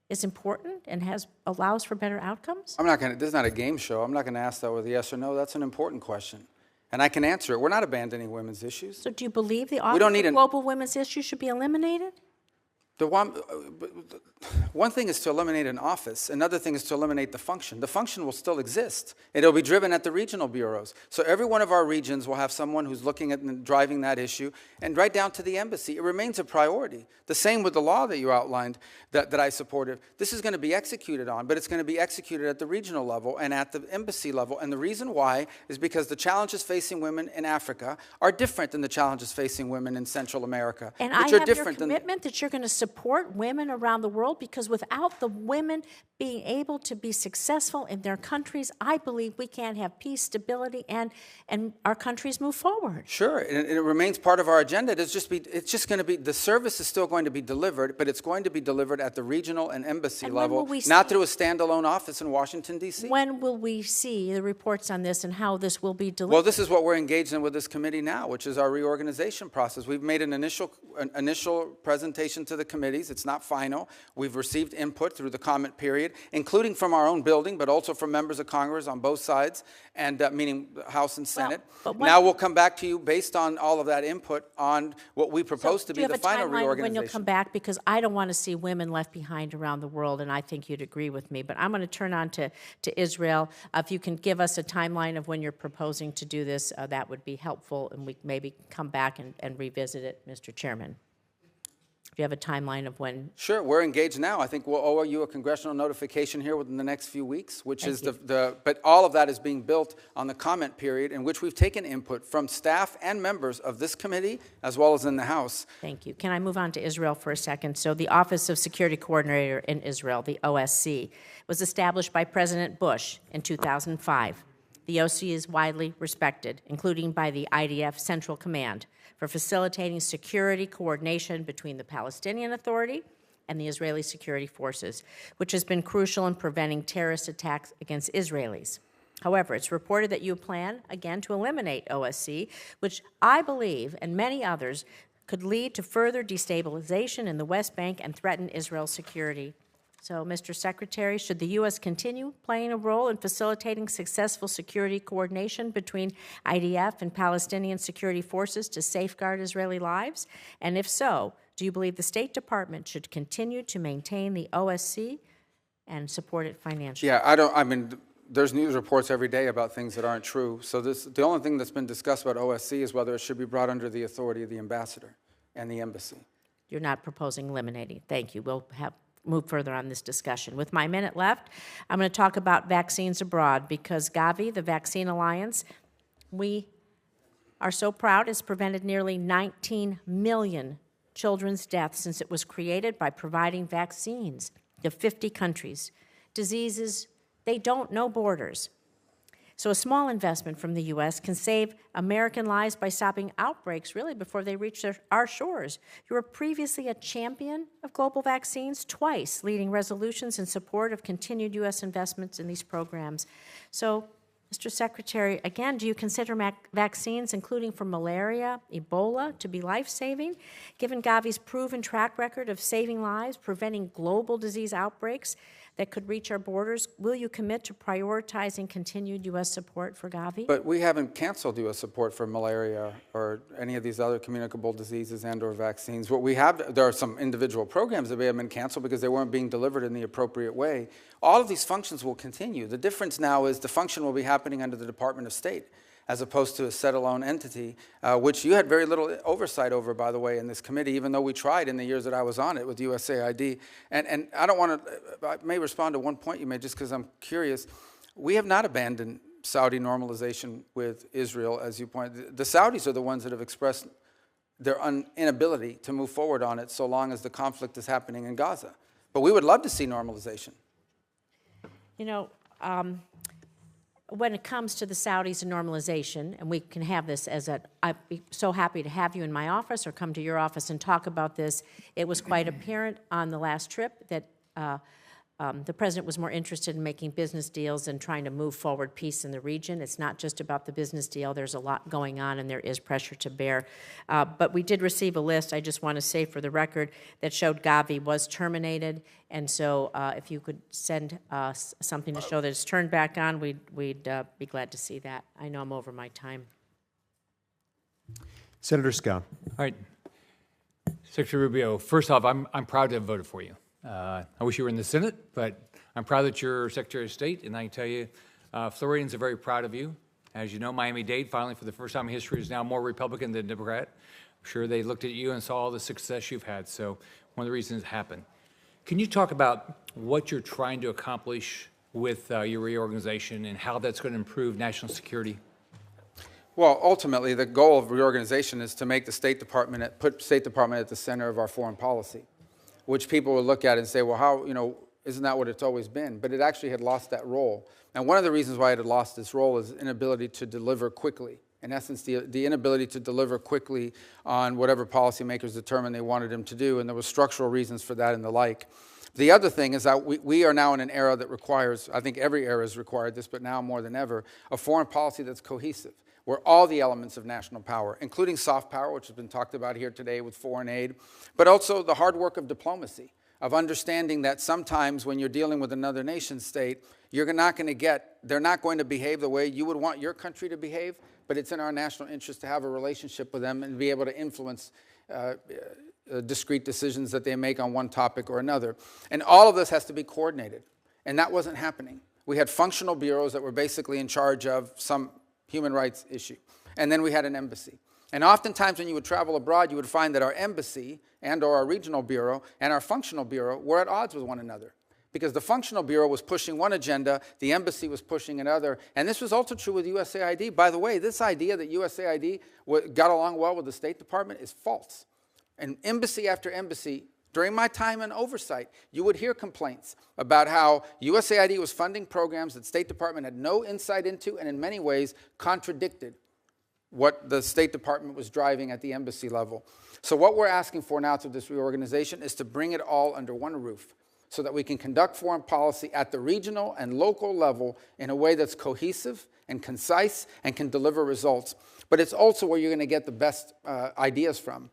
is important and allows for better outcomes? This is not a game show. I'm not going to ask that with a yes or no. That's an important question. And I can answer it. We're not abandoning women's issues. So do you believe the Office of Global Women's Issues should be eliminated? One thing is to eliminate an office. Another thing is to eliminate the function. The function will still exist. It'll be driven at the regional bureaus. So every one of our regions will have someone who's looking at and driving that issue, and right down to the embassy. It remains a priority. The same with the law that you outlined that I supported. This is going to be executed on, but it's going to be executed at the regional level and at the embassy level. And the reason why is because the challenges facing women in Africa are different than the challenges facing women in Central America, and which I are have different your commitment that you're going to support women around the world, because without the women being able to be successful in their countries, I believe we can't have peace, stability, and our countries move forward. Sure, and it remains part of our agenda. It's just going to be, the service is still going to be delivered, but it's going to be delivered at the regional and embassy level, not through a standalone office in Washington, D.C. When will we see the reports on this and how this will be delivered? Well, this is what we're engaged in with this committee now, which is our reorganization process. We've made an initial presentation to the committees. It's not final. We've received input through the comment period, including from our own building, but also from members of Congress on both sides, and meaning the House and Senate. Now we'll come back to you based on all of that input on what we propose to be the final reorganization. Do you have a timeline when you'll come back? Because I don't want to see women left behind around the world, and I think you'd agree with me. But I'm going to turn on to Israel. If you can give us a timeline of when you're proposing to do this, that would be helpful, and we maybe come back and revisit it, Mr. Chairman. Do you have a timeline of when? Sure, we're engaged now. I think we'll owe you a congressional notification here within the next few weeks, which is but all of that is being built on the comment period in which we've taken input from staff and members of this committee as well as in the House. Thank you. Can I move on to Israel for a second? So the Office of Security Coordinator in Israel, the OSC, was established by President Bush in 2005. The OSC is widely respected, including by the IDF Central Command, for facilitating security coordination between the Palestinian Authority and the Israeli security forces, which has been crucial in preventing terrorist attacks against Israelis. However, it's reported that you plan, again, to eliminate OSC, which I believe, and many others, could lead to further destabilization in the West Bank and threaten Israel's security. So, Mr. Secretary, should the U.S. continue playing a role in facilitating successful security coordination between IDF and Palestinian security forces to safeguard Israeli lives? And if so, do you believe the State Department should continue to maintain the OSC and support it financially? Yeah, there's news reports every day about things that aren't true. So the only thing that's been discussed about OSC is whether it should be brought under the authority of the ambassador and the embassy. You're not proposing eliminating. Thank you. We'll have move further on this discussion. With my minute left, I'm going to talk about vaccines abroad because Gavi, the Vaccine Alliance, we are so proud, has prevented nearly 19 million children's deaths since it was created by providing vaccines to 50 countries. Diseases, they don't know borders. So a small investment from the U.S. can save American lives by stopping outbreaks really before they reach our shores. You were previously a champion of global vaccines, twice leading resolutions in support of continued U.S. investments in these programs. So, Mr. Secretary, again, do you consider vaccines, including for malaria, Ebola, to be life-saving? Given Gavi's proven track record of saving lives, preventing global disease outbreaks that could reach our borders, will you commit to prioritizing continued U.S. support for Gavi? But we haven't canceled U.S. support for malaria or any of these other communicable diseases and or vaccines. What we have, there are some individual programs that may have been canceled because they weren't being delivered in the appropriate way. All of these functions will continue. The difference now is the function will be happening under the Department of State as opposed to a set-alone entity, which you had very little oversight over, by the way, in this committee, even though we tried in the years that I was on it with USAID. And I don't want to, I may respond to one point you made just because I'm curious. We have not abandoned Saudi normalization with Israel, as you pointed. The Saudis are the ones that have expressed their inability to move forward on it so long as the conflict is happening in Gaza. But we would love to see normalization. You know, when it comes to the Saudis and normalization, and we can have this as I'd be so happy to have you in my office or come to your office and talk about this. It was quite apparent on the last trip that the president was more interested in making business deals and trying to move forward peace in the region. It's not just about the business deal. There's a lot going on, and there is pressure to bear. But we did receive a list, I just want to say for the record, that showed Gavi was terminated. And so if you could send us something to show that it's turned back on, we'd be glad to see that. I know I'm over my time. Senator Ska. All right. Secretary Rubio, first off, I'm proud to have voted for you. I wish you were in the Senate, but I'm proud that you're Secretary of State, and I can tell you, Floridians are very proud of you. As you know, Miami-Dade finally, for the first time in history, is now more Republican than Democrat. I'm sure they looked at you and saw all the success you've had, so one of the reasons it happened. Can you talk about what you're trying to accomplish with your reorganization and how that's going to improve national security? Well, ultimately, the goal of reorganization is to make the State Department, put State Department at the center of our foreign policy, which people will look at and say, well, how, isn't that what it's always been? But it actually had lost that role. And one of the reasons why it had lost this role is inability to deliver quickly. In essence, the inability to deliver quickly on whatever policymakers determined they wanted him to do, and there were structural reasons for that and the like. The other thing is that we are now in an era that requires, I think every era has required this, but now more than ever, a foreign policy that's cohesive, where all the elements of national power, including soft power, which has been talked about here today with foreign aid, but also the hard work of diplomacy, of understanding that sometimes when you're dealing with another nation state, they're not going to behave the way you would want your country to behave, but it's in our national interest to have a relationship with them and be able to influence discrete decisions that they make on one topic or another. And all of this has to be coordinated, and that wasn't happening. We had functional bureaus that were basically in charge of some human rights issue, and then we had an embassy. And oftentimes when you would travel abroad, you would find that our embassy and or our regional bureau and our functional bureau were at odds with one another, because the functional bureau was pushing one agenda, the embassy was pushing another, and this was also true with USAID. By the way, this idea that USAID got along well with the State Department is false. And embassy after embassy, during my time in oversight, you would hear complaints about how USAID was funding programs that State Department had no insight into and in many ways contradicted what the State Department was driving at the embassy level. So what we're asking for now through this reorganization is to bring it all under one roof so that we can conduct foreign policy at the regional and local level in a way that's cohesive and concise and can deliver results. But it's also where you're going to get the best ideas from.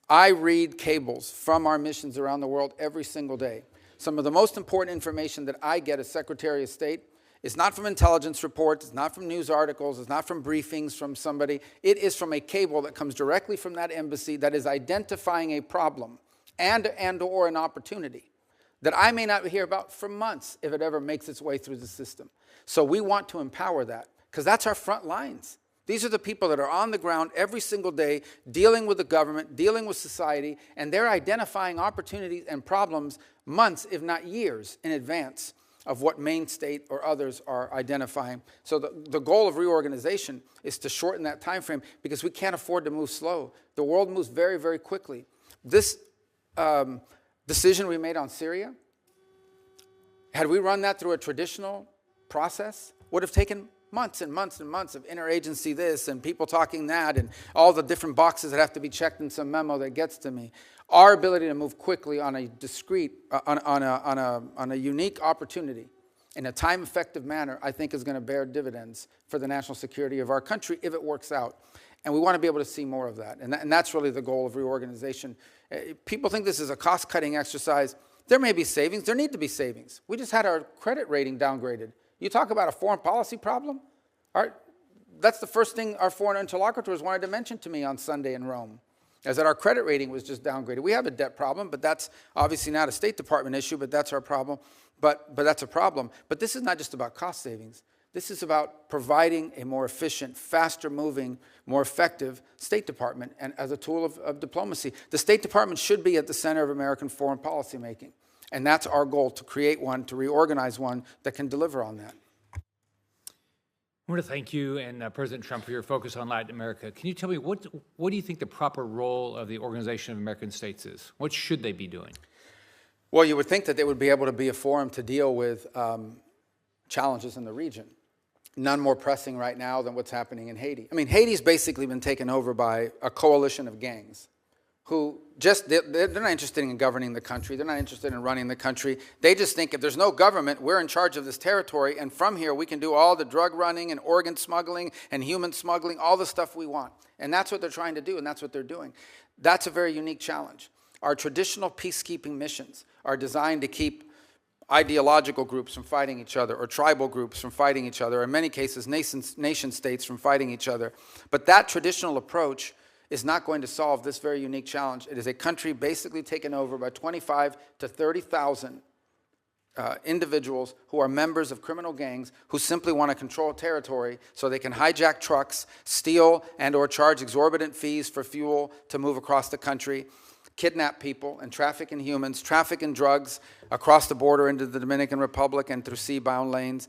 I read cables from our missions around the world every single day. Some of the most important information that I get as Secretary of State is not from intelligence reports, it's not from news articles, it's not from briefings from somebody. It is from a cable that comes directly from that embassy that is identifying a problem and or an opportunity that I may not hear about for months if it ever makes its way through the system. So we want to empower that, because that's our front lines. These are the people that are on the ground every single day, dealing with the government, dealing with society, and they're identifying opportunities and problems months, if not years, in advance of what Maine State or others are identifying. So the goal of reorganization is to shorten that time frame because we can't afford to move slow. The world moves very, very quickly. This decision we made on Syria, had we run that through a traditional process, would have taken months and months and months of interagency this and people talking that and all the different boxes that have to be checked in some memo that gets to me. Our ability to move quickly on a discrete, on a unique opportunity in a time-effective manner, I think is going to bear dividends for the national security of our country if it works out. And we want to be able to see more of that. And that's really the goal of reorganization. People think this is a cost-cutting exercise. There may be savings. There need to be savings. We just had our credit rating downgraded. You talk about a foreign policy problem? That's the first thing our foreign interlocutors wanted to mention to me on Sunday in Rome, is that our credit rating was just downgraded. We have a debt problem, but that's obviously not a State Department issue, but that's our problem. But that's a problem. But this is not just about cost savings. This is about providing a more efficient, faster-moving, more effective State Department and as a tool of diplomacy. The State Department should be at the center of American foreign policy making. And that's our goal, to create one, to reorganize one that can deliver on that. I want to thank you and President Trump for your focus on Latin America. Can you tell me what do you think the proper role of the Organization of American States is? What should they be doing? Well, you would think that they would be able to be a forum to deal with challenges in the region. None more pressing right now than what's happening in Haiti. I mean, Haiti's basically been taken over by a coalition of gangs who they're not interested in governing the country. They're not interested in running the country. They just think if there's no government, we're in charge of this territory, and from here we can do all the drug running and organ smuggling and human smuggling, all the stuff we want. And that's what they're trying to do, and that's what they're doing. That's a very unique challenge. Our traditional peacekeeping missions are designed to keep ideological groups from fighting each other, or tribal groups from fighting each other, or in many cases nation states from fighting each other. But that traditional approach is not going to solve this very unique challenge. It is a country basically taken over by 25 to 30,000 individuals who are members of criminal gangs who simply want to control territory so they can hijack trucks, steal and or charge exorbitant fees for fuel to move across the country, kidnap people and traffic in humans, traffic in drugs across the border into the Dominican Republic and through sea-bound lanes.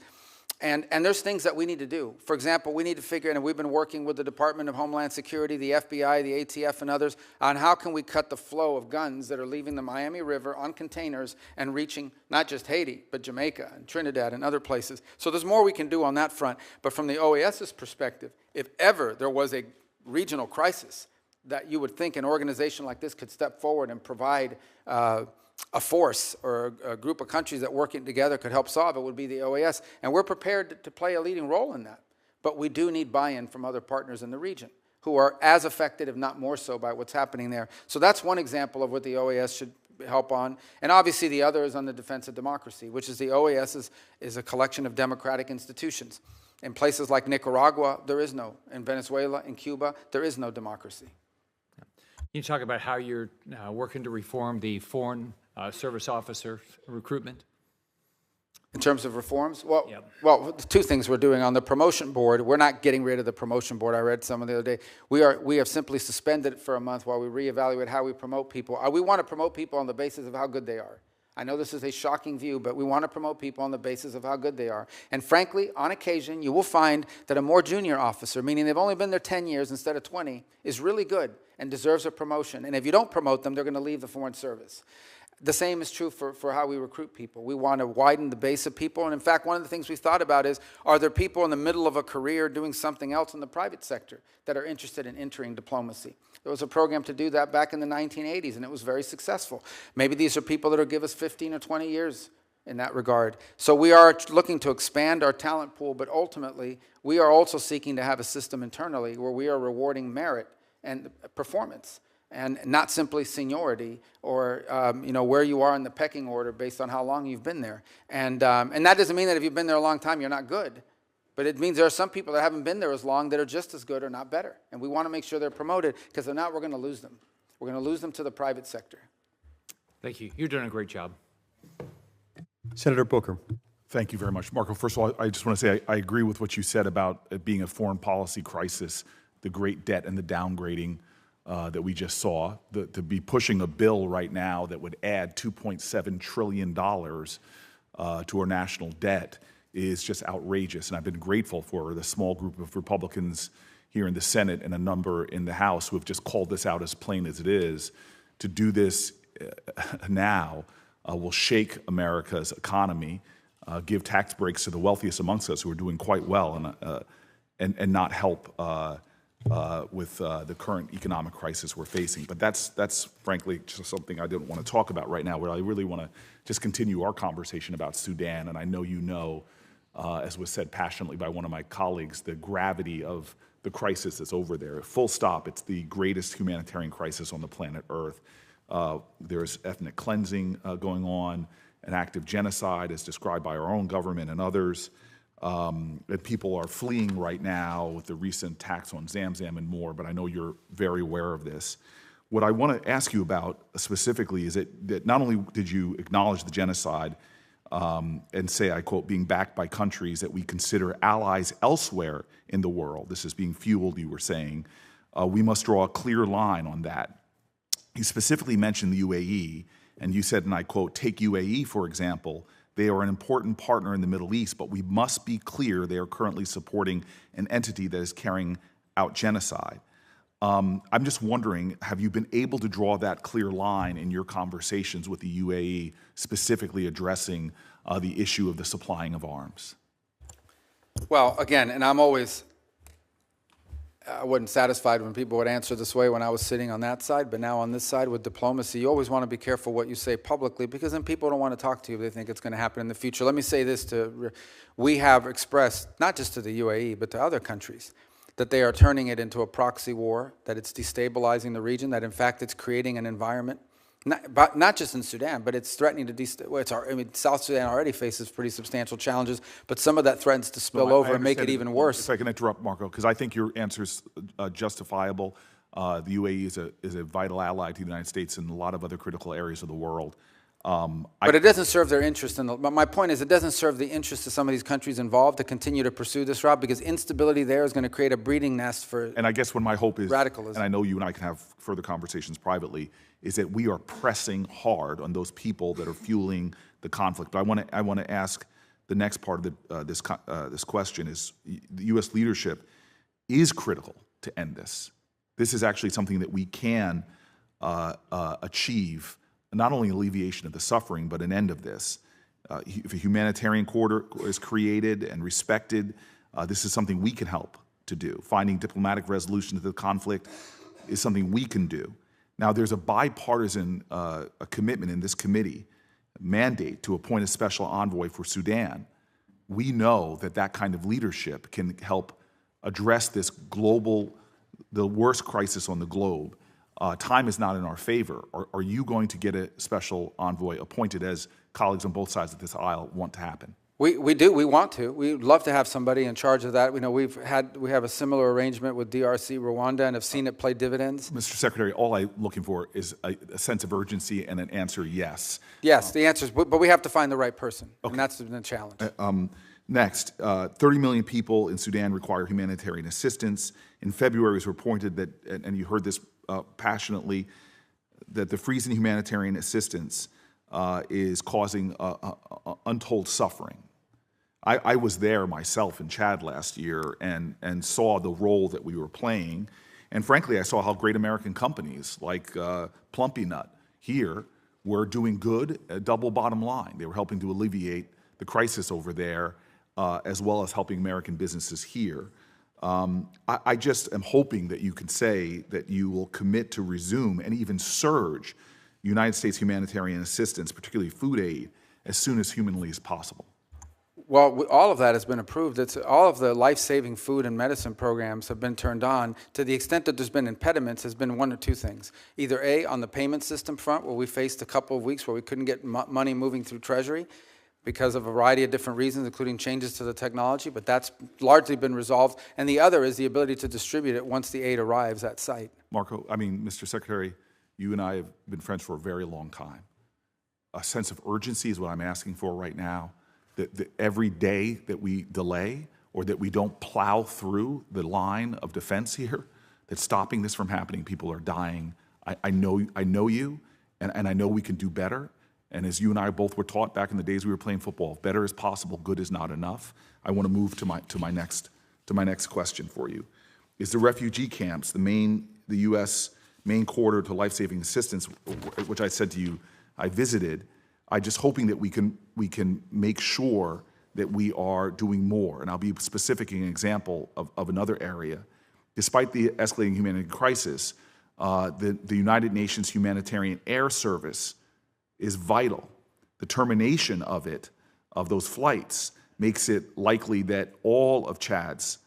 And there's things that we need to do. For example, we need to figure, and we've been working with the Department of Homeland Security, the FBI, the ATF, and others, on how can we cut the flow of guns that are leaving the Miami River on containers and reaching not just Haiti, but Jamaica and Trinidad and other places. So there's more we can do on that front. But from the OAS's perspective, if ever there was a regional crisis, that you would think an organization like this could step forward and provide a force or a group of countries that working together could help solve it, would be the OAS. And we're prepared to play a leading role in that. But we do need buy-in from other partners in the region who are as affected, if not more so, by what's happening there. So that's one example of what the OAS should help on. And obviously the other is on the defense of democracy, which is the OAS is a collection of democratic institutions. In places like Nicaragua, there is no. In Venezuela, in Cuba, there is no democracy. Can you talk about how you're working to reform the foreign service officer recruitment? In terms of reforms? Well, two things we're doing. On the promotion board, we're not getting rid of the promotion board. I read some the other day. We have simply suspended it for a month while we reevaluate how we promote people. We want to promote people on the basis of how good they are. I know this is a shocking view, but we want to promote people on the basis of how good they are. And frankly, on occasion, you will find that a more junior officer, meaning they've only been there 10 years instead of 20, is really good and deserves a promotion. And if you don't promote them, they're going to leave the Foreign Service. The same is true for how we recruit people. We want to widen the base of people. And in fact, one of the things we've thought about is, are there people in the middle of a career doing something else in the private sector that are interested in entering diplomacy? There was a program to do that back in the 1980s, and it was very successful. Maybe these are people that will give us 15 or 20 years in that regard. So we are looking to expand our talent pool, but ultimately, we are also seeking to have a system internally where we are rewarding merit and performance, and not simply seniority or where you are in the pecking order based on how long you've been there. And that doesn't mean that if you've been there a long time, you're not good. But it means there are some people that haven't been there as long that are just as good or not better. And we want to make sure they're promoted, because if not, we're going to lose them. We're going to lose them to the private sector. Thank you. You're doing a great job. Senator Booker. Thank you very much. Marco, first of all, I just want to say I agree with what you said about it being a foreign policy crisis, the great debt and the downgrading that we just saw. To be pushing a bill right now that would add $2.7 trillion to our national debt is just outrageous. And I've been grateful for the small group of Republicans here in the Senate and a number in the House who have just called this out as plain as it is. To do this now will shake America's economy, give tax breaks to the wealthiest amongst us who are doing quite well, and not help with the current economic crisis we're facing. But that's frankly just something I didn't want to talk about right now. Where I really want to just continue our conversation about Sudan, and I know you know, as was said passionately by one of my colleagues, the gravity of the crisis that's over there. Full stop, it's the greatest humanitarian crisis on the planet Earth. There's ethnic cleansing going on, an active genocide as described by our own government and others. And people are fleeing right now with the recent attacks on Zamzam and more, but I know you're very aware of this. What I want to ask you about specifically is that not only did you acknowledge the genocide and say, I quote, being backed by countries that we consider allies elsewhere in the world. This is being fueled, you were saying. We must draw a clear line on that. You specifically mentioned the UAE, and you said, and I quote, take UAE, for example. They are an important partner in the Middle East, but we must be clear they are currently supporting an entity that is carrying out genocide. I'm just wondering, have you been able to draw that clear line in your conversations with the UAE, specifically addressing the issue of the supplying of arms? Well, again, and I wasn't satisfied when people would answer this way when I was sitting on that side, but now on this side with diplomacy, you always want to be careful what you say publicly, because then people don't want to talk to you if they think it's going to happen in the future. Let me say this, we have expressed, not just to the UAE, but to other countries, that they are turning it into a proxy war, that it's destabilizing the region, that in fact it's creating an environment, not just in Sudan, but it's threatening to destabilize. I mean, South Sudan already faces pretty substantial challenges, but some of that threatens to spill over and make it even worse. If I can interrupt, Marco, because I think your answer is justifiable. The UAE is a vital ally to the United States and a lot of other critical areas of the world. But it doesn't serve their interest. But my point is, it doesn't serve the interest of some of these countries involved to continue to pursue this route, because instability there is going to create a breeding nest for And I guess what my hope is, radicalism. and I know you and I can have further conversations privately, is that we are pressing hard on those people that are fueling the conflict. But I want to ask the next part of this question is, the U.S. leadership is critical to end this. This is actually something that we can achieve, not only alleviation of the suffering, but an end of this. If a humanitarian corridor is created and respected, this is something we can help to do. Finding diplomatic resolution to the conflict is something we can do. Now, there's a bipartisan commitment in this committee, mandate to appoint a special envoy for Sudan. We know that that kind of leadership can help address this the worst crisis on the globe. Time is not in our favor. Are you going to get a special envoy appointed, as colleagues on both sides of this aisle want to happen? We do. We want to. We'd love to have somebody in charge of that. We have a similar arrangement with DRC, Rwanda, and have seen it play dividends. Mr. Secretary, all I'm looking for is a sense of urgency and an answer yes. Yes, the answer is, but we have to find the right person, and that's the challenge. Next, 30 million people in Sudan require humanitarian assistance. In February, it was reported that, and you heard this passionately, that the freeze in humanitarian assistance is causing untold suffering. I was there myself in Chad last year and saw the role that we were playing. And frankly, I saw how great American companies like Plumpy Nut here were doing good, a double bottom line. They were helping to alleviate the crisis over there, as well as helping American businesses here. I just am hoping that you can say that you will commit to resume and even surge United States humanitarian assistance, particularly food aid, as soon as humanly as possible. Well, all of that has been approved. All of the life-saving food and medicine programs have been turned on. To the extent that there's been impediments, has been one or two things. Either A, on the payment system front, where we faced a couple of weeks where we couldn't get money moving through Treasury because of a variety of different reasons, including changes to the technology, but that's largely been resolved. And the other is the ability to distribute it once the aid arrives at site. Marco, Mr. Secretary, you and I have been friends for a very long time. A sense of urgency is what I'm asking for right now. that every day that we delay or that we don't plow through the line of defense here, that's stopping this from happening. People are dying. I know you, and I know we can do better. And as you and I both were taught back in the days we were playing football, better is possible, good is not enough. I want to move to my next question for you. Is the refugee camps, the U.S. main corridor to life-saving assistance, which I said to you I visited, I'm just hoping that we can make sure that we are doing more. And I'll be specific in an example of another area. Despite the escalating humanitarian crisis, the United Nations Humanitarian Air Service is vital. The termination of those flights, makes it likely that all of Chad's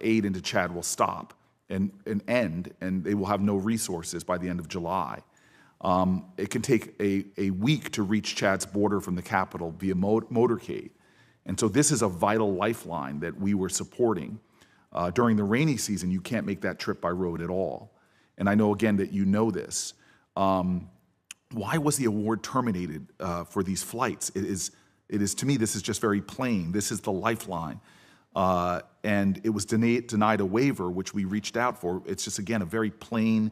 aid into Chad will stop and end, and they will have no resources by the end of July. It can take a week to reach Chad's border from the capital via motorcade. And so this is a vital lifeline that we were supporting. During the rainy season, you can't make that trip by road at all. And I know, again, that you know this. Why was the award terminated for these flights? It is, to me, this is just very plain. This is the lifeline. And it was denied a waiver, which we reached out for. It's just, again, a very plain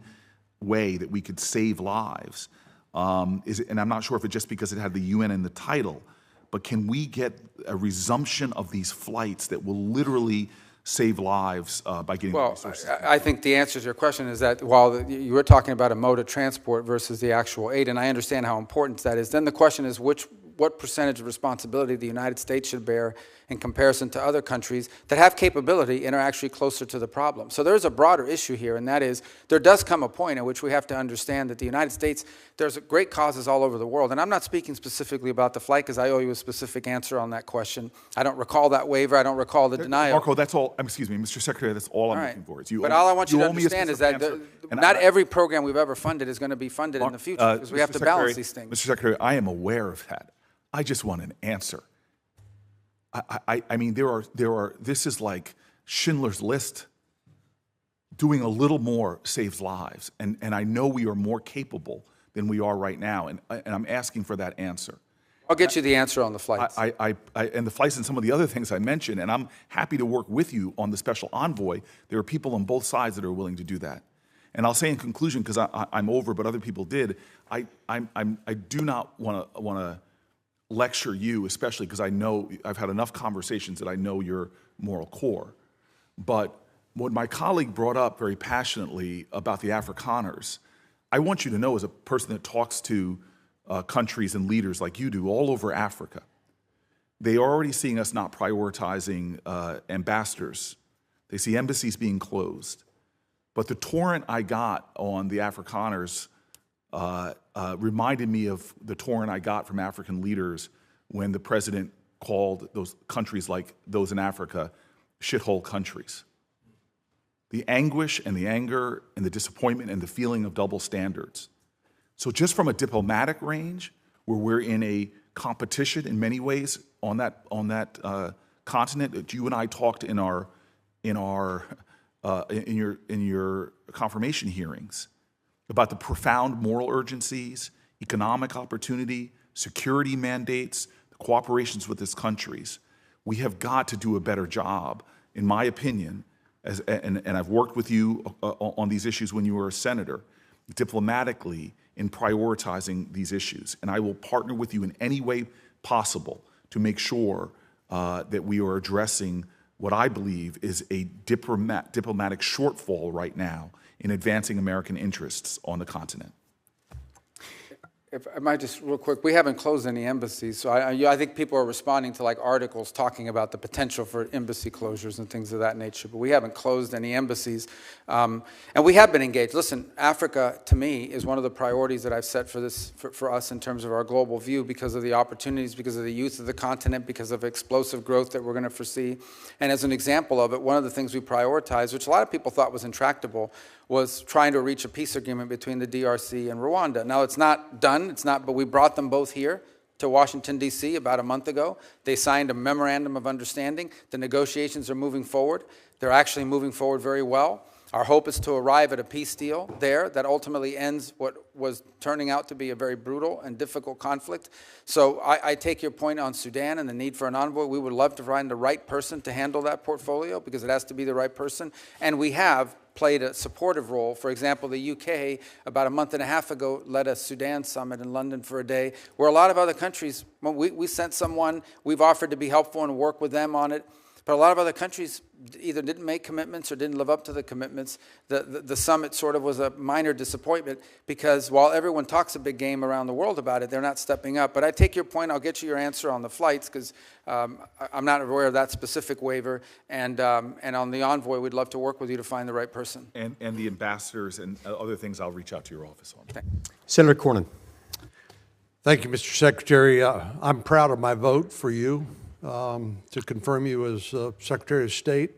way that we could save lives. And I'm not sure if it's just because it had the UN in the title, but can we get a resumption of these flights that will literally save lives by getting the resources? I think the answer to your question is that while you were talking about a mode of transport versus the actual aid, and I understand how important that is, then the question is what percentage of responsibility the United States should bear in comparison to other countries that have capability and are actually closer to the problem. So there's a broader issue here, and that is there does come a point at which we have to understand that the United States, there's great causes all over the world, and I'm not speaking specifically about the flight because I owe you a specific answer on that question. I don't recall that waiver. I don't recall the denial. Marco, that's all, excuse me, Mr. Secretary, that's all I'm looking for. But all I want you to understand is that not every program we've ever funded is going to be funded in the future because we have to balance these things. Mr. Secretary, I am aware of that. I just want an answer. I mean, this is like Schindler's List. Doing a little more saves lives. And I know we are more capable than we are right now. And I'm asking for that answer. I'll get you the answer on the flights. And the flights and some of the other things I mentioned. And I'm happy to work with you on the special envoy. There are people on both sides that are willing to do that. And I'll say in conclusion, because I'm over, but other people did, I do not want to lecture you, especially because I know I've had enough conversations that I know your moral core. But what my colleague brought up very passionately about the Afrikaners, I want you to know as a person that talks to countries and leaders like you do all over Africa, they are already seeing us not prioritizing ambassadors. They see embassies being closed. But the torrent I got on the Afrikaners reminded me of the torrent I got from African leaders when the president called those countries like those in Africa shithole countries. The anguish and the anger and the disappointment and the feeling of double standards. So just from a diplomatic range, where we're in a competition in many ways on that continent, that you and I talked in your confirmation hearings about the profound moral urgencies, economic opportunity, security mandates, the cooperations with these countries. We have got to do a better job, in my opinion, and I've worked with you on these issues when you were a senator, diplomatically in prioritizing these issues. And I will partner with you in any way possible to make sure that we are addressing what I believe is a diplomatic shortfall right now in advancing American interests on the continent. If I might just real quick, we haven't closed any embassies, so I think people are responding to like articles talking about the potential for embassy closures and things of that nature, but we haven't closed any embassies. And we have been engaged. Listen, Africa, to me, is one of the priorities that I've set for us in terms of our global view because of the opportunities, because of the youth of the continent, because of explosive growth that we're going to foresee. And as an example of it, one of the things we prioritized, which a lot of people thought was intractable, was trying to reach a peace agreement between the DRC and Rwanda. Now, it's not done, but we brought them both here to Washington, D.C. about a month ago. They signed a memorandum of understanding. The negotiations are moving forward. They're actually moving forward very well. Our hope is to arrive at a peace deal there that ultimately ends what was turning out to be a very brutal and difficult conflict. So I take your point on Sudan and the need for an envoy. We would love to find the right person to handle that portfolio because it has to be the right person. And we have played a supportive role. For example, the UK, about a month and a half ago, led a Sudan summit in London for a day, where a lot of other countries, well, we sent someone, we've offered to be helpful and work with them on it. But a lot of other countries either didn't make commitments or didn't live up to the commitments. The summit sort of was a minor disappointment because while everyone talks a big game around the world about it, they're not stepping up. But I take your point. I'll get you your answer on the flights because I'm not aware of that specific waiver. And on the envoy, we'd love to work with you to find the right person. And the ambassadors and other things, I'll reach out to your office on. Senator Cornyn. Thank you, Mr. Secretary. I'm proud of my vote for you. To confirm you as Secretary of State.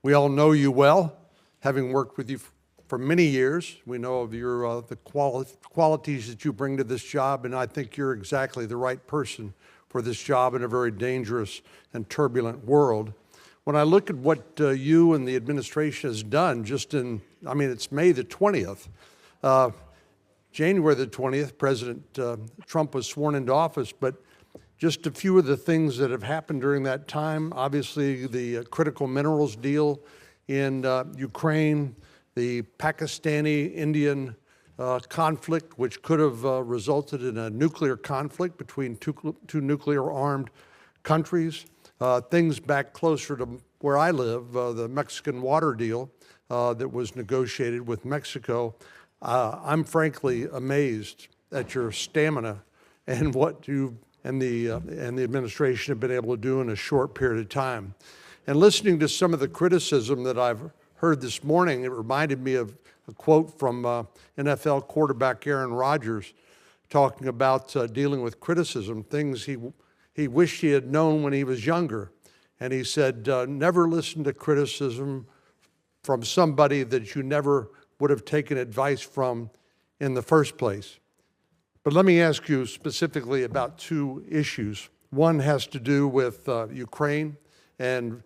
We all know you well, having worked with you for many years. We know of your the qualities that you bring to this job, and I think you're exactly the right person for this job in a very dangerous and turbulent world. When I look at what you and the administration has done just in, I mean, it's May the 20th, January the 20th, President Trump was sworn into office, but just a few of the things that have happened during that time, obviously the critical minerals deal in Ukraine, the Pakistani-Indian conflict, which could have resulted in a nuclear conflict between two nuclear-armed countries, things back closer to where I live, the Mexican water deal that was negotiated with Mexico. I'm frankly amazed at your stamina and what you and the administration have been able to do in a short period of time. And listening to some of the criticism that I've heard this morning, it reminded me of a quote from NFL quarterback Aaron Rodgers talking about dealing with criticism, things he wished he had known when he was younger. And he said, never listen to criticism from somebody that you never would have taken advice from in the first place. But let me ask you specifically about two issues. One has to do with Ukraine and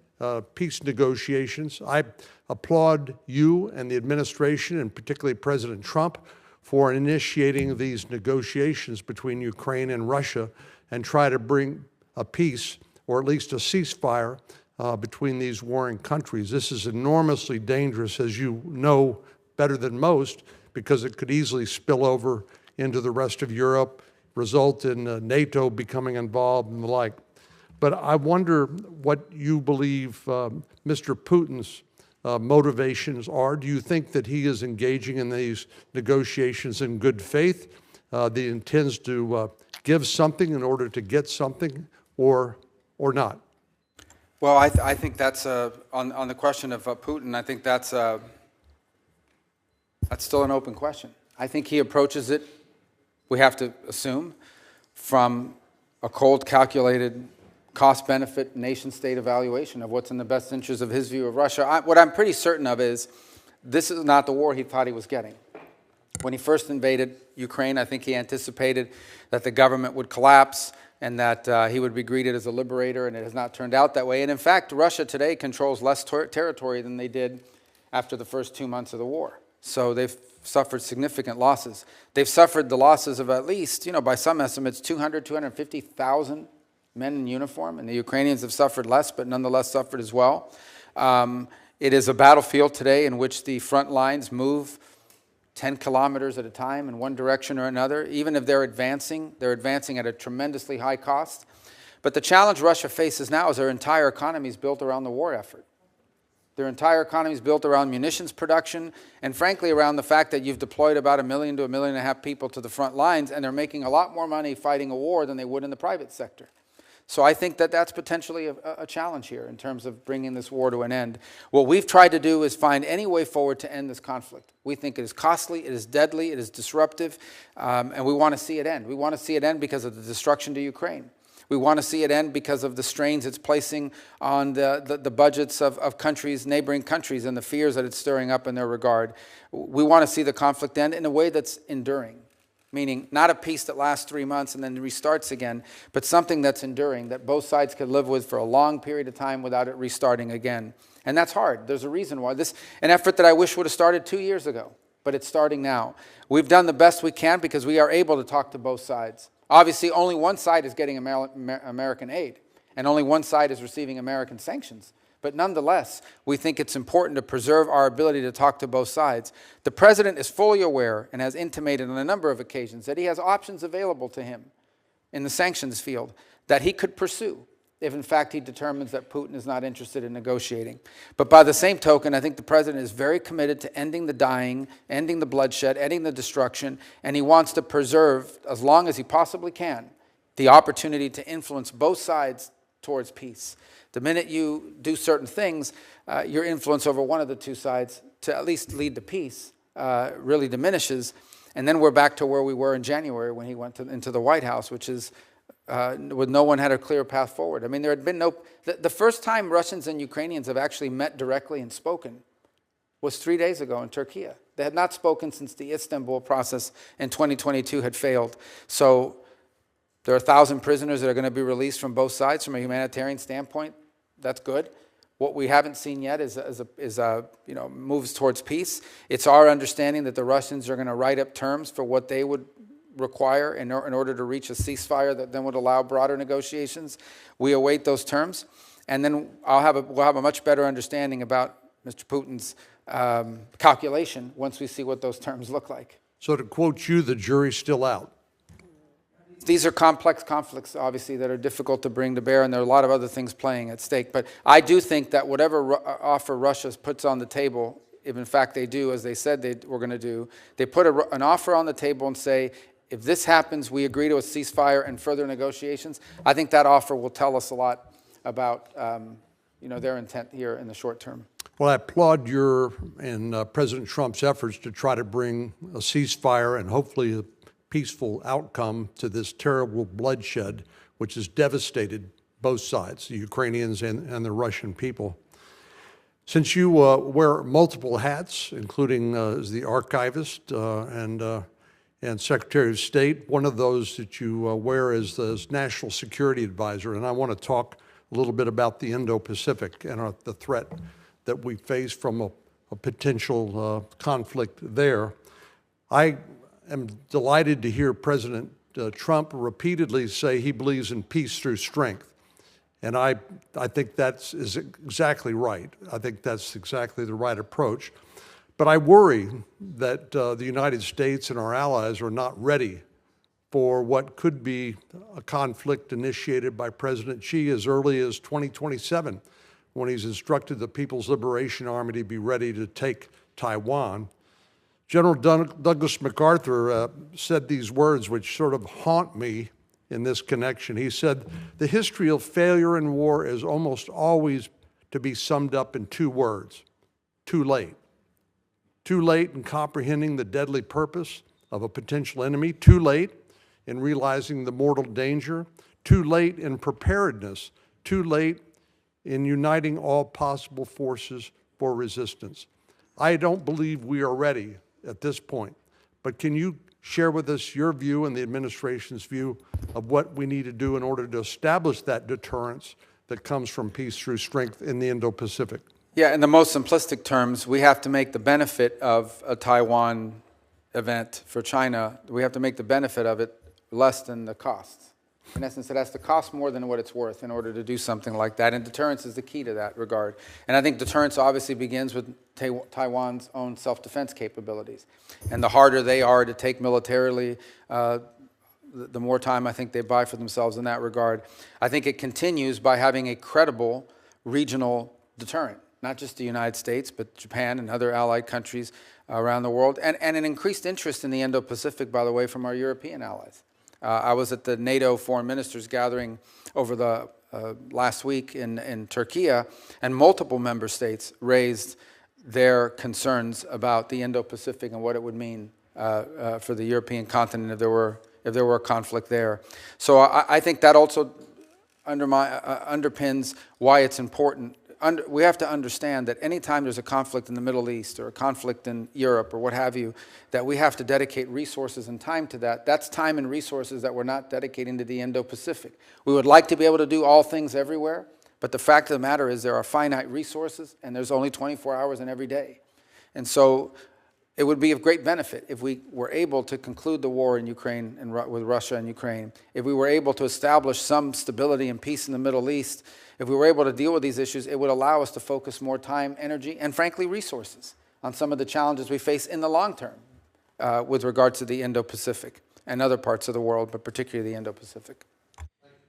peace negotiations. I applaud you and the administration, and particularly President Trump, for initiating these negotiations between Ukraine and Russia and try to bring a peace, or at least a ceasefire, between these warring countries. This is enormously dangerous, as you know better than most, because it could easily spill over into the rest of Europe, result in NATO becoming involved and the like. But I wonder what you believe Mr. Putin's motivations are. Do you think that he is engaging in these negotiations in good faith, that he intends to give something in order to get something, or not? Well, I think that's, on the question of Putin, I think that's still an open question. I think he approaches it, we have to assume, from a cold, calculated cost-benefit, nation-state evaluation of what's in the best interest of his view of Russia. What I'm pretty certain of is this is not the war he thought he was getting. When he first invaded Ukraine, I think he anticipated that the government would collapse and that he would be greeted as a liberator, and it has not turned out that way. And in fact, Russia today controls less territory than they did after the first 2 months of the war. So they've suffered significant losses. They've suffered the losses of at least, by some estimates, 250,000 men in uniform, and the Ukrainians have suffered less, but nonetheless suffered as well. It is a battlefield today in which the front lines move 10 kilometers at a time in one direction or another. Even if they're advancing at a tremendously high cost. But the challenge Russia faces now is their entire economy is built around the war effort. Their entire economy is built around munitions production and, frankly, around the fact that you've deployed about 1 million to 1.5 million people to the front lines, and they're making a lot more money fighting a war than they would in the private sector. So I think that that's potentially a challenge here in terms of bringing this war to an end. What we've tried to do is find any way forward to end this conflict. We think it is costly, it is deadly, it is disruptive, and we want to see it end. We want to see it end because of the destruction to Ukraine. We want to see it end because of the strains it's placing on the budgets of countries, neighboring countries, and the fears that it's stirring up in their regard. We want to see the conflict end in a way that's enduring. meaning not a peace that lasts 3 months and then restarts again, but something that's enduring, that both sides could live with for a long period of time without it restarting again. And that's hard. There's a reason why. This an effort that I wish would have started 2 years ago, but it's starting now. We've done the best we can because we are able to talk to both sides. Obviously, only one side is getting American aid, and only one side is receiving American sanctions. But nonetheless, we think it's important to preserve our ability to talk to both sides. The president is fully aware and has intimated on a number of occasions that he has options available to him in the sanctions field that he could pursue if, in fact, he determines that Putin is not interested in negotiating. But by the same token, I think the president is very committed to ending the dying, ending the bloodshed, ending the destruction, and he wants to preserve, as long as he possibly can, the opportunity to influence both sides towards peace. The minute you do certain things, your influence over one of the two sides to at least lead to peace really diminishes. And then we're back to where we were in January when he went into the White House, which is with no one had a clear path forward. I mean, there had been no... The first time Russians and Ukrainians have actually met directly and spoken was 3 days ago in Turkey. They had not spoken since the Istanbul process in 2022 had failed. So there are 1,000 prisoners that are going to be released from both sides from a humanitarian standpoint. That's good. What we haven't seen yet is moves towards peace. It's our understanding that the Russians are going to write up terms for what they would require in order to reach a ceasefire that then would allow broader negotiations. We await those terms, and then we'll have a much better understanding about Mr. Putin's calculation once we see what those terms look like. So to quote you, the jury's still out. These are complex conflicts, obviously, that are difficult to bring to bear, and there are a lot of other things playing at stake. But I do think that whatever offer Russia puts on the table, if in fact they do, as they said they were going to do, they put an offer on the table and say, if this happens, we agree to a ceasefire and further negotiations. I think that offer will tell us a lot about their intent here in the short term. Well, I applaud your and President Trump's efforts to try to bring a ceasefire and hopefully a peaceful outcome to this terrible bloodshed, which has devastated both sides, the Ukrainians and the Russian people. Since you wear multiple hats, including as the archivist and Secretary of State, one of those that you wear is the National Security Advisor, and I want to talk a little bit about the Indo-Pacific and the threat that we face from a potential conflict there. I am delighted to hear President Trump repeatedly say he believes in peace through strength. And I think that is exactly right. I think that's exactly the right approach. But I worry that the United States and our allies are not ready for what could be a conflict initiated by President Xi as early as 2027, when he's instructed the People's Liberation Army to be ready to take Taiwan. General Douglas MacArthur said these words which sort of haunt me in this connection. He said, "The history of failure in war is almost always to be summed up in two words: too late. Too late in comprehending the deadly purpose of a potential enemy, too late in realizing the mortal danger, too late in preparedness, too late in uniting all possible forces for resistance." I don't believe we are ready at this point, but can you share with us your view and the administration's view of what we need to do in order to establish that deterrence that comes from peace through strength in the Indo-Pacific? Yeah, in the most simplistic terms, we have to make the benefit of a Taiwan event for China, we have to make the benefit of it less than the costs. In essence, it has to cost more than what it's worth in order to do something like that, and deterrence is the key to that regard. And I think deterrence obviously begins with Taiwan's own self-defense capabilities. And the harder they are to take militarily, the more time I think they buy for themselves in that regard. I think it continues by having a credible regional deterrent, not just the United States, but Japan and other allied countries around the world, and an increased interest in the Indo-Pacific, by the way, from our European allies. I was at the NATO foreign ministers gathering over the last week in Turkey, and multiple member states raised their concerns about the Indo-Pacific and what it would mean for the European continent if there were a conflict there. So I think that also underpins why it's important we have to understand that anytime there's a conflict in the Middle East or a conflict in Europe or what have you, that we have to dedicate resources and time to that. That's time and resources that we're not dedicating to the Indo-Pacific. We would like to be able to do all things everywhere, but the fact of the matter is there are finite resources and there's only 24 hours in every day. And so it would be of great benefit if we were able to conclude the war in Ukraine and with Russia and Ukraine, if we were able to establish some stability and peace in the Middle East, if we were able to deal with these issues, it would allow us to focus more time, energy, and frankly, resources on some of the challenges we face in the long term with regard to the Indo-Pacific and other parts of the world, but particularly the Indo-Pacific.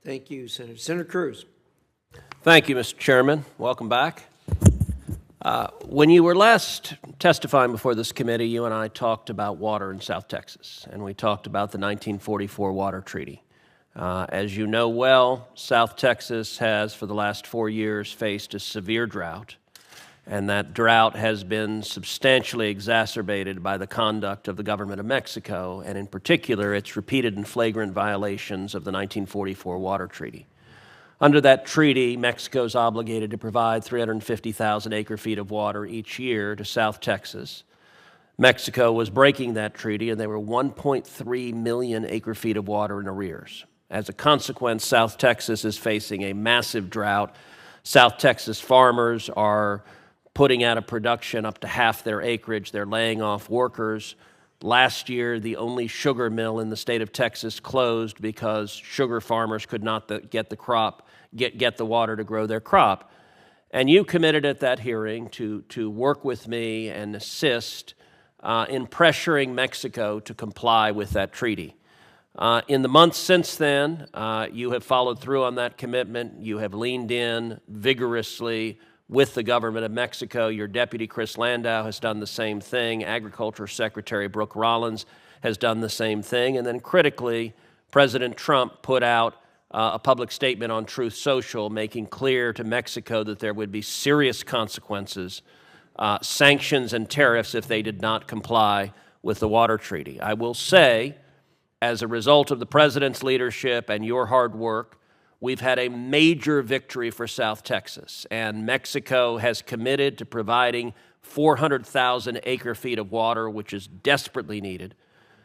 Thank you, Senator. Senator Cruz. Thank you, Mr. Chairman. Welcome back. When you were last testifying before this committee, you and I talked about water in South Texas, and we talked about the 1944 Water Treaty. As you know well, South Texas has, for the last 4 years, faced a severe drought, and that drought has been substantially exacerbated by the conduct of the government of Mexico, and in particular, its repeated and flagrant violations of the 1944 Water Treaty. Under that treaty, Mexico is obligated to provide 350,000 acre-feet of water each year to South Texas. Mexico was breaking that treaty, and there were 1.3 million acre-feet of water in arrears. As a consequence, South Texas is facing a massive drought. South Texas farmers are putting out of production up to half their acreage. They're laying off workers. Last year, the only sugar mill in the state of Texas closed because sugar farmers could not get the water to grow their crop. And you committed at that hearing to work with me and assist in pressuring Mexico to comply with that treaty. In the months since then, you have followed through on that commitment. You have leaned in vigorously with the government of Mexico. Your deputy, Chris Landau, has done the same thing. Agriculture Secretary Brooke Rollins has done the same thing. And then critically, President Trump put out a public statement on Truth Social, making clear to Mexico that there would be serious consequences, sanctions and tariffs if they did not comply with the water treaty. I will say, as a result of the President's leadership and your hard work, we've had a major victory for South Texas, and Mexico has committed to providing 400,000 acre-feet of water, which is desperately needed.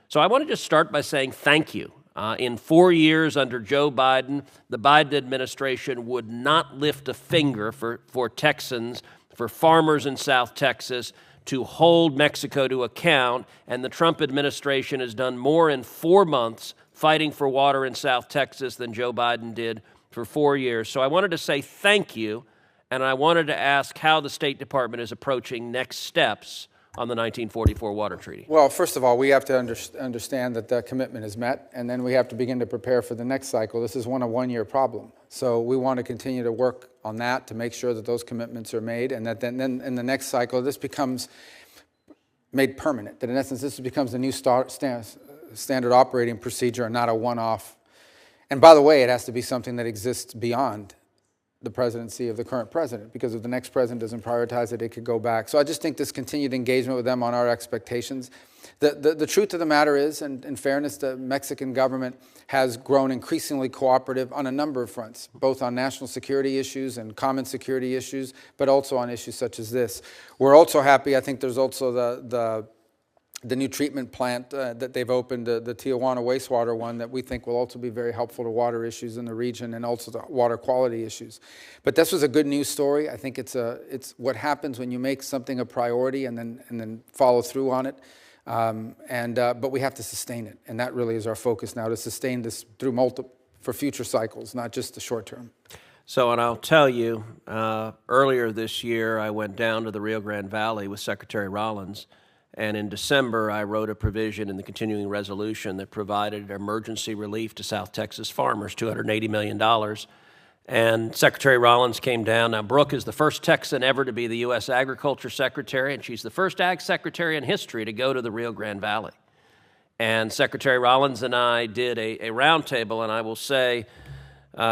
So I want to just start by saying thank you. In 4 years under Joe Biden, the Biden administration would not lift a finger for Texans, for farmers in South Texas, to hold Mexico to account, and the Trump administration has done more in 4 months fighting for water in South Texas than Joe Biden did for 4 years. So I wanted to say thank you, and I wanted to ask how the State Department is approaching next steps on the 1944 Water Treaty. Well, first of all, we have to understand that that commitment is met, and then we have to begin to prepare for the next cycle. This is a one-year problem. So we want to continue to work on that to make sure that those commitments are made, and that then in the next cycle, this becomes made permanent. That in essence, this becomes a new standard operating procedure and not a one-off. And by the way, it has to be something that exists beyond the presidency of the current president, because if the next president doesn't prioritize it, it could go back. So I just think this continued engagement with them on our expectations. The truth of the matter is, and in fairness, the Mexican government has grown increasingly cooperative on a number of fronts, both on national security issues and common security issues, but also on issues such as this. We're also happy, I think there's also the new treatment plant that they've opened, the Tijuana wastewater one, that we think will also be very helpful to water issues in the region and also to water quality issues. But this was a good news story. I think it's what happens when you make something a priority and then follow through on it. But we have to sustain it, and that really is our focus now, to sustain this through for future cycles, not just the short term. So, and I'll tell you, earlier this year, I went down to the Rio Grande Valley with Secretary Rollins. And in December, I wrote a provision in the continuing resolution that provided emergency relief to South Texas farmers, $280 million. And Secretary Rollins came down. Now, Brooke is the first Texan ever to be the U.S. Agriculture Secretary, and she's the first Ag Secretary in history to go to the Rio Grande Valley. And Secretary Rollins and I did a roundtable, and I will say,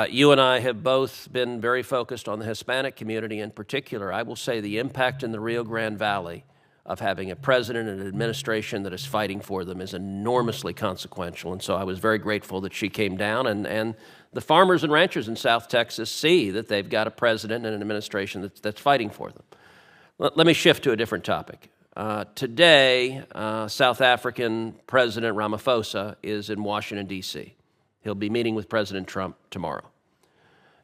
you and I have both been very focused on the Hispanic community in particular. I will say the impact in the Rio Grande Valley of having a president and an administration that is fighting for them is enormously consequential. And so I was very grateful that she came down, and the farmers and ranchers in South Texas see that they've got a president and an administration that's fighting for them. Let me shift to a different topic. Today, South African President Ramaphosa is in Washington, D.C. He'll be meeting with President Trump tomorrow.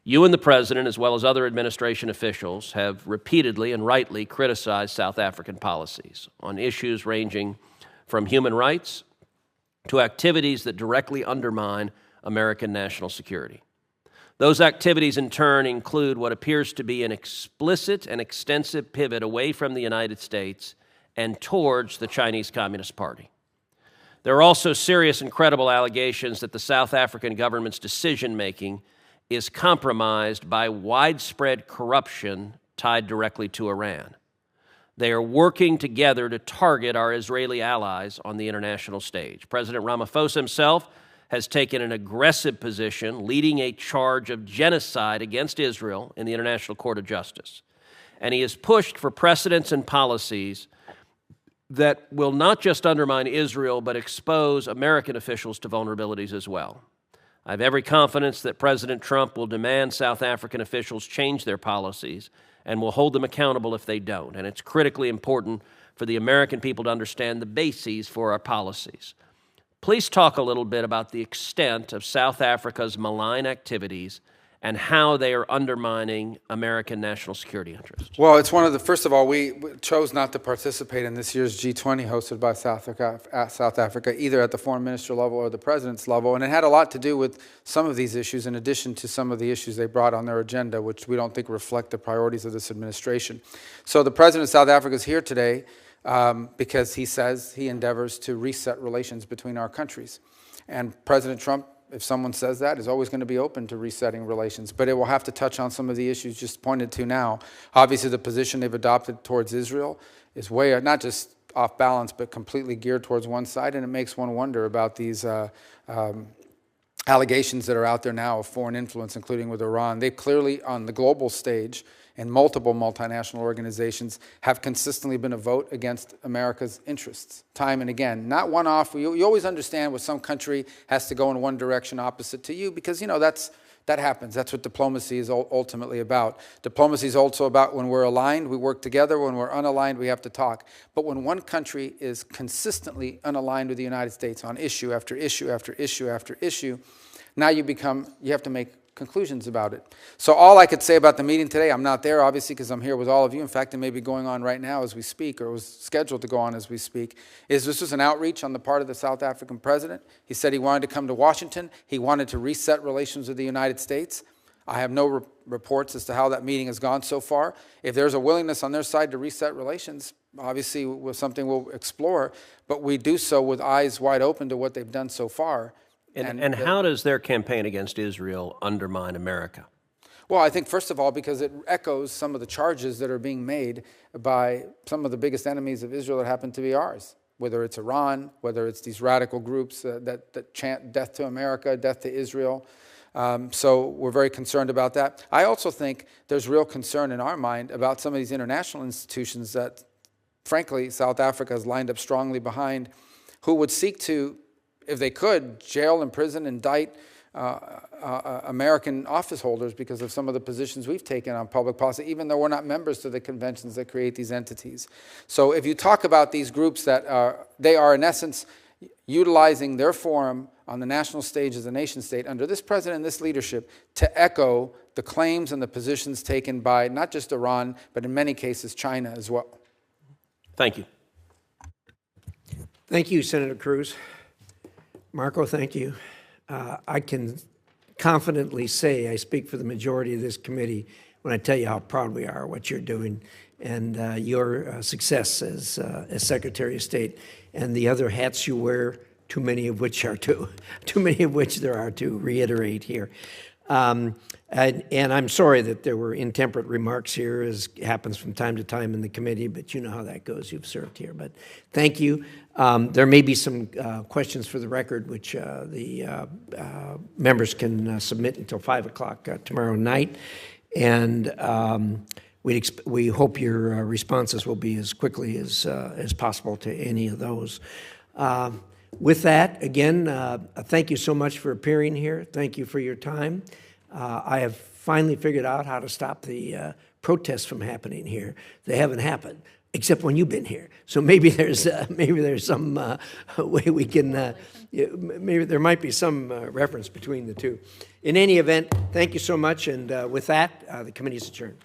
You and the president, as well as other administration officials, have repeatedly and rightly criticized South African policies on issues ranging from human rights to activities that directly undermine American national security. Those activities, in turn, include what appears to be an explicit and extensive pivot away from the United States and towards the Chinese Communist Party. There are also serious and credible allegations that the South African government's decision-making is compromised by widespread corruption tied directly to Iran. They are working together to target our Israeli allies on the international stage. President Ramaphosa himself has taken an aggressive position, leading a charge of genocide against Israel in the International Court of Justice. And he has pushed for precedents and policies that will not just undermine Israel, but expose American officials to vulnerabilities as well. I have every confidence that President Trump will demand South African officials change their policies and will hold them accountable if they don't. And it's critically important for the American people to understand the bases for our policies. Please talk a little bit about the extent of South Africa's malign activities and how they are undermining American national security interests. Well, it's one of the, first of all, we chose not to participate in this year's G20 hosted by South Africa, either at the foreign minister level or the president's level. And it had a lot to do with some of these issues, in addition to some of the issues they brought on their agenda, which we don't think reflect the priorities of this administration. So the president of South Africa is here today because he says he endeavors to reset relations between our countries. And President Trump, if someone says that, is always going to be open to resetting relations. But it will have to touch on some of the issues just pointed to now. Obviously, the position they've adopted towards Israel is way, not just off balance, but completely geared towards one side. And it makes one wonder about these allegations that are out there now of foreign influence, including with Iran. They clearly, on the global stage, and multiple multinational organizations have consistently been a vote against America's interests, time and again. Not one-off. You always understand when some country has to go in one direction opposite to you because, you know, that happens. That's what diplomacy is ultimately about. Diplomacy is also about when we're aligned, we work together. When we're unaligned, we have to talk. But when one country is consistently unaligned with the United States on issue after issue after issue after issue, now you have to make conclusions about it. So all I could say about the meeting today, I'm not there obviously because I'm here with all of you. In fact, it may be going on right now as we speak, or was scheduled to go on as we speak, is this was an outreach on the part of the South African president. He said he wanted to come to Washington. He wanted to reset relations with the United States. I have no reports as to how that meeting has gone so far. If there's a willingness on their side to reset relations, obviously was something we'll explore, but we do so with eyes wide open to what they've done so far. And how does their campaign against Israel undermine America? Well, I think, first of all, because it echoes some of the charges that are being made by some of the biggest enemies of Israel that happen to be ours, whether it's Iran, whether it's these radical groups that chant death to America, death to Israel. So we're very concerned about that. I also think there's real concern in our mind about some of these international institutions that, frankly, South Africa has lined up strongly behind, who would seek to, if they could, jail, imprison, indict American office holders because of some of the positions we've taken on public policy, even though we're not members to the conventions that create these entities. So if you talk about these groups they are in essence utilizing their forum on the national stage as a nation state under this president and this leadership to echo the claims and the positions taken by not just Iran, but in many cases China as well. Thank you. Thank you, Senator Cruz. Marco, thank you. I can confidently say I speak for the majority of this committee when I tell you how proud we are of what you're doing and your success as Secretary of State and the other hats you wear, too many of which there are to reiterate here. And I'm sorry that there were intemperate remarks here, as happens from time to time in the committee, but you know how that goes. You've served here. But thank you. There may be some questions for the record, which the members can submit until 5 o'clock tomorrow night. And we hope your responses will be as quickly as possible to any of those. With that, again, thank you so much for appearing here. Thank you for your time. I have finally figured out how to stop the protests from happening here. They haven't happened, except when you've been here. So maybe there's some way we can, maybe there might be some reference between the two. In any event, thank you so much, and with that, the committee is adjourned.